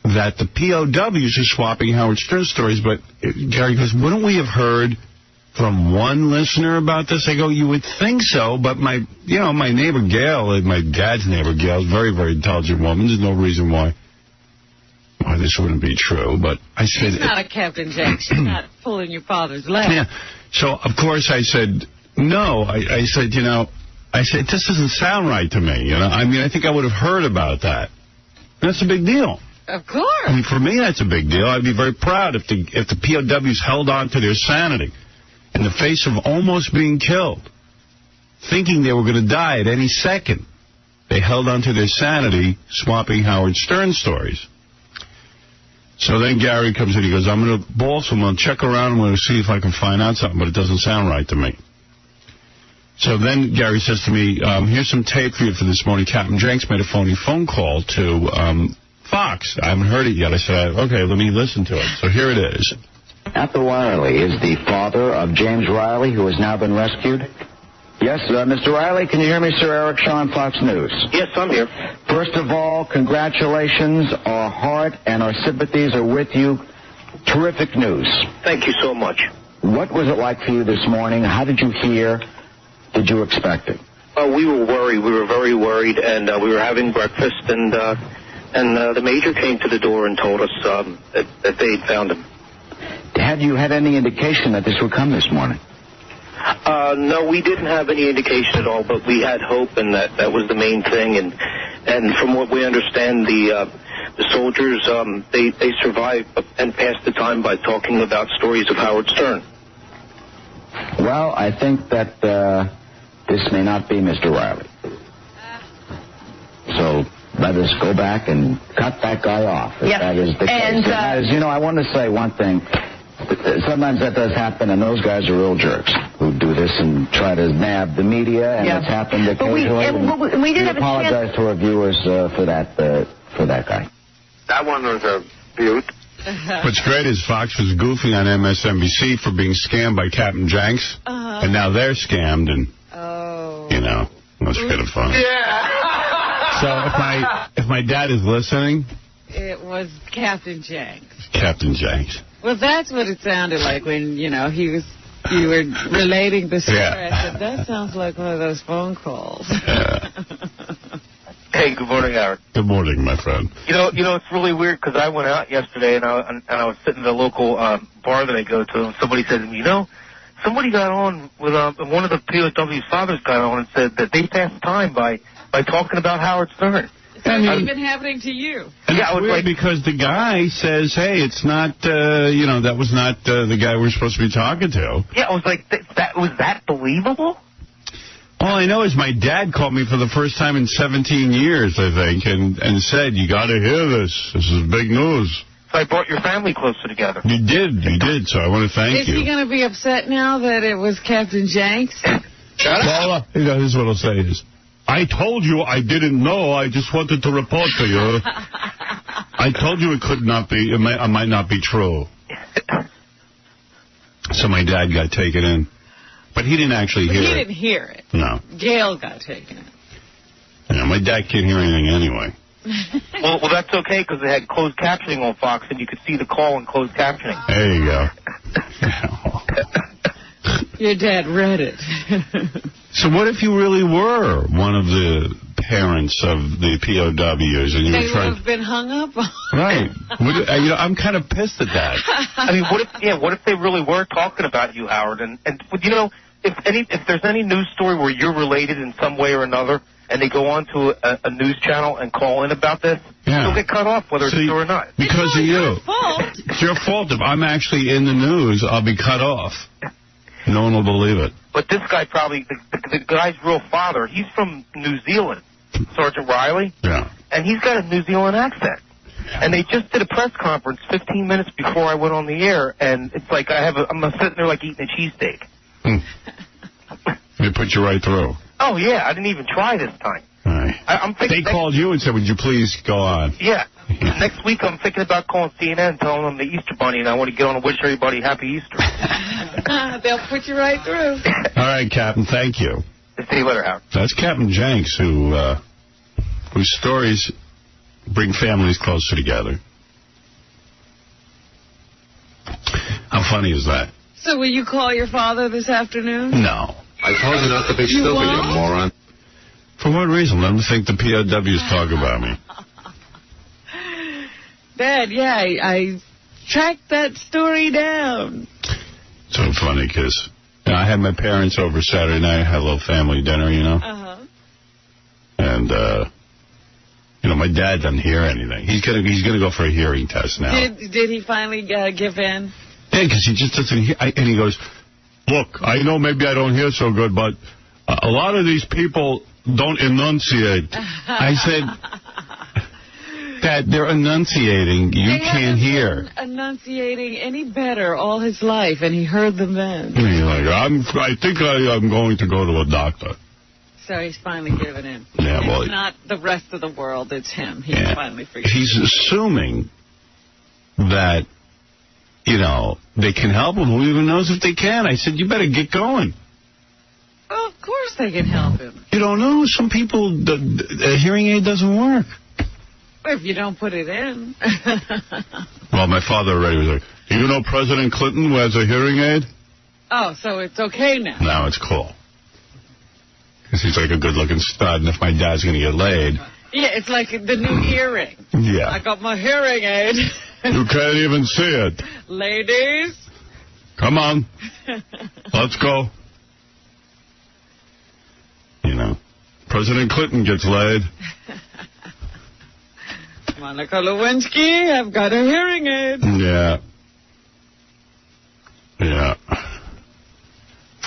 that the POWs are swapping Howard Stern stories, but Gary goes, wouldn't we have heard from one listener about this? I go, you would think so, but my neighbor Gail, my dad's neighbor Gail, is a very, very intelligent woman. There's no reason why this wouldn't be true, but I said... She's not a Captain Jack. She's not pulling your father's leg. Yeah. So, of course, I said, no. I said, this doesn't sound right to me. I mean, I think I would have heard about that. That's a big deal. Of course. I mean, for me, that's a big deal. I'd be very proud if the POWs held on to their sanity in the face of almost being killed, thinking they were going to die at any second. They held on to their sanity, swapping Howard Stern stories. So then Gary comes in. He goes, I'm going to ball someone, check around, I'm going to see if I can find out something, but it doesn't sound right to me. So then Gary says to me, here's some tape for you for this morning. Captain Jenks made a phone call to Fox. I haven't heard it yet. I said, okay, let me listen to it. So here it is. Ethel Riley is the father of James Riley, who has now been rescued. Yes, Mr. Riley, can you hear me, Sir Eric Shaw on Fox News? Yes, I'm here. First of all, congratulations. Our heart and our sympathies are with you. Terrific news. Thank you so much. What was it like for you this morning? How did you hear? Did you expect it? We were worried. We were very worried, and we were having breakfast, and the major came to the door and told us that they had found him. Had you had any indication that this would come this morning? No, we didn't have any indication at all, but we had hope, and that was the main thing. And from what we understand, the soldiers, they survived and passed the time by talking about stories of Howard Stern. Well, I think that this may not be Mr. Riley. So let us go back and cut that guy off. If that is the case. And I want to say one thing. Sometimes that does happen, and those guys are real jerks who do this and try to nab the media, and it's happened occasionally. We did have apologize to our viewers for that guy. That one was a beaut. What's great is Fox was goofing on MSNBC for being scammed by Captain Jenks, and now they're scammed, and that's kind of fun. Yeah. So if my dad is listening, it was Captain Jenks. Captain Jenks. Well, that's what it sounded like when you were relating the story. Yeah. I said, that sounds like one of those phone calls. Hey, good morning, Howard. Good morning, my friend. It's really weird because I went out yesterday and I was sitting at a local bar that I go to, and somebody said to me, somebody got on with one of the POW's fathers got on and said that they passed time by talking about Howard Stern. So it's even happening to you. And it's weird because the guy says, hey, it's not, that was not the guy we're supposed to be talking to. Yeah, I was like, was that believable? All I know is my dad called me for the first time in 17 years, I think, and said, you got to hear this. This is big news. So I brought your family closer together. You did, so I want to thank you. Is he going to be upset now that it was Captain Jenks? Well, here's what I'll say is, I told you I didn't know. I just wanted to report to you. I told you it might not be true. So my dad got taken in. But he didn't actually hear it. He didn't hear it. No. Gail got taken in. Yeah, my dad can't hear anything anyway. Well, that's okay, because they had closed captioning on Fox, and you could see the call in closed captioning. There you go. Your dad read it. So what if you really were one of the parents of the POWs and you they were trying... would have been hung up on. Right. I'm kind of pissed at that. I mean, what if they really were talking about you, Howard? And if there's any news story where you're related in some way or another, and they go on to a news channel and call in about this, you'll get cut off whether it's true or not. Because of you. Fault. It's your fault. If I'm actually in the news, I'll be cut off. No one will believe it. But this guy probably, the guy's real father, he's from New Zealand, Sergeant Riley. Yeah. And he's got a New Zealand accent. And they just did a press conference 15 minutes before I went on the air, and it's like I'm sitting there like eating a cheesesteak. They put you right through. Oh, yeah, I didn't even try this time. Right. I'm thinking they called you and said, would you please go on? Yeah. Next week I'm thinking about calling CNN and telling them the Easter Bunny, and I want to get on and wish everybody Happy Easter. They'll put you right through. All right, Captain, thank you. See you later, Howard. That's Captain Jenks, whose stories bring families closer together. How funny is that? So will you call your father this afternoon? No. I told you not to be stupid, you moron. For what reason? Let them think the POWs talk about me. Dad, yeah, I tracked that story down. So funny, because I had my parents over Saturday night. I had a little family dinner, Uh-huh. And, my dad doesn't hear anything. He's gonna go for a hearing test now. Did he finally give in? Yeah, because he just doesn't hear. And he goes, look, I know maybe I don't hear so good, but a lot of these people don't enunciate. I said, Dad, they're enunciating. You can't hear. Enunciating any better all his life, and he heard them then. He's like, I think I'm going to go to a doctor. So he's finally given in. Yeah, well, it's not the rest of the world, it's him. He finally figured He's assuming that, they can help him. Who even knows if they can? I said, you better get going. Well, of course they can help him. You don't know. Some people, the hearing aid doesn't work. If you don't put it in. Well, my father already was like, do you know President Clinton wears a hearing aid? Oh, so it's okay now. Now it's cool. Because he's like a good-looking stud, and if my dad's going to get laid... Yeah, it's like the new earring. Yeah. I got my hearing aid. You can't even see it. Ladies. Come on. Let's go. President Clinton gets laid. Monica Lewinsky, I've got a hearing aid. Yeah. Yeah.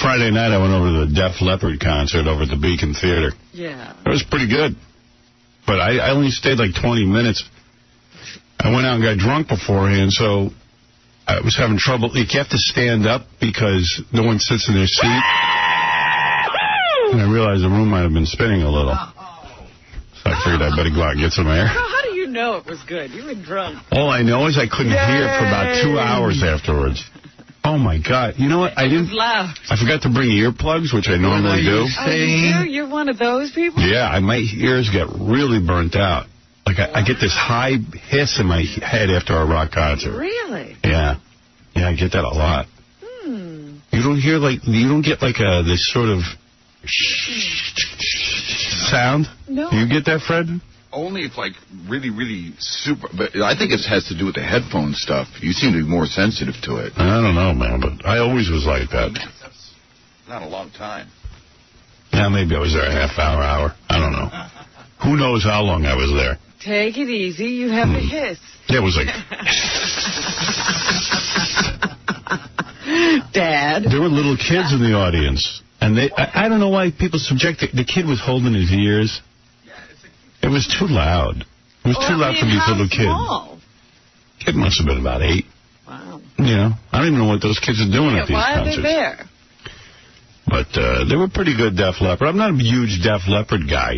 Friday night, I went over to the Def Leppard concert over at the Beacon Theater. Yeah. It was pretty good. But I only stayed like 20 minutes. I went out and got drunk beforehand, so I was having trouble. You have to stand up because no one sits in their seat. And I realized the room might have been spinning a little. So I figured I better go out and get some air. How do you know it was good? You were drunk. All I know is I couldn't hear it for about 2 hours afterwards. Oh, my God. You know what? I forgot to bring earplugs, which I normally do. Oh, you do? You're one of those people? Yeah, my ears get really burnt out. Like, I get this high hiss in my head after a rock concert. Really? Yeah. Yeah, I get that a lot. You don't hear, you don't get, this sort of sound? No. Do you get that, Fred? Only if, really, really super... But I think it has to do with the headphone stuff. You seem to be more sensitive to it. I don't know, man, but I always was like that. Not a long time. Yeah, maybe I was there a half hour. I don't know. Who knows how long I was there? Take it easy. You have a hiss. Yeah, it was like... Dad. There were little kids in the audience. And I don't know why people subject the kid was holding his ears. It was too loud. It was too loud for these little kids. Kid must have been about 8. Wow. You know, I don't even know what those kids are doing at these concerts. Why are they there? But they were pretty good Def Leppard. I'm not a huge Def Leppard guy.